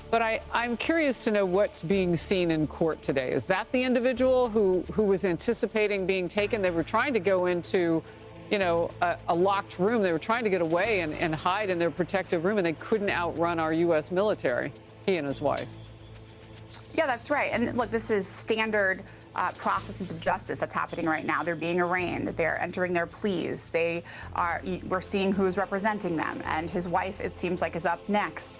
But I'm curious to know what's being seen in court today. Is that the individual who was anticipating being taken? They were trying to go into, you know, a locked room. They were trying to get away and hide in their protective room, and they couldn't outrun our U.S. military, he and his wife. Yeah, that's right. And look, this is standard processes of justice that's happening right now. They're being arraigned. They're entering their pleas. We're seeing who's representing them. And his wife, it seems like, is up next.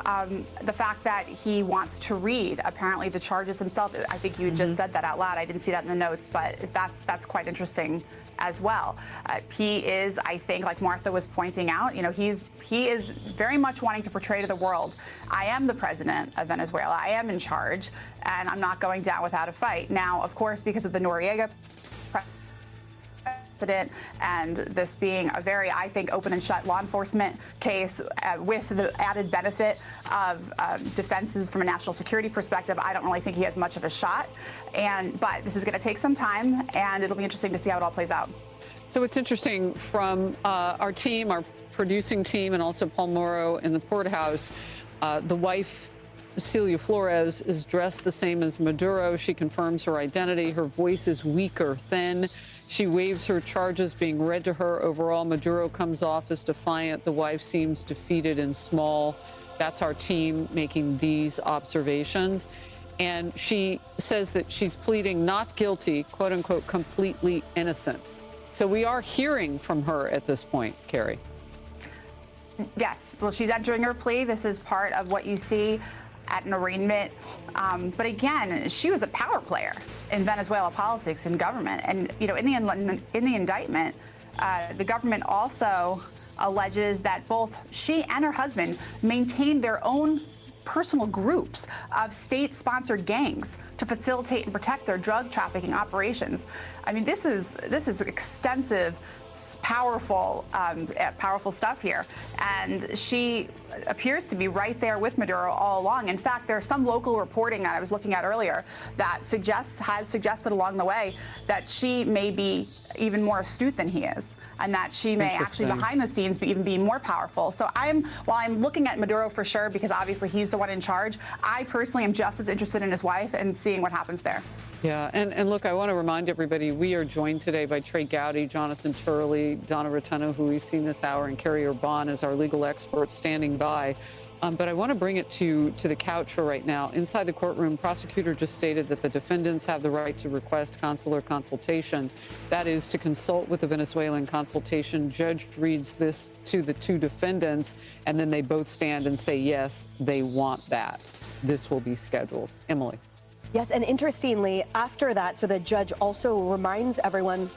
The fact that he wants to read, apparently, the charges himself, I think you just said that out loud. I didn't see that in the notes, but that's quite interesting as well. He is, I think, like Martha was pointing out, you know, he is very much wanting to portray to the world, I am the president of Venezuela, I am in charge, and I'm not going down without a fight. Now, of course, because of the Noriega precedent and this being a very, I think, open and shut law enforcement case with the added benefit of defenses from a national security perspective, I don't really think he has much of a shot. But this is going to take some time, and it'll be interesting to see how it all plays out. So it's interesting from our team, our producing team, and also Paul Morrow in the courthouse. The wife, Celia Flores, is dressed the same as Maduro. She confirms her identity. Her voice is weak or thin. She waives her charges being read to her. Overall, Maduro comes off as defiant. The wife seems defeated and small. That's our team making these observations. And she says that she's pleading not guilty, quote unquote, completely innocent. So we are hearing from her at this point, Carrie. Yes. Well, she's entering her plea. This is part of what you see at an arraignment. But again, she was a power player in Venezuela politics and government. And, you know, in the indictment, the government also alleges that both she and her husband maintained their own personal groups of state-sponsored gangs to facilitate and protect their drug trafficking operations. I mean, this is extensive, powerful stuff here. And she appears to be right there with Maduro all along. In fact, there's some local reporting that I was looking at earlier that has suggested along the way that she may be even more astute than he is, and that she may actually behind the scenes even be more powerful. So while I'm looking at Maduro for sure, because obviously he's the one in charge, I personally am just as interested in his wife and seeing what happens there. Yeah, and look, I want to remind everybody, we are joined today by Trey Gowdy, Jonathan Turley, Donna Rotunno, who we've seen this hour, and Carrie Urban as our legal expert standing by. But I want to bring it to the couch for right now. Inside the courtroom, prosecutor just stated that the defendants have the right to request consular consultation. That is to consult with the Venezuelan consultation. Judge reads this to the two defendants, and then they both stand and say, yes, they want that. This will be scheduled. Emily. Yes, and interestingly, after that, so the judge also reminds everyone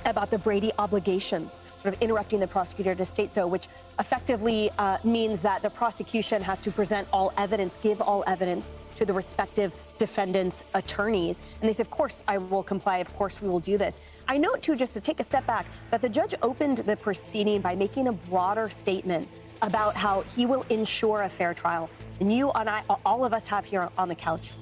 about the Brady obligations, sort of interrupting the prosecutor to state so, which effectively means that the prosecution has to present all evidence, give all evidence to the respective defendants' attorneys. And they say, of course, I will comply. Of course, we will do this. I note, too, just to take a step back, that the judge opened the proceeding by making a broader statement about how he will ensure a fair trial. And you and I, all of us have here on the couch,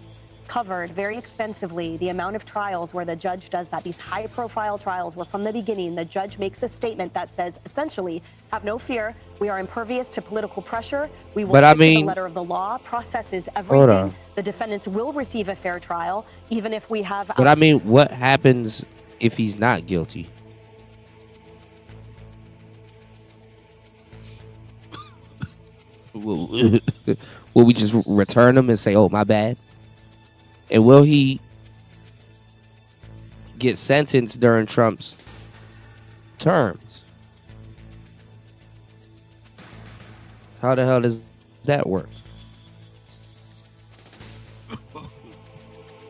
covered very extensively the amount of trials where the judge does that, these high-profile trials where from the beginning the judge makes a statement that says, essentially, have no fear, we are impervious to political pressure, we will stick to the letter of the law, processes everything, the defendants will receive a fair trial, even if we have... But I mean, what happens if he's not guilty? Will we just return him and say, oh, my bad? And will he get sentenced during Trump's terms? How the hell does that work?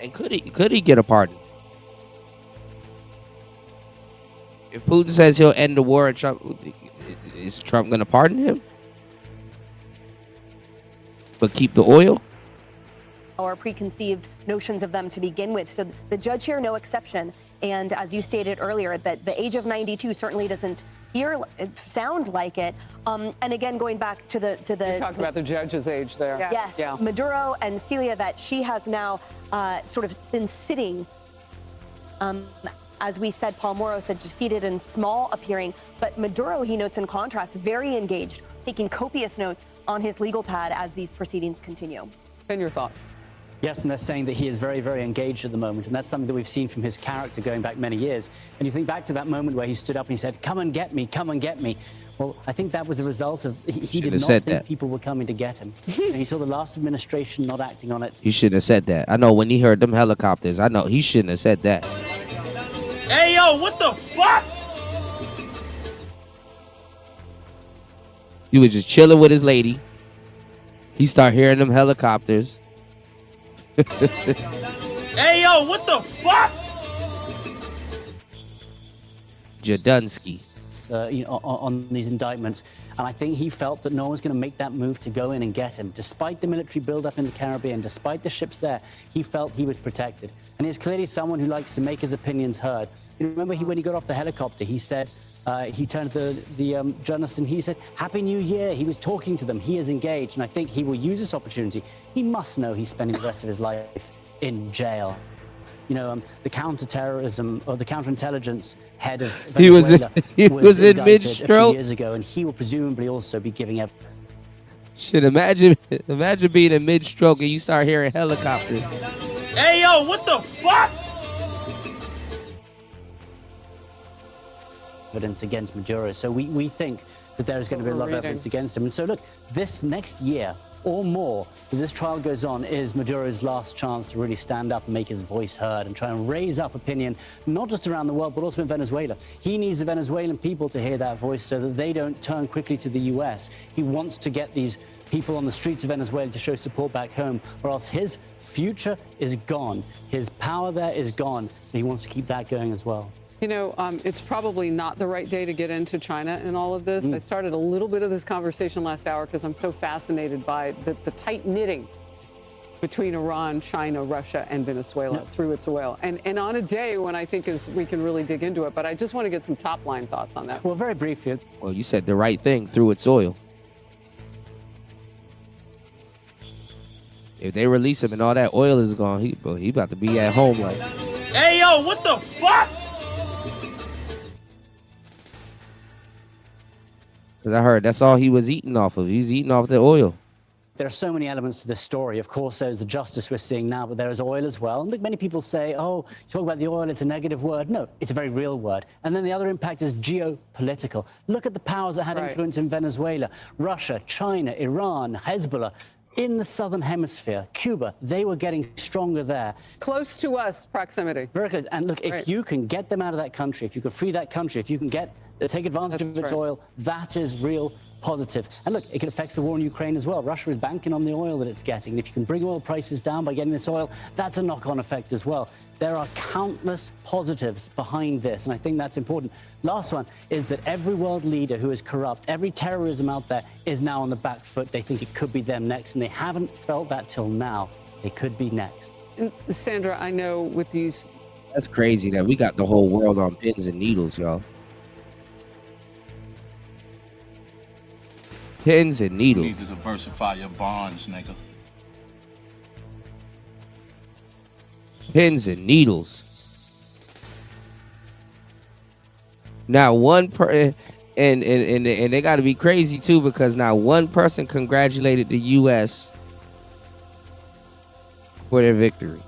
And could he get a pardon? If Putin says he'll end the war, is Trump going to pardon him? But keep the oil? Or preconceived notions of them to begin with. So the judge here, no exception. And as you stated earlier, that the age of 92 certainly doesn't sound like it. And again, going back to the You're talking about the judge's age there. Yes, yeah. Maduro and Celia, that she has now sort of been sitting As we said, Paul Moro said defeated and small appearing, but Maduro, he notes in contrast, very engaged, taking copious notes on his legal pad as these proceedings continue. And your thoughts? Yes, and they're saying that he is very, very engaged at the moment, and that's something that we've seen from his character going back many years. And you think back to that moment where he stood up and he said, "Come and get me, come and get me." Well, I think that was a result of he did not think people were coming to get him. And he saw the last administration not acting on it. He shouldn't have said that. I know when he heard them helicopters, I know he shouldn't have said that. Hey, yo, what the fuck? He was just chilling with his lady. He start hearing them helicopters. Hey, yo, what the fuck? Jadunsky. On these indictments, and I think he felt that no one was going to make that move to go in and get him. Despite the military buildup in the Caribbean, despite the ships there, he felt he was protected. And he's clearly someone who likes to make his opinions heard. You remember when he got off the helicopter, he said, he turned to the journalist and he said, "Happy New Year." He was talking to them. He is engaged, and I think he will use this opportunity. He must know he's spending the rest of his life in jail. You know, the counterterrorism or the counterintelligence head of Venezuela he was in mid-stroke a few years ago, and he will presumably also be giving up. Shit, imagine being in mid-stroke and you start hearing helicopters. Hey, yo, what the fuck? Evidence against Maduro. So we think that there is going to be a lot of evidence against him. And so look, this next year or more that this trial goes on is Maduro's last chance to really stand up and make his voice heard and try and raise up opinion, not just around the world, but also in Venezuela. He needs the Venezuelan people to hear that voice so that they don't turn quickly to the US. He wants to get these people on the streets of Venezuela to show support back home, or else his future is gone. His power there is gone. So he wants to keep that going as well. You know, it's probably not the right day to get into China and all of this. I started a little bit of this conversation last hour because I'm so fascinated by the tight knitting between Iran, China, Russia, and Venezuela through its oil. And on a day when I think we can really dig into it. But I just want to get some top line thoughts on that. Well, very briefly. Well, you said the right thing, through its oil. If they release him and all that oil is gone, he about to be at home like. Hey, yo, what the fuck? Because I heard that's all he was eating off of. He's eating off the oil. There are so many elements to this story. Of course, there's the justice we're seeing now, but there is oil as well. And look, many people say, oh, talk about the oil, it's a negative word. No, it's a very real word. And then the other impact is geopolitical. Look at the powers that had influence in Venezuela. Russia, China, Iran, Hezbollah. In the southern hemisphere, Cuba, they were getting stronger there. Close to us, proximity. Very close. And look, if you can get them out of that country, if you can free that country, if you can take advantage of its oil, that is real positive. And look, it affects the war in Ukraine as well. Russia is banking on the oil that it's getting. And if you can bring oil prices down by getting this oil, that's a knock-on effect as well. There are countless positives behind this, and I think that's important. Last one is that every world leader who is corrupt, every terrorism out there is now on the back foot. They think it could be them next, and they haven't felt that till now. They could be next. And Sandra, I know with these... That's crazy that we got the whole world on pins and needles, y'all. Pins and needles. You need to diversify your bonds, nigga. Pins and needles. Now one and they got to be crazy too, because now one person congratulated the U.S. for their victory.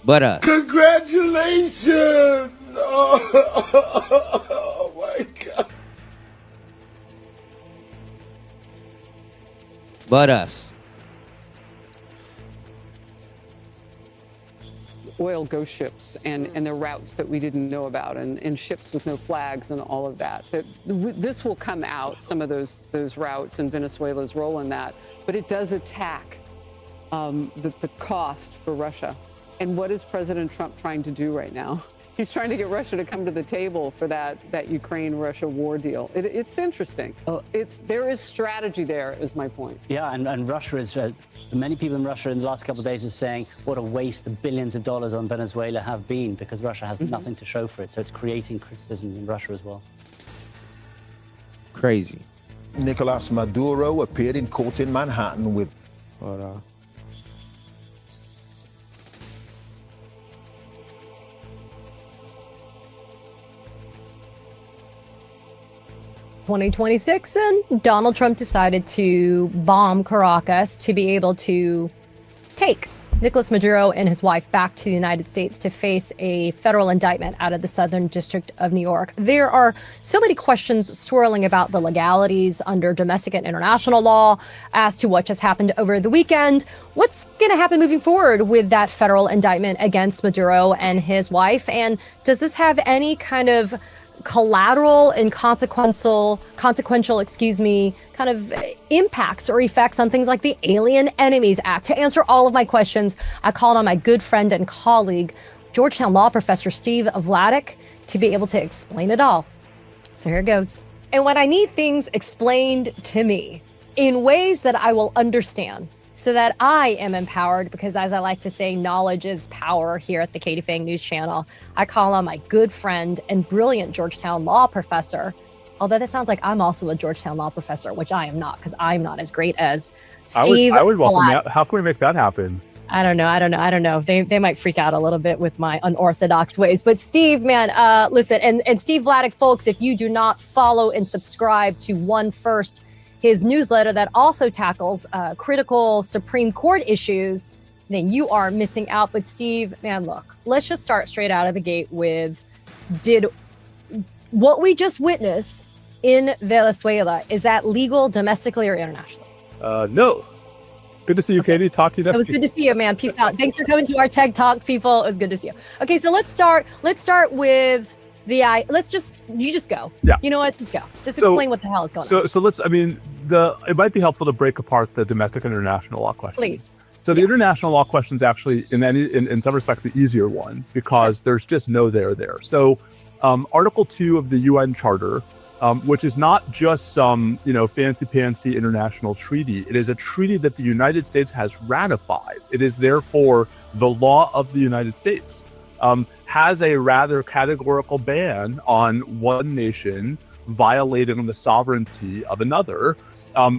But us. Congratulations! Oh my God. But us. Oil ghost ships and their routes that we didn't know about, and ships with no flags and all of that. This will come out, some of those routes and Venezuela's role in that, but it does attack the cost for Russia. And what is President Trump trying to do right now? He's trying to get Russia to come to the table for that Ukraine-Russia war deal. It's interesting. There is strategy there, is my point. Yeah, and Russia is, many people in Russia in the last couple of days are saying what a waste the billions of dollars on Venezuela have been, because Russia has nothing to show for it. So it's creating criticism in Russia as well. Crazy. Nicolas Maduro appeared in court in Manhattan with... Hold on. 2026, and Donald Trump decided to bomb Caracas to be able to take Nicolas Maduro and his wife back to the United States to face a federal indictment out of the Southern District of New York. There are so many questions swirling about the legalities under domestic and international law as to what just happened over the weekend. What's going to happen moving forward with that federal indictment against Maduro and his wife? And does this have any kind of collateral and consequential, kind of impacts or effects on things like the Alien Enemies Act? To answer all of my questions, I called on my good friend and colleague, Georgetown law professor Steve Vladeck, to be able to explain it all. So here it goes. And when I need things explained to me in ways that I will understand, so that I am empowered, because as I like to say, knowledge is power here at the Katie Phang News Channel, I call on my good friend and brilliant Georgetown law professor, although that sounds like I'm also a Georgetown law professor, which I am not, because I'm not as great as Steve. I would welcome that. How can we make that happen? I don't know. They might freak out a little bit with my unorthodox ways. But Steve, man, listen, and Steve Vladeck, folks, if you do not follow and subscribe to One First, his newsletter that also tackles critical Supreme Court issues, then you are missing out. But Steve, man, look, let's just start straight out of the gate with, did what we just witnessed in Venezuela, is that legal domestically or internationally? No. Good to see you, Katie. Talk to you next week. It was good to see you, man. Peace out. Thanks for coming to our Tech Talk, people. It was good to see you. Okay, so let's start with you just go. Yeah. You know what? Just go. Just explain what the hell is going on. So let's, it might be helpful to break apart the domestic and international law questions. Please. So the international law question is actually, in some respects, the easier one, because there's just no there. So Article 2 of the UN Charter, which is not just some, fancy-pantsy international treaty. It is a treaty that the United States has ratified. It is therefore the law of the United States. Has a rather categorical ban on one nation violating the sovereignty of another,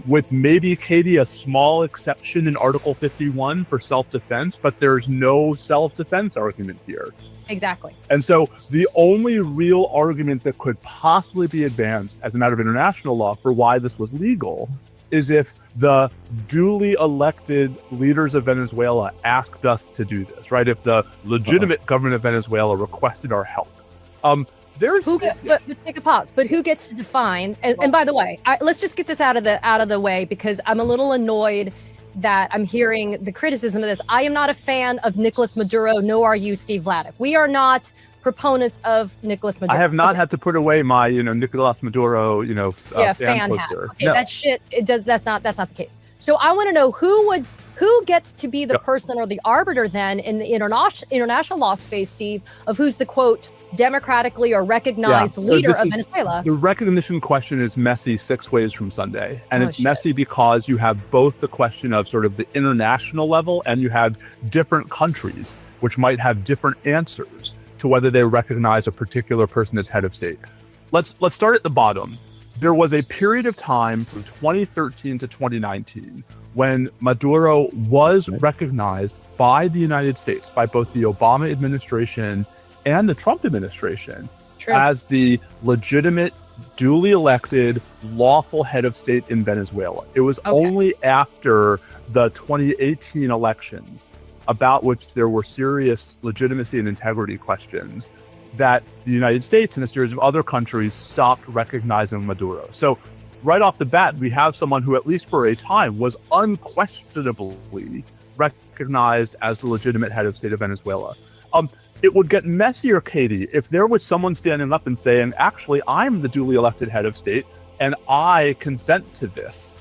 with maybe, Katie, a small exception in Article 51 for self-defense, but there's no self-defense argument here. Exactly. And so the only real argument that could possibly be advanced as a matter of international law for why this was legal is if the duly elected leaders of Venezuela asked us to do this, right? If the legitimate government of Venezuela requested our help. But take a pause. But who gets to define? And by the way, let's just get this out of the way, because I'm a little annoyed that I'm hearing the criticism of this. I am not a fan of Nicolas Maduro, nor are you, Steve Vladeck. We are not proponents of Nicolas Maduro. I have not had to put away my, Nicolas Maduro, fan poster. Okay, no. That shit. That's not the case. So I want to know who gets to be the person or the arbiter then in the international law space, Steve, of who's the quote democratically or recognized leader of Venezuela. The recognition question is messy 6 ways from Sunday. And it's messy because you have both the question of sort of the international level, and you have different countries which might have different answers to whether they recognize a particular person as head of state. Let's start at the bottom. There was a period of time from 2013 to 2019 when Maduro was recognized by the United States, by both the Obama administration and the Trump administration, as the legitimate, duly elected, lawful head of state in Venezuela. It was only after the 2018 elections, about which there were serious legitimacy and integrity questions, that the United States and a series of other countries stopped recognizing Maduro. So right off the bat, we have someone who, at least for a time, was unquestionably recognized as the legitimate head of state of Venezuela. It would get messier, Katie, if there was someone standing up and saying, actually, I'm the duly elected head of state and I consent to this.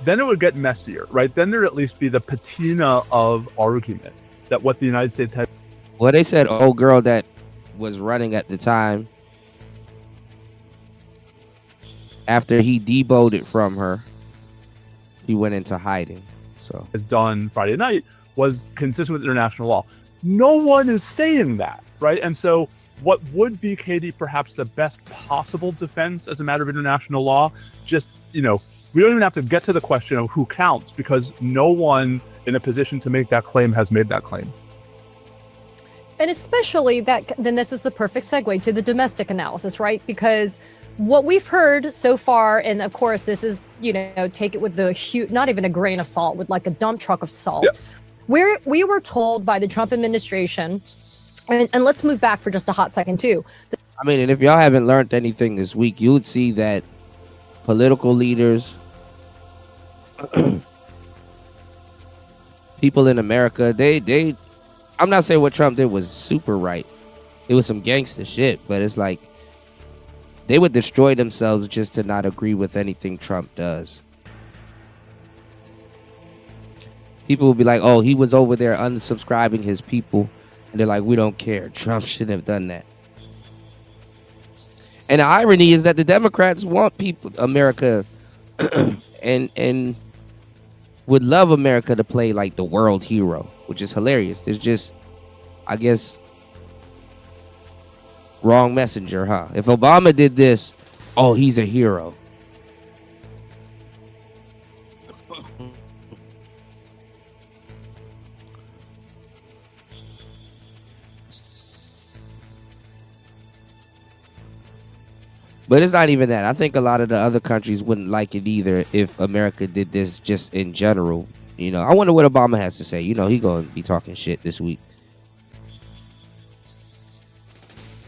Then it would get messier, right? Then there'd at least be the patina of argument that what the United States had. Well, they said old girl that was running at the time, after he deboed from her, he went into hiding. So has done Friday night was consistent with international law. No one is saying that, right? And so what would be, Katie, perhaps the best possible defense as a matter of international law, just, we don't even have to get to the question of who counts, because no one in a position to make that claim has made that claim. And especially that, then this is the perfect segue to the domestic analysis, right? Because what we've heard so far, and of course, this is, take it with the huge, not even a grain of salt, with like a dump truck of salt. Yes. We were told by the Trump administration, and let's move back for just a hot second too. I mean, and if y'all haven't learned anything this week, you would see that political leaders, people in America, I'm not saying what Trump did was super right. It was some gangster shit, but it's like they would destroy themselves just to not agree with anything Trump does. People will be like, oh, he was over there unsubscribing his people. And they're like, we don't care. Trump shouldn't have done that. And the irony is that the Democrats want America and would love America to play like the world hero, which is hilarious. There's just, I guess, wrong messenger, huh? If Obama did this, oh, he's a hero. But it's not even that. I think a lot of the other countries wouldn't like it either if America did this just in general. I wonder what Obama has to say. He gonna be talking shit this week.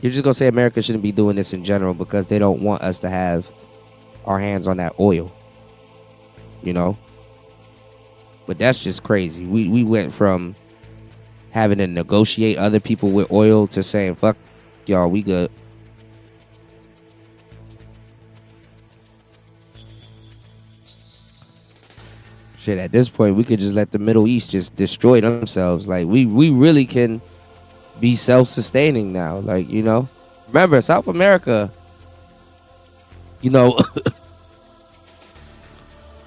You're just gonna say America shouldn't be doing this in general because they don't want us to have our hands on that oil. But that's just crazy. We went from having to negotiate other people with oil to saying, fuck y'all, we good. Shit, at this point, we could just let the Middle East just destroy themselves. Like, we really can be self-sustaining now. Like, remember, South America,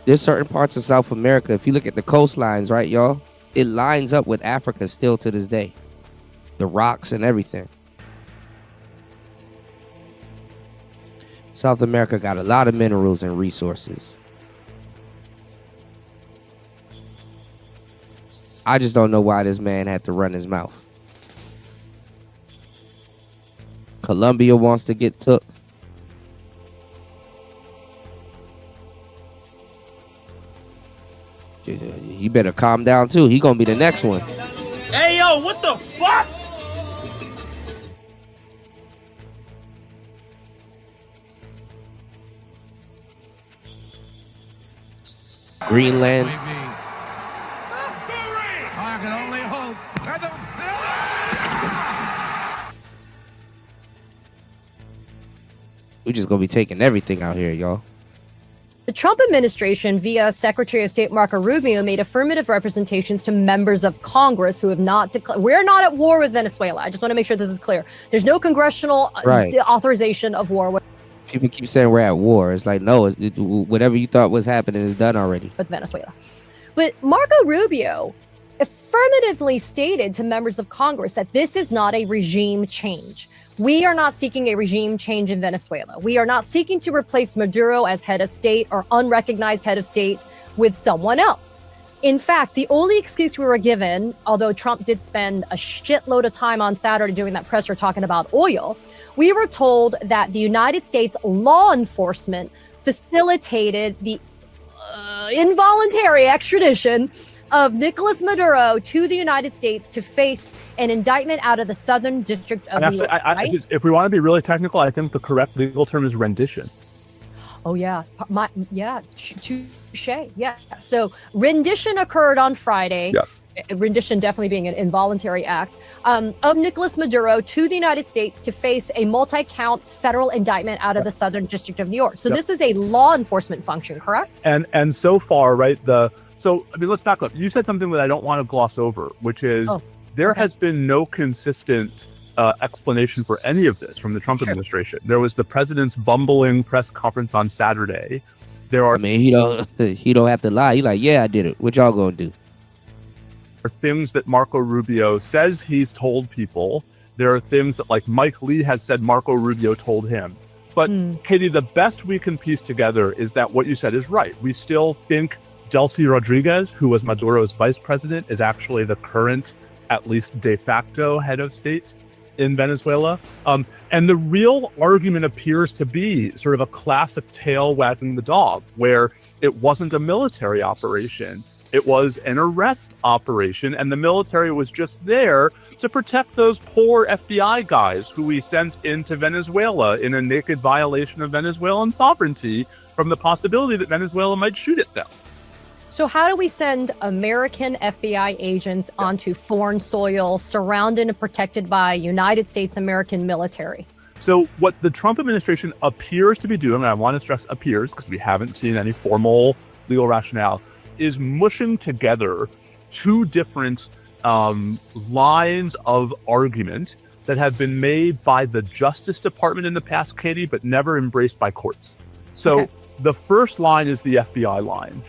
there's certain parts of South America, if you look at the coastlines, right, y'all, it lines up with Africa still to this day. The rocks and everything. South America got a lot of minerals and resources. I just don't know why this man had to run his mouth. Colombia wants to get took. He better calm down too. He gonna be the next one. Hey, yo, what the fuck? Greenland. I can only hope. We just gonna be taking everything out here, y'all. The Trump administration, via Secretary of State Marco Rubio, made affirmative representations to members of Congress who have not declared. We're not at war with Venezuela. I just want to make sure this is clear. There's no congressional authorization of war People keep saying we're at war. It's like, no, whatever you thought was happening is done already. with Venezuela. But Marco Rubio affirmatively stated to members of Congress that this is not a regime change. We are not seeking a regime change in Venezuela. We are not seeking to replace Maduro as head of state or unrecognized head of state with someone else. In fact, the only excuse we were given, although Trump did spend a shitload of time on Saturday doing that presser talking about oil, we were told that the United States law enforcement facilitated the involuntary extradition of Nicolas Maduro to the United States to face an indictment out of the Southern District of New York. Right? If we want to be really technical, I think the correct legal term is rendition. Oh, yeah. Touche. Yeah. So rendition occurred on Friday. Yes. Rendition definitely being an involuntary act of Nicolas Maduro to the United States to face a multi-count federal indictment out of the Southern District of New York. So this is a law enforcement function, correct? And so far, right, let's back up. You said something that I don't want to gloss over, which is there has been no consistent explanation for any of this from the Trump administration. There was the president's bumbling press conference on Saturday. He don't have to lie. He's like, yeah, I did it. What y'all gonna do? There are things that Marco Rubio says he's told people. There are things that, like, Mike Lee has said Marco Rubio told him. But Katie, the best we can piece together is that what you said is right. We still think Delcy Rodriguez, who was Maduro's vice president, is actually the current at least de facto head of state in Venezuela. And the real argument appears to be sort of a classic tail wagging the dog, where it wasn't a military operation. It was an arrest operation, and the military was just there to protect those poor FBI guys who we sent into Venezuela in a naked violation of Venezuelan sovereignty from the possibility that Venezuela might shoot at them. So how do we send American FBI agents onto foreign soil surrounded and protected by United States American military? So what the Trump administration appears to be doing, and I want to stress appears because we haven't seen any formal legal rationale, is mushing together two different lines of argument that have been made by the Justice Department in the past, Katie, but never embraced by courts. So the first line is the FBI line.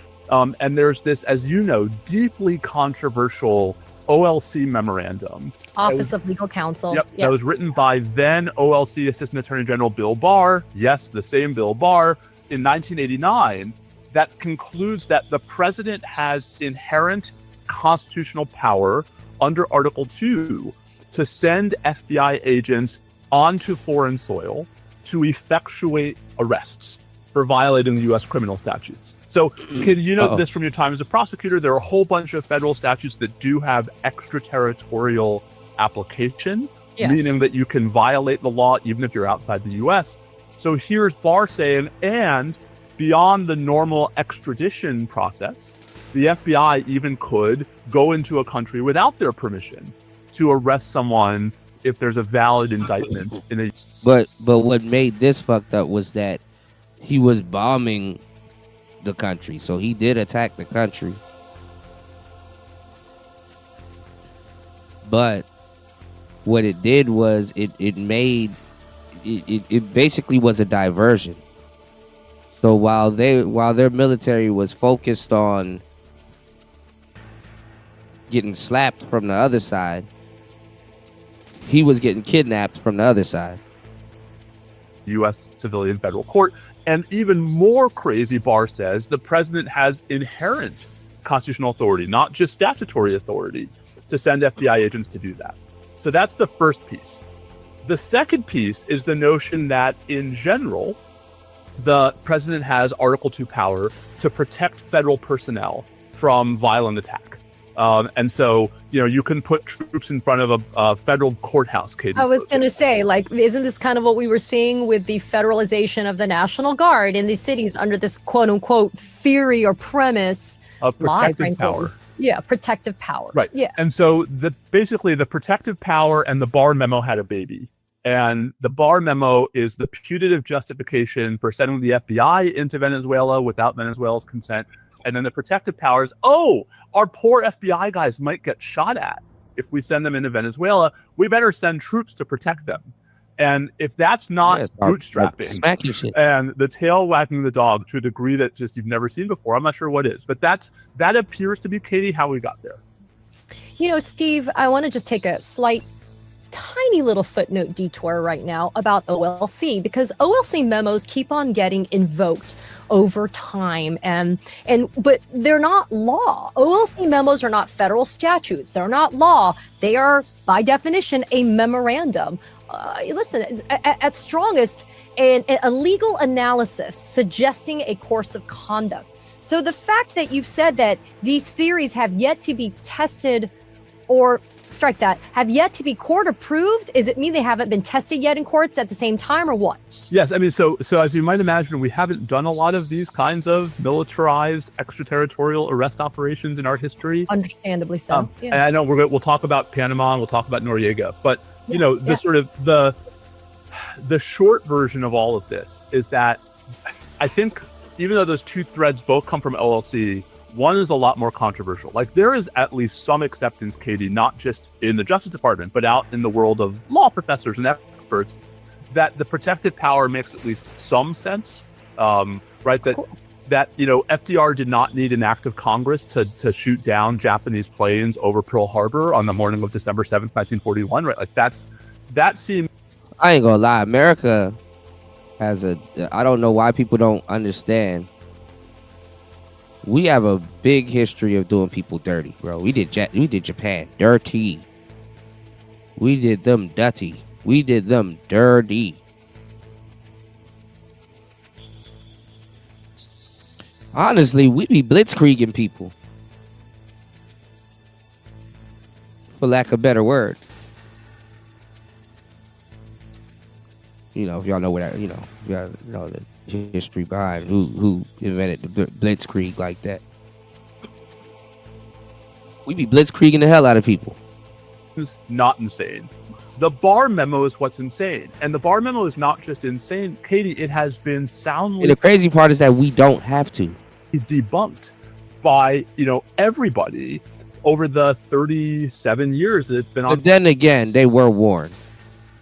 And there's this, as you know, deeply controversial OLC memorandum. Office of Legal Counsel. Yep. That was written by then OLC Assistant Attorney General Bill Barr. Yes, the same Bill Barr in 1989. That concludes that the president has inherent constitutional power under Article 2 to send FBI agents onto foreign soil to effectuate arrests for violating the U.S. criminal statutes. So, Katie, you know this from your time as a prosecutor. There are a whole bunch of federal statutes that do have extraterritorial application, meaning that you can violate the law even if you're outside the U.S. So here's Barr saying, and beyond the normal extradition process, the FBI even could go into a country without their permission to arrest someone if there's a valid indictment in a. But what made this fucked up was that he was bombing the country, so he did attack the country. But what it did was it basically was a diversion. So while their military was focused on getting slapped from the other side, he was getting kidnapped from the other side. U.S. civilian federal court. And even more crazy, Barr says, the president has inherent constitutional authority, not just statutory authority, to send FBI agents to do that. So that's the first piece. The second piece is the notion that, in general, the president has Article 2 power to protect federal personnel from violent attack. And so, you can put troops in front of a federal courthouse, Katie. I was going to say, isn't this kind of what we were seeing with the federalization of the National Guard in these cities under this quote unquote theory or premise of protective power? Yeah, protective powers. Right. Yeah. And so basically the protective power and the Barr memo had a baby. And the Barr memo is the putative justification for sending the FBI into Venezuela without Venezuela's consent. And then the protective powers, our poor FBI guys might get shot at if we send them into Venezuela. We better send troops to protect them. And if that's not bootstrapping and the tail wagging the dog to a degree that just you've never seen before, I'm not sure what is. But that appears to be, Katie, how we got there. Steve, I want to just take a slight tiny little footnote detour right now about OLC, because OLC memos keep on getting invoked over time, but they're not law. OLC memos are not federal statutes. They're not law. They are, by definition, a memorandum. Listen, at strongest, a legal analysis suggesting a course of conduct. So the fact that you've said that these theories have yet to be tested, or strike that, have yet to be court approved, does it mean they haven't been tested yet in courts at the same time, or what? Yes, I mean, so as you might imagine, we haven't done a lot of these kinds of militarized extraterritorial arrest operations in our history. Understandably so. And I know we'll talk about Panama and we'll talk about Noriega, but sort of the short version of all of this is that I think even though those two threads both come from OLC, one is a lot more controversial. There is at least some acceptance, Katie, not just in the Justice Department, but out in the world of law professors and experts, that the protective power makes at least some sense, right? That FDR did not need an act of Congress to shoot down Japanese planes over Pearl Harbor on the morning of December 7th, 1941, right? That seems... I ain't gonna lie, America has I don't know why people don't understand. We have a big history of doing people dirty, bro. We did Japan dirty. We did them dirty. We did them dirty. Honestly, we be blitzkrieging people. For lack of a better word. You know, if y'all know what that, you know, if y'all know the history behind who invented the blitzkrieg like that. We be blitzkrieging the hell out of people. It's not insane. The Barr memo is what's insane. And the Barr memo is not just insane, Katie, it has been soundly... And the crazy part is that we don't have to. Debunked by, you know, everybody over the 37 years that it's been on. But then again, they were warned.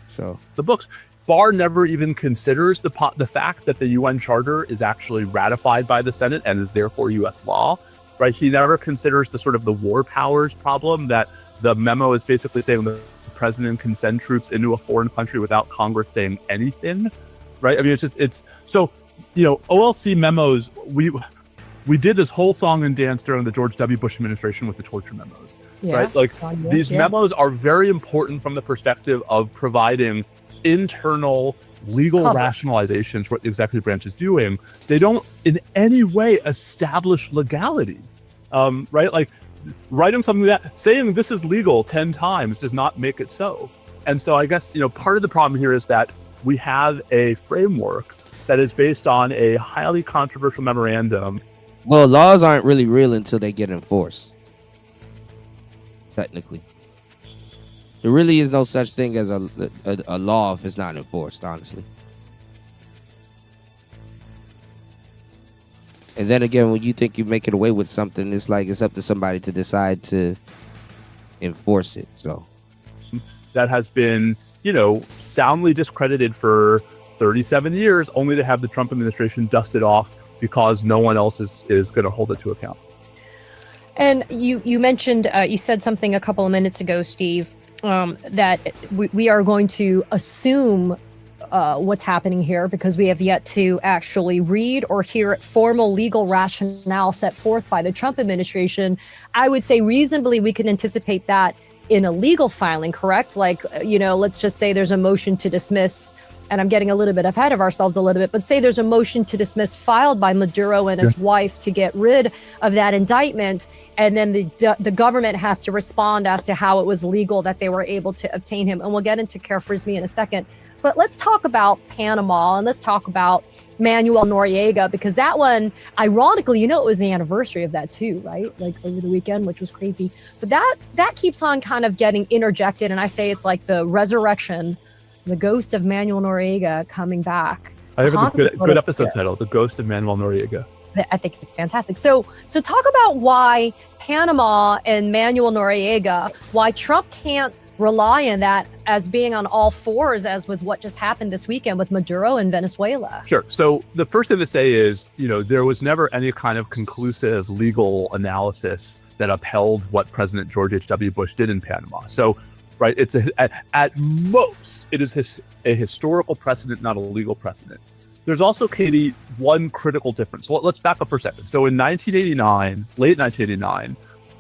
So the books. Barr never even considers the fact that the UN Charter is actually ratified by the Senate and is therefore U.S. law, right? He never considers the sort of the war powers problem that the memo is basically saying the president can send troops into a foreign country without Congress saying anything, right? I mean, it's so, you know, OLC memos, we did this whole song and dance during the George W. Bush administration with the torture memos, right? Like these memos are very important from the perspective of providing internal legal rationalizations for what the executive branch is doing. They don't in any way establish legality, right? Like writing something that saying this is legal 10 times does not make it so. And so I guess, you know, part of the problem here is that we have a framework that is based on a highly controversial memorandum. Well, laws aren't really real until they get enforced. Technically. There really is no such thing as a law if it's not enforced, honestly. And then again, when you think you make it away with something, it's like it's up to somebody to decide to enforce it. So that has been, you know, soundly discredited for 37 years, only to have the Trump administration dust it off because no one else is going to hold it to account. And you mentioned, you said something a couple of minutes ago, Steve, that we are going to assume what's happening here because we have yet to actually read or hear formal legal rationale set forth by the Trump administration. I would say reasonably we can anticipate that in a legal filing, correct? Like, you know, let's just say there's a motion to dismiss, and I'm getting a little bit ahead of ourselves a little bit, but say there's a motion to dismiss filed by Maduro and his wife to get rid of that indictment, and then the government has to respond as to how it was legal that they were able to obtain him. And we'll get into Kara-Frisbee in a second. But let's talk about Panama, and let's talk about Manuel Noriega, because that one, ironically, you know, it was the anniversary of that too, right? Like over the weekend, which was crazy. But that keeps on kind of getting interjected, and I say it's like the resurrection, the ghost of Manuel Noriega coming back. I have a good episode title, The Ghost of Manuel Noriega. I think it's fantastic. So talk about why Panama and Manuel Noriega, why Trump can't rely on that as being on all fours as with what just happened this weekend with Maduro in Venezuela. Sure. So the first thing to say is, you know, there was never any kind of conclusive legal analysis that upheld what President George H.W. Bush did in Panama. So, right, it's at most, it is a historical precedent, not a legal precedent. There's also, Katie, one critical difference. So let's back up for a second. So in 1989, late 1989,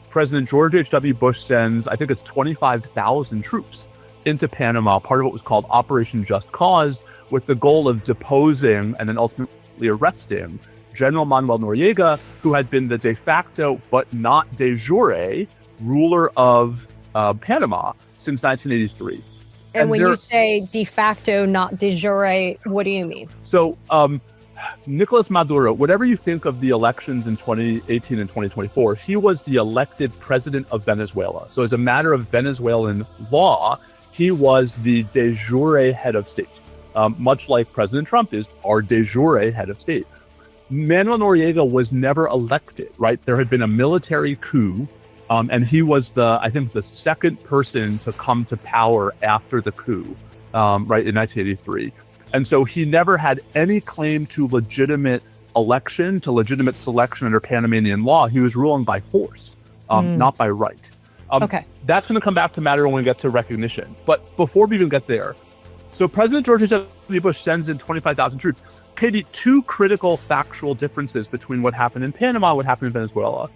President George H.W. Bush sends, I think it's 25,000 troops into Panama, part of what was called Operation Just Cause, with the goal of deposing and then ultimately arresting General Manuel Noriega, who had been the de facto but not de jure ruler of Panama since 1983. And when you say de facto, not de jure, what do you mean? So Nicolas Maduro, whatever you think of the elections in 2018 and 2024, he was the elected president of Venezuela. So as a matter of Venezuelan law, he was the de jure head of state, much like President Trump is our de jure head of state. Manuel Noriega was never elected, right? There had been a military coup, and he was I think the second person to come to power after the coup, right, in 1983. And so he never had any claim to legitimate election, to legitimate selection under Panamanian law. He was ruling by force, not by right. Okay. That's going to come back to matter when we get to recognition. But before we even get there, so President George H.W. Bush sends in 25,000 troops. Katie, two critical factual differences between what happened in Panama and what happened in Venezuela.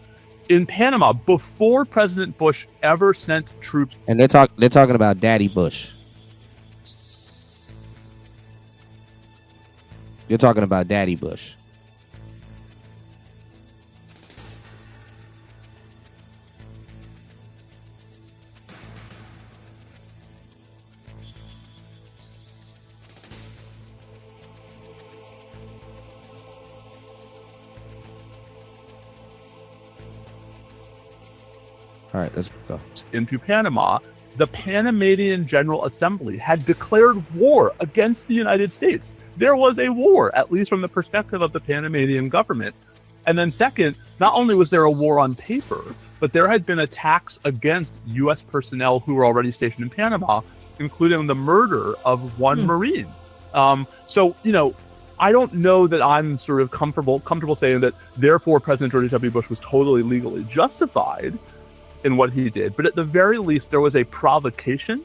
in Panama before President Bush ever sent troops. And they're talking about Daddy Bush. You're talking about Daddy Bush. All right, let's go. Into Panama, the Panamanian General Assembly had declared war against the United States. There was a war, at least from the perspective of the Panamanian government. And then second, not only was there a war on paper, but there had been attacks against U.S. personnel who were already stationed in Panama, including the murder of one Marine. So, you know, I don't know that I'm sort of comfortable saying that therefore President George W. Bush was totally legally justified in what he did, but at the very least there was a provocation.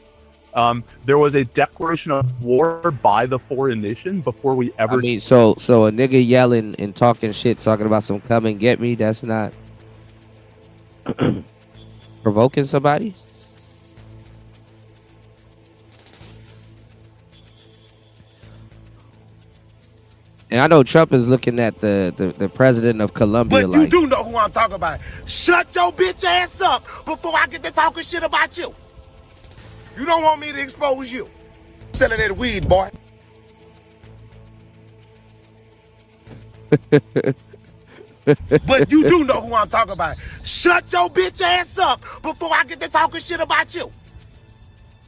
There was a declaration of war by the foreign nation before we ever. I mean, so a nigga yelling and talking shit, talking about some come and get me. That's not provoking somebody. And I know Trump is looking at the president of Colombia But you like, do know who I'm talking about. Shut your bitch ass up before I get to talking shit about you. You don't want me to expose you. Selling that weed, boy. But you do know who I'm talking about. Shut your bitch ass up before I get to talking shit about you.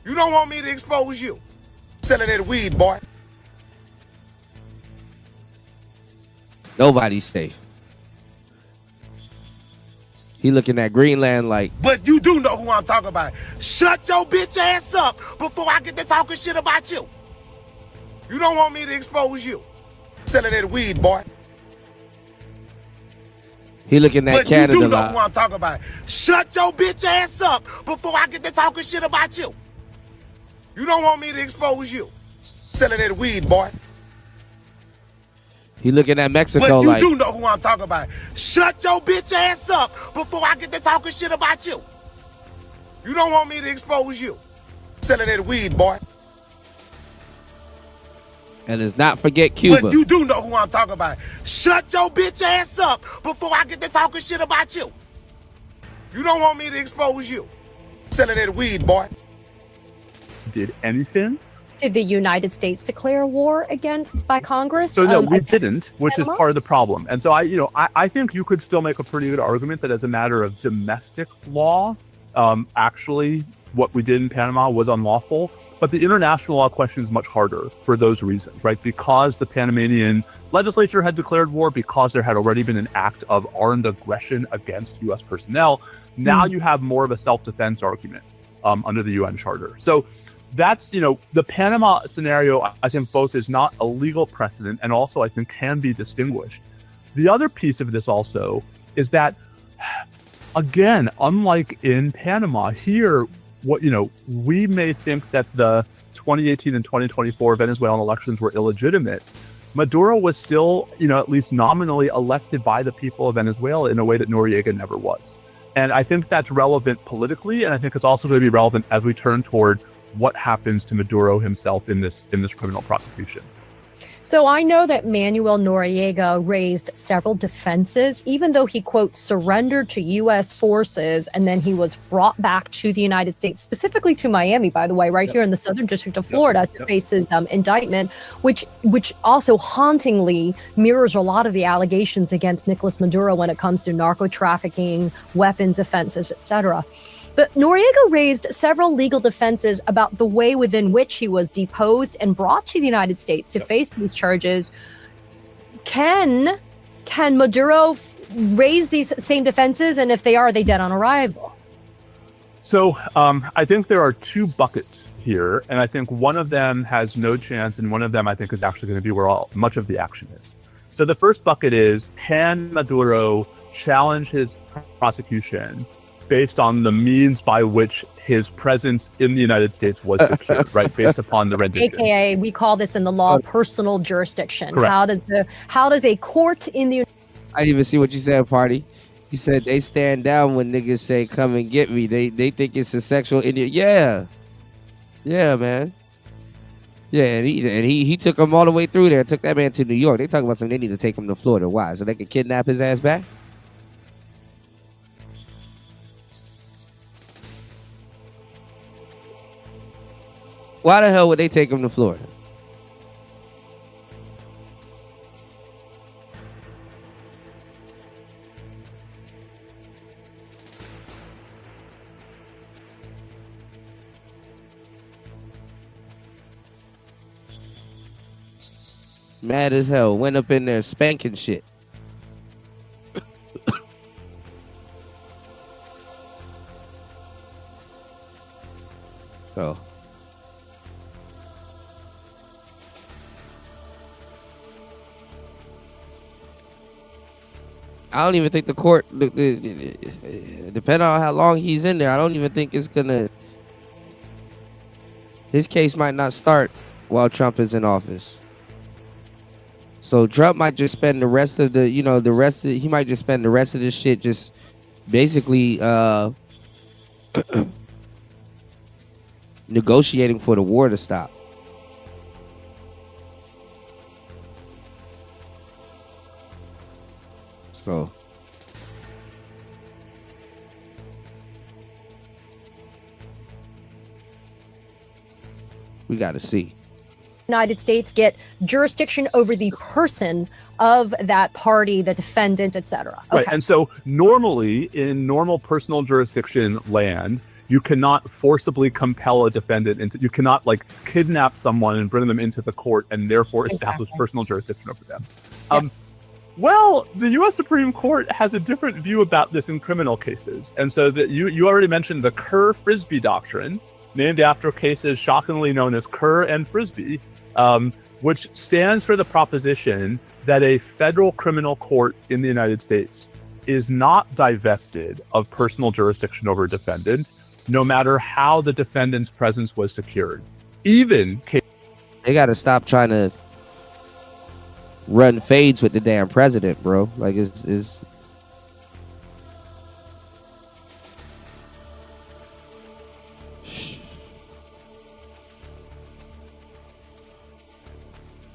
You don't want me to expose you. Selling that weed, boy. nobody's safe. He looking at Greenland like. But you do know who I'm talking about. Shut your bitch ass up before I get to talking shit about you. You don't want me to expose you. Selling that weed, boy. He looking at but Canada. You do know who I'm talking about. Shut your bitch ass up before I get to talking shit about you. You don't want me to expose you. Selling that weed, boy. He looking at Mexico but you like. do know who I'm talking about. Shut your bitch ass up before I get to talking shit about you. You don't want me to expose you. Selling that weed, boy. And let's not forget Cuba. But you do know who I'm talking about. Shut your bitch ass up before I get to talking shit about you. You don't want me to expose you. Selling that weed, boy. Did anything? Did the United States declare war against by Congress? So no, we didn't, which is part of the problem. And so I think you could still make a pretty good argument that as a matter of domestic law, actually what we did in Panama was unlawful. But the international law question is much harder for those reasons, right? Because the Panamanian legislature had declared war, because there had already been an act of armed aggression against U.S. personnel. Now you have more of a self-defense argument under the UN Charter. So that's, the Panama scenario, I think both is not a legal precedent and also I think can be distinguished. The other piece of this also is that, again, unlike in Panama, here, we may think that the 2018 and 2024 Venezuelan elections were illegitimate. Maduro was still, at least nominally elected by the people of Venezuela in a way that Noriega never was. And I think that's relevant politically, and I think it's also going to be relevant as we turn toward what happens to Maduro himself in this criminal prosecution. So I know that Manuel Noriega raised several defenses, even though he, quote, surrendered to U.S. forces and then he was brought back to the United States, specifically to Miami, by the way, right here in the Southern District of Florida to face his indictment, which also hauntingly mirrors a lot of the allegations against Nicolas Maduro when it comes to narco trafficking, weapons offenses, etc. But Noriega raised several legal defenses about the way within which he was deposed and brought to the United States to face these charges. Can Maduro raise these same defenses? And if they are they dead on arrival? So I think there are two buckets here. And I think one of them has no chance. And one of them I think is actually going to be where much of the action is. So the first bucket is, can Maduro challenge his prosecution based on the means by which his presence in the United States was secured, right? Based upon the rendition. AKA, we call this in the law personal jurisdiction. Correct. How does a court in the... I didn't even see what you said, Party. He said they stand down when niggas say come and get me. They think it's a sexual yeah. Yeah, man. Yeah, and he took him all the way through there, took that man to New York. They talking about something, they need to take him to Florida. Why? So they can kidnap his ass back? Why the hell would they take him to Florida? Mad as hell. Went up in there spanking shit. Oh. I don't even think the court, depending on how long he's in there, I don't even think it's gonna. His case might not start while Trump is in office. So Trump might just spend the rest of the, he might just spend the rest of this shit just basically negotiating for the war to stop. So we got to see. United States get jurisdiction over the person of that party, the defendant, etc. Okay. Right. And so normally in normal personal jurisdiction land, you cannot forcibly compel a defendant into, you cannot like kidnap someone and bring them into the court and therefore establish personal jurisdiction over them. Yeah. Well, the U.S. Supreme Court has a different view about this in criminal cases. And so that you already mentioned the Kerr-Frisbee doctrine, named after cases shockingly known as Kerr and Frisbee, which stands for the proposition that a federal criminal court in the United States is not divested of personal jurisdiction over a defendant, no matter how the defendant's presence was secured. Even they got to stop trying to run fades with the damn president, bro. Like it's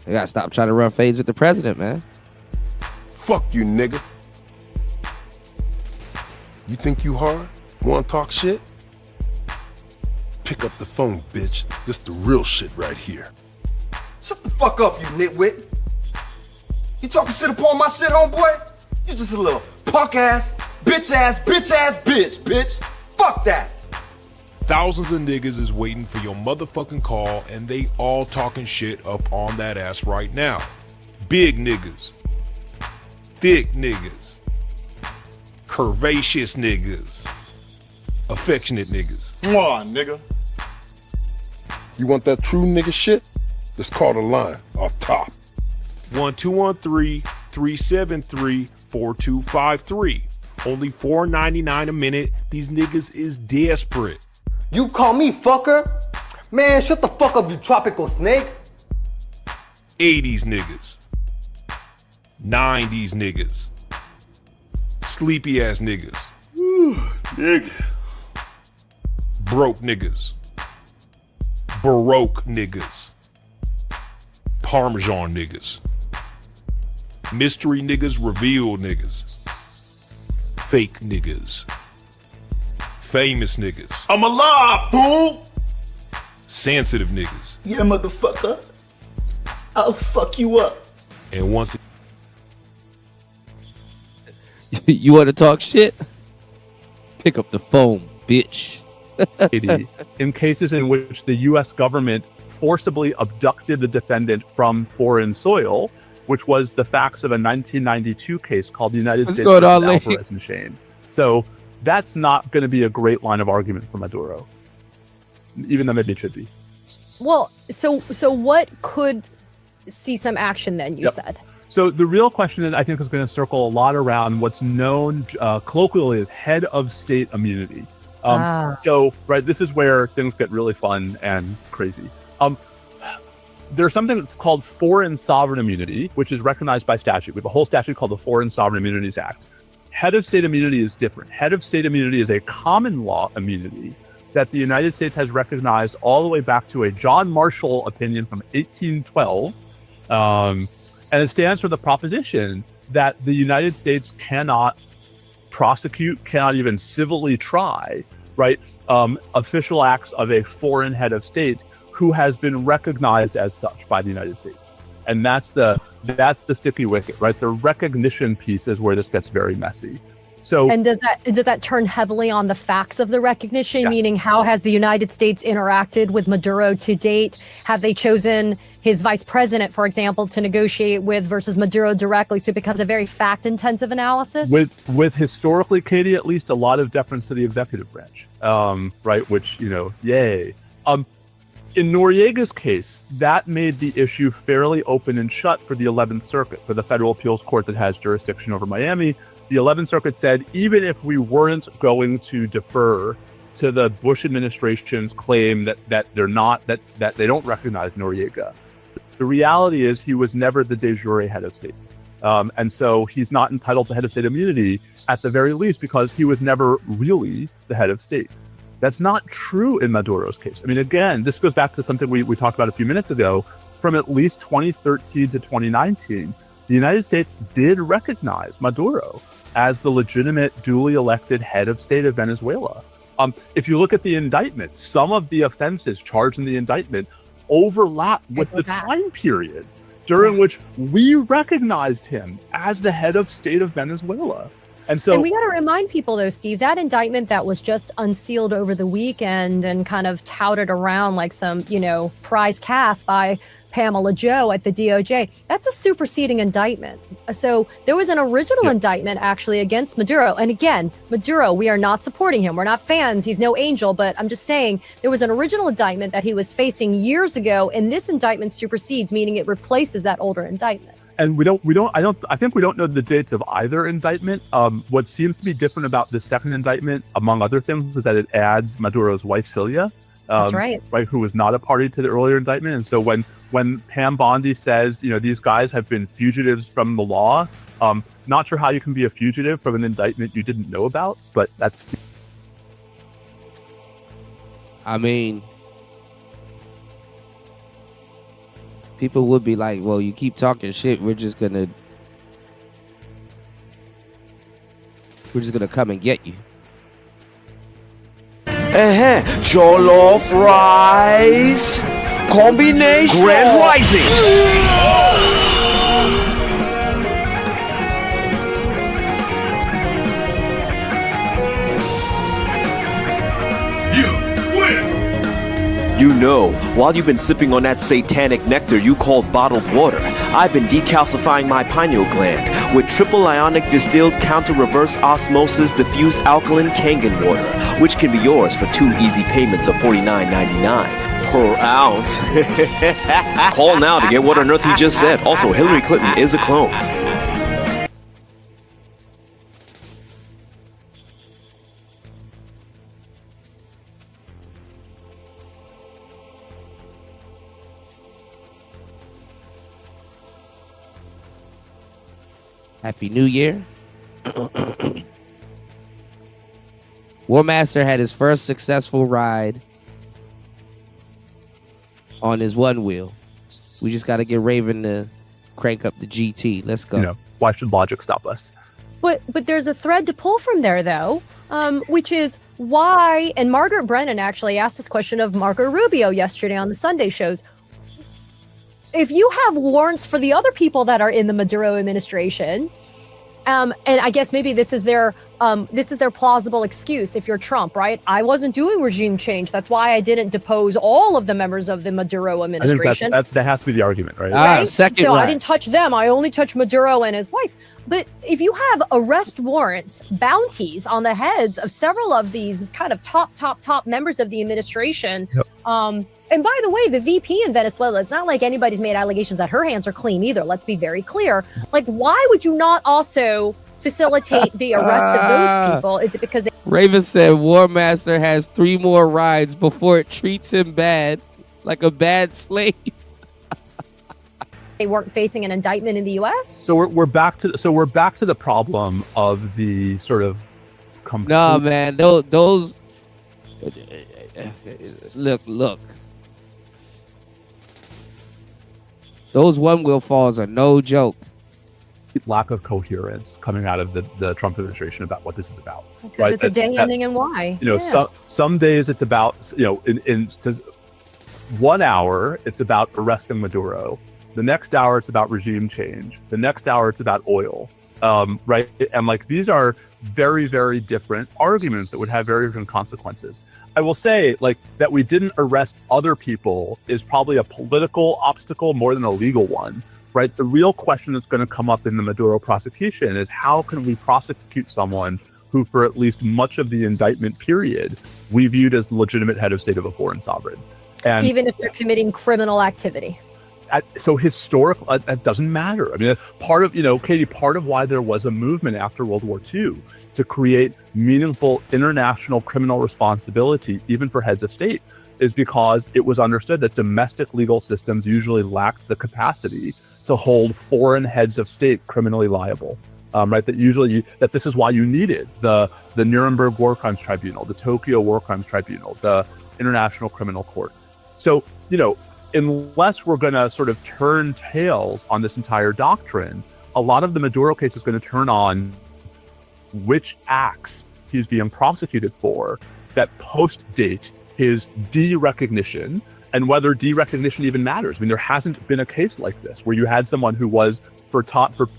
they gotta stop trying to run fades with the president, man. Fuck you, nigga. You think you hard? Wanna talk shit? Pick up the phone, bitch. This the real shit right here. Shut the fuck up, you nitwit. You talking shit upon my shit, homeboy? You just a little punk ass, bitch, bitch. Fuck that. Thousands of niggas is waiting for your motherfucking call, and they all talking shit up on that ass right now. Big niggas. Thick niggas. Curvaceous niggas. Affectionate niggas. Mwah, nigga. You want that true nigga shit? Let's call the line off top. 1213-373-4253. Only $4.99 a minute. These niggas is desperate. You call me fucker? Man, shut the fuck up, you tropical snake. 80s niggas. 90s niggas. Sleepy ass niggas. Nigga. Broke niggas. Baroque niggas. Parmesan niggas. Mystery niggas, revealed niggas. Fake niggas. Famous niggas. I'm alive, fool! Sensitive niggas. Yeah, motherfucker. I'll fuck you up. And once you want to talk shit? Pick up the phone, bitch. In cases in which the U.S. government forcibly abducted the defendant from foreign soil, which was the facts of a 1992 case called the United States versus Alvarez machine. So that's not going to be a great line of argument for Maduro, even though maybe it should be. Well, so what could see some action then, you said? So the real question, I think, is going to circle a lot around what's known colloquially as head of state immunity. So, right, this is where things get really fun and crazy. There's something that's called foreign sovereign immunity, which is recognized by statute. We have a whole statute called the Foreign Sovereign Immunities Act. Head of state immunity is different. Head of state immunity is a common law immunity that the United States has recognized all the way back to a John Marshall opinion from 1812. And it stands for the proposition that the United States cannot prosecute, cannot even civilly try, right, official acts of a foreign head of state who has been recognized as such by the United States. And that's the sticky wicket, right? The recognition piece is where this gets very messy. So, and does that turn heavily on the facts of the recognition? Yes. Meaning, how has the United States interacted with Maduro to date? Have they chosen his vice president, for example, to negotiate with versus Maduro directly? So it becomes a very fact-intensive analysis. With historically, Katie, at least a lot of deference to the executive branch, right? Which, yay. In Noriega's case, that made the issue fairly open and shut for the 11th Circuit, for the federal appeals court that has jurisdiction over Miami. The 11th Circuit said, even if we weren't going to defer to the Bush administration's claim that they don't recognize Noriega, the reality is he was never the de jure head of state. And so he's not entitled to head of state immunity at the very least because he was never really the head of state. That's not true in Maduro's case. I mean, again, this goes back to something we talked about a few minutes ago. From at least 2013 to 2019, the United States did recognize Maduro as the legitimate, duly elected head of state of Venezuela. If you look at the indictment, some of the offenses charged in the indictment overlap with the time period during which we recognized him as the head of state of Venezuela. And we got to remind people, though, Steve, that indictment that was just unsealed over the weekend and kind of touted around like some, prize calf by Pamela Joe at the DOJ, that's a superseding indictment. So there was an original indictment actually against Maduro. And again, Maduro, we are not supporting him. We're not fans. He's no angel. But I'm just saying there was an original indictment that he was facing years ago. And this indictment supersedes, meaning it replaces that older indictment. And I think we don't know the dates of either indictment. What seems to be different about the second indictment, among other things, is that it adds Maduro's wife, Celia. That's right. Who was not a party to the earlier indictment. And so when Pam Bondi says, these guys have been fugitives from the law, not sure how you can be a fugitive from an indictment you didn't know about, but that's... I mean... people would be like, well, you keep talking shit, we're just gonna come and get you. Jollof rice combination. Grand Rising. You know, while you've been sipping on that satanic nectar you call bottled water, I've been decalcifying my pineal gland with triple ionic distilled counter reverse osmosis diffused alkaline Kangen water, which can be yours for 2 easy payments of $49.99 per ounce. Call now to get what on earth he just said. Also, Hillary Clinton is a clone. Happy New Year. War Master had his first successful ride on his one wheel. We just got to get Raven to crank up the GT. Let's go. Why should logic stop us? But there's a thread to pull from there, though, which is why, and Margaret Brennan actually asked this question of Marco Rubio yesterday on the Sunday shows. If you have warrants for the other people that are in the Maduro administration, and I guess maybe this is their plausible excuse if you're Trump, right? I wasn't doing regime change. That's why I didn't depose all of the members of the Maduro administration. I think that has to be the argument, right? Right? Second so right. I didn't touch them. I only touched Maduro and his wife. But if you have arrest warrants, bounties on the heads of several of these kind of top members of the administration, and by the way, the VP in Venezuela, it's not like anybody's made allegations that her hands are clean either. Let's be very clear. Like, why would you not also facilitate the arrest of those people? Is it because they... Raven said War Master has 3 more rides before it treats him bad, like a bad slave. they weren't facing an indictment in the U.S. So we're back to the problem of the sort of No, man, those look. Those one-wheel falls are no joke. Lack of coherence coming out of the Trump administration about what this is about. Because right? it's a day ending and why. Some days it's about, in 1 hour, it's about arresting Maduro. The next hour, it's about regime change. The next hour, it's about oil. Right? And like, these are very, very different arguments that would have very different consequences. I will say, like, that we didn't arrest other people is probably a political obstacle more than a legal one, right? The real question that's going to come up in the Maduro prosecution is how can we prosecute someone who, for at least much of the indictment period, we viewed as the legitimate head of state of a foreign sovereign. And even if they're committing criminal activity. So historical, that doesn't matter. I mean, part of, Katie, part of why there was a movement after World War II to create meaningful international criminal responsibility, even for heads of state, is because it was understood that domestic legal systems usually lacked the capacity to hold foreign heads of state criminally liable. Right? That this is why you needed the Nuremberg War Crimes Tribunal, the Tokyo War Crimes Tribunal, the International Criminal Court. So, unless we're going to sort of turn tails on this entire doctrine, a lot of the Maduro case is going to turn on which acts he's being prosecuted for that post-date his derecognition, and whether derecognition even matters. I mean, there hasn't been a case like this where you had someone who was for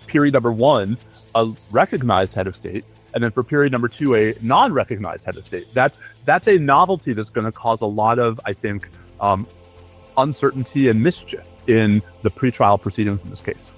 period number 1 a recognized head of state, and then for period number 2 a non-recognized head of state. That's a novelty that's going to cause a lot of, I think, uncertainty and mischief in the pretrial proceedings in this case.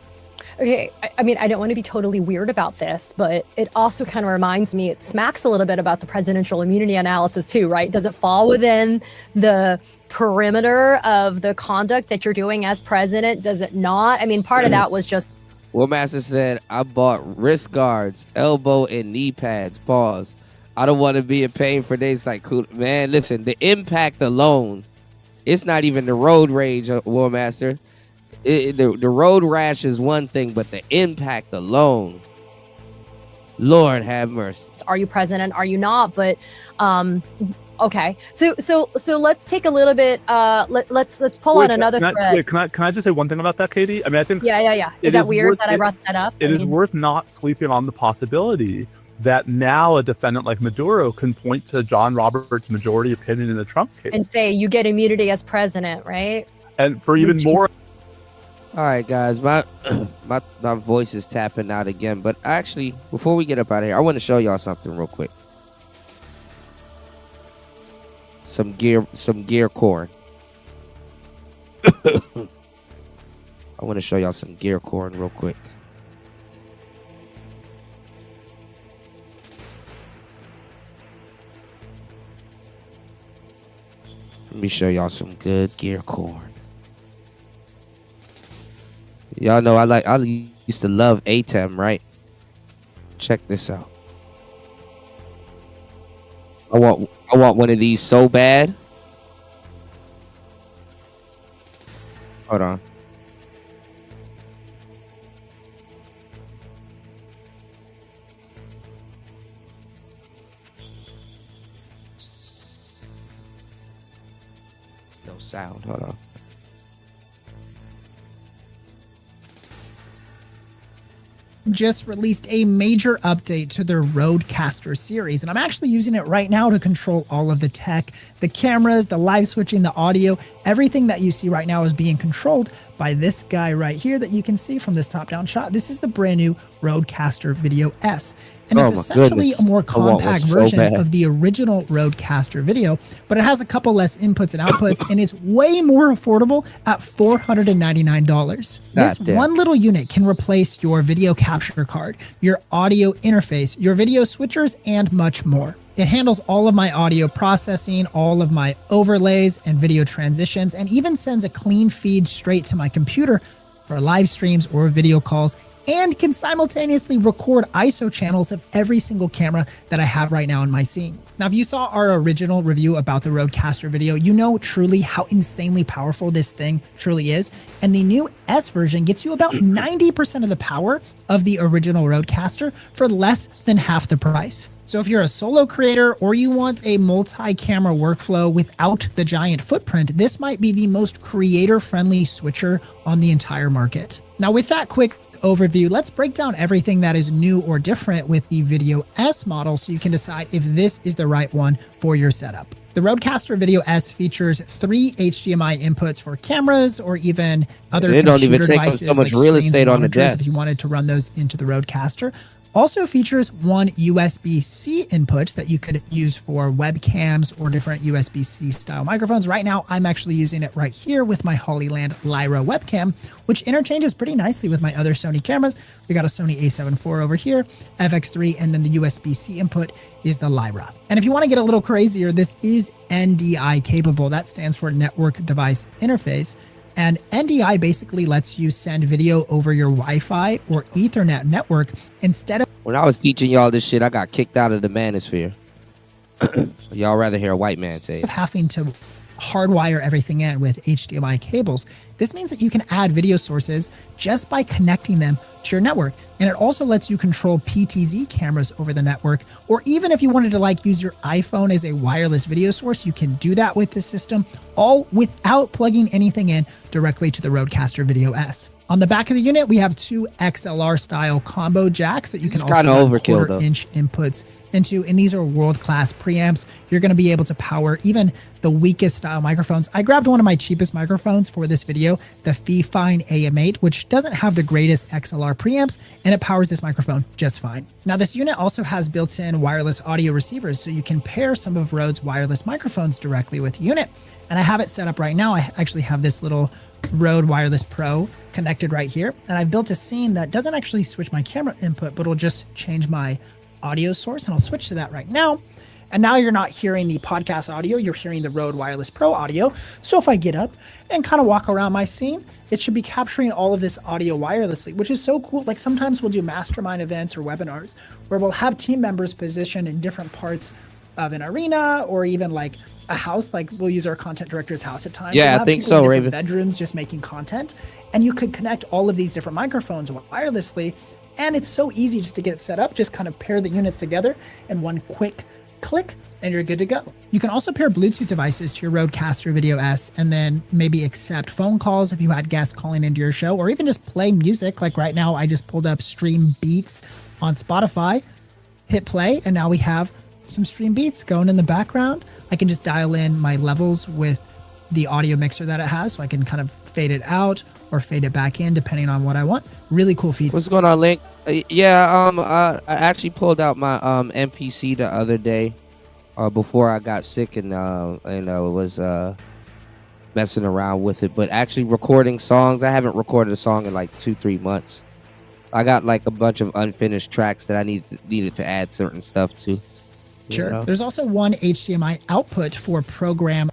Okay, I mean, I don't want to be totally weird about this, but it also kind of reminds me, it smacks a little bit about the presidential immunity analysis too, right? Does it fall within the perimeter of the conduct that you're doing as president? Does it not? I mean, part of that was just... War Master said, I bought wrist guards, elbow and knee pads, pause. I don't want to be in pain for days like, man, listen, the impact alone, it's not even the road rage, War Master. The road rash is one thing, but the impact alone, Lord have mercy. Are you president? Are you not? But okay, so let's take a little bit. Let's pull on another thread. Can I just say one thing about that, Katie? I mean, I think yeah. Is that weird that I brought that up? It is worth not sleeping on the possibility that now a defendant like Maduro can point to John Roberts' majority opinion in the Trump case and say you get immunity as president, right? And for even more. All right, guys, my voice is tapping out again, but actually, before we get up out of here, I want to show y'all something real quick. Some gear corn. I want to show y'all some gear corn real quick. Let me show y'all some good gear corn. Y'all know I used to love ATEM, right? Check this out. I want one of these so bad. Hold on. No sound. Hold on. Just released a major update to their Rodecaster series, and I'm actually using it right now to control all of the tech, the cameras, the live switching, the audio. Everything that you see right now is being controlled by this guy right here that you can see from this top-down shot. This is the brand new Rodecaster Video S, and it's essentially a more compact version of the original Rodecaster Video, but it has a couple less inputs and outputs, and it's way more affordable at $499. This one little unit can replace your video capture card, your audio interface, your video switchers, and much more. It handles all of my audio processing, all of my overlays and video transitions, and even sends a clean feed straight to my computer for live streams or video calls and can simultaneously record ISO channels of every single camera that I have right now in my scene. Now, if you saw our original review about the Rodecaster video, you know truly how insanely powerful this thing truly is. And the new S version gets you about 90% of the power of the original Rodecaster for less than half the price. So if you're a solo creator or you want a multi-camera workflow without the giant footprint, this might be the most creator-friendly switcher on the entire market. Now, with that quick overview, let's break down everything that is new or different with the Video S model so you can decide if this is the right one for your setup. The Rodecaster Video S features 3 HDMI inputs for cameras or even other They don't even computer take up devices so much like real screens estate and on the monitors desk. if you wanted to run those into the Rodecaster. Also features 1 USB-C input that you could use for webcams or different USB-C style microphones. Right now, I'm actually using it right here with my Hollyland Lyra webcam, which interchanges pretty nicely with my other Sony cameras. We got a Sony a7 IV over here, FX3, and then the USB-C input is the Lyra. And if you want to get a little crazier, this is NDI capable. That stands for Network Device Interface. And NDI basically lets you send video over your Wi-Fi or Ethernet network instead of... When I was teaching y'all this shit, I got kicked out of the manosphere. Y'all rather hear a white man say it. having to hardwire everything in with HDMI cables. This means that you can add video sources just by connecting them to your network. And it also lets you control PTZ cameras over the network, or even if you wanted to like use your iPhone as a wireless video source, you can do that with this system, all without plugging anything in directly to the Rodecaster Video S. On the back of the unit, we have 2 XLR style combo jacks that you can also kinda have overkill, though. 1/4-inch inputs into, and these are world-class preamps. You're going to be able to power even the weakest style microphones. I grabbed one of my cheapest microphones for this video, the Fifine AM8, which doesn't have the greatest XLR preamps, and it powers this microphone just fine. Now, this unit also has built-in wireless audio receivers, so you can pair some of Rode's wireless microphones directly with the unit. And I have it set up right now. I actually have this little Rode Wireless Pro connected right here, and I've built a scene that doesn't actually switch my camera input, but will just change my audio source, and I'll switch to that right now. And now you're not hearing the podcast audio, you're hearing the Rode Wireless Pro audio. So if I get up and kind of walk around my scene, it should be capturing all of this audio wirelessly, which is so cool. Like sometimes we'll do mastermind events or webinars where we'll have team members positioned in different parts of an arena or even like a house. Like we'll use our content director's house at times. Yeah, We'll I have think people in so, different Raven. bedrooms just making content, and you could connect all of these different microphones wirelessly. And it's so easy just to get set up, just kind of pair the units together in one quick click and you're good to go. You can also pair Bluetooth devices to your Rodecaster Video S and then maybe accept phone calls if you had guests calling into your show, or even just play music. Like right now, I just pulled up Stream Beats on Spotify, hit play, and now we have some Stream Beats going in the background. I can just dial in my levels with the audio mixer that it has, so I can kind of fade it out or fade it back in depending on what I want. Really cool feature. What's going on, Link? I actually pulled out my MPC the other day before I got sick and was messing around with it. But actually recording songs, I haven't recorded a song in like 2-3 months. I got like a bunch of unfinished tracks that I needed to add certain stuff to. Sure. There's also 1 HDMI output for program.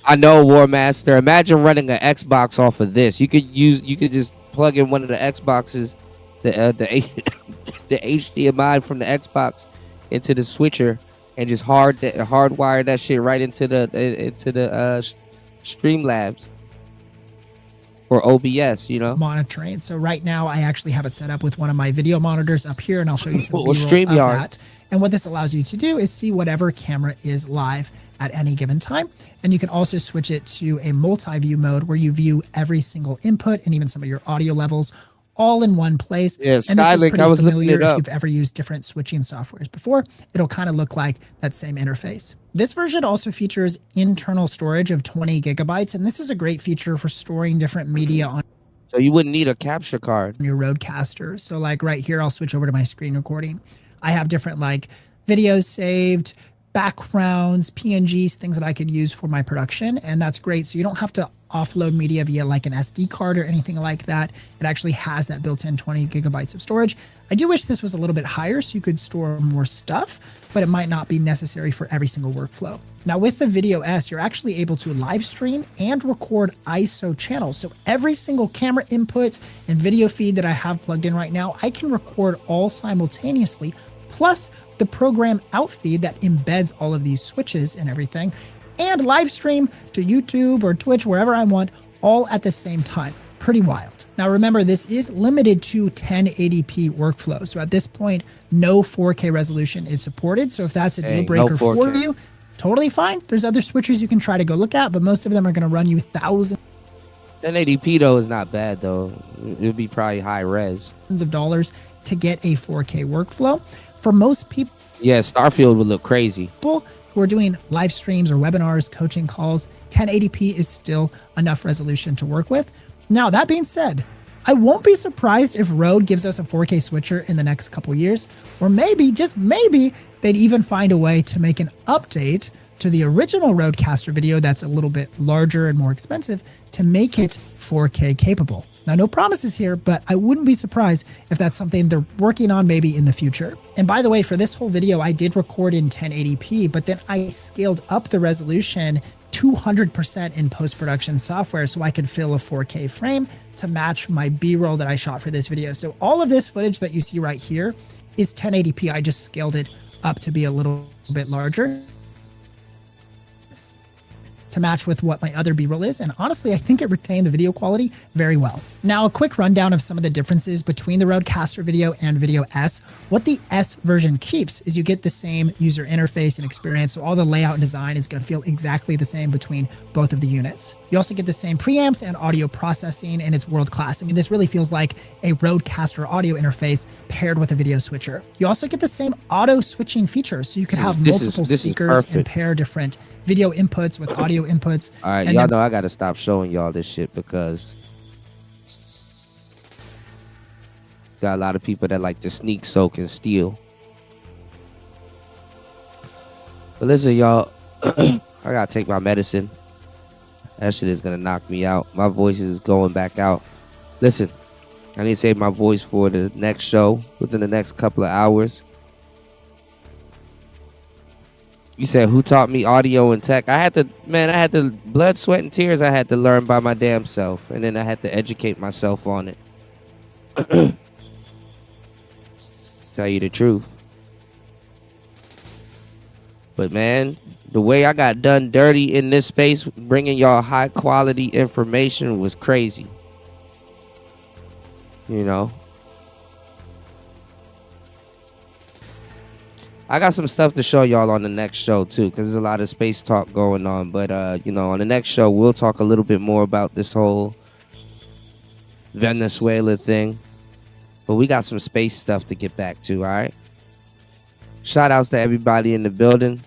I know, War Master. Imagine running an Xbox off of this. You could just plug in one of the Xboxes, the HDMI from the Xbox into the switcher, and just hardwire that shit right into the Streamlabs or OBS, monitoring. So right now I actually have it set up with one of my video monitors up here, and I'll show you some Well, B-roll of StreamYard. that. And what this allows you to do is see whatever camera is live at any given time. And you can also switch it to a multi-view mode where you view every single input and even some of your audio levels all in one place. Yeah, and this is Skylink, pretty I was looking familiar it if up. you've ever used different switching softwares before. It'll kind of look like that same interface. This version also features internal storage of 20 gigabytes, and this is a great feature for storing different media on So you wouldn't need a capture card. your Rodecaster. So like right here, I'll switch over to my screen recording. I have different like videos saved, backgrounds, PNGs, things that I could use for my production. And that's great. So you don't have to offload media via like an SD card or anything like that. It actually has that built-in 20 gigabytes of storage. I do wish this was a little bit higher so you could store more stuff, but it might not be necessary for every single workflow. Now with the Video S, you're actually able to live stream and record ISO channels. So every single camera input and video feed that I have plugged in right now, I can record all simultaneously, plus the program out feed that embeds all of these switches and everything, and live stream to YouTube or Twitch, wherever I want, all at the same time. Pretty wild. Now remember, this is limited to 1080p workflow. So at this point, no 4K resolution is supported. So if that's a deal breaker for you, totally fine. There's other switchers you can try to go look at, but most of them are going to run you thousands. 1080p though is not bad though. It would be probably high res. Of dollars to get a 4K workflow. For most people, yeah, Starfield would look crazy. Who are doing live streams or webinars, coaching calls, 1080p is still enough resolution to work with. Now, that being said, I won't be surprised if Rode gives us a 4K switcher in the next couple years, or maybe, just maybe, they'd even find a way to make an update to the original Rodecaster video that's a little bit larger and more expensive to make it 4K capable. Now, no promises here, but I wouldn't be surprised if that's something they're working on maybe in the future. And by the way, for this whole video, I did record in 1080p, but then I scaled up the resolution 200% in post-production software so I could fill a 4K frame to match my B-roll that I shot for this video. So all of this footage that you see right here is 1080p. I just scaled it up to be a little bit larger to match with what my other B-roll is, and honestly, I think it retained the video quality very well. Now, a quick rundown of some of the differences between the Rodecaster Video and Video S. What the S version keeps is you get the same user interface and experience, so all the layout and design is going to feel exactly the same between both of the units. You also get the same preamps and audio processing, and it's world-class. I mean, this really feels like a Rodecaster audio interface paired with a video switcher. You also get the same auto switching features, so you can have multiple speakers and pair different video inputs with audio inputs. All right, y'all know I gotta stop showing y'all this shit because got a lot of people that like to sneak, soak, and steal. But listen, y'all, I gotta take my medicine. That shit is gonna knock me out. My voice is going back out. Listen, I need to save my voice for the next show within the next couple of hours. You said, who taught me audio and tech? I had to blood, sweat, and tears I had to learn by my damn self. And then I had to educate myself on it. Tell you the truth. But man, the way I got done dirty in this space, bringing y'all high quality information was crazy. You know? I got some stuff to show y'all on the next show too, because there's a lot of space talk going on. But you know, on the next show, we'll talk a little bit more about this whole Venezuela thing. But we got some space stuff to get back to, all right? Shout outs to everybody in the building.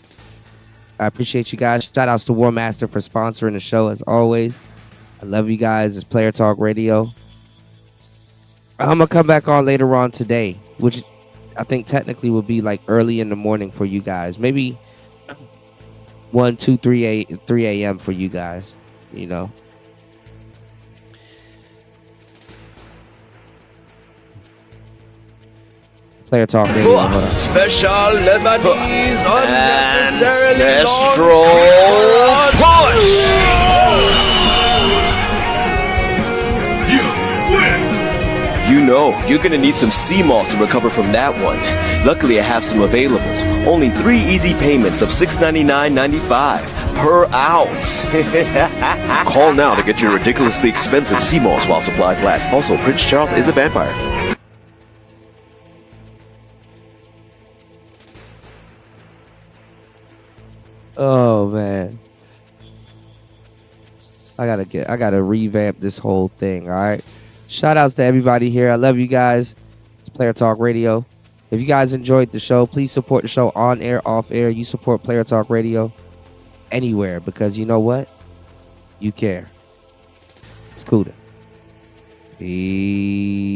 I appreciate you guys. Shout outs to War Master for sponsoring the show as always. I love you guys. It's Player Talk Radio. I'm going to come back on later on today, which I think technically will be like early in the morning for you guys. Maybe 1, 2, 3 a.m. for you guys, you know. Player Talk Radio. Special Lebanese ancestral push. You know, you're gonna need some sea moss to recover from that one. Luckily, I have some available. Only 3 easy payments of $699.95 per ounce. Call now to get your ridiculously expensive sea moss while supplies last. Also, Prince Charles is a vampire. Oh man, I gotta revamp this whole thing. All right, shout outs to everybody here. I love you guys. It's Player Talk Radio. If you guys enjoyed the show, please support the show on air, off air. You support Player Talk Radio anywhere, because you know what, you care. It's Cuda. Peace.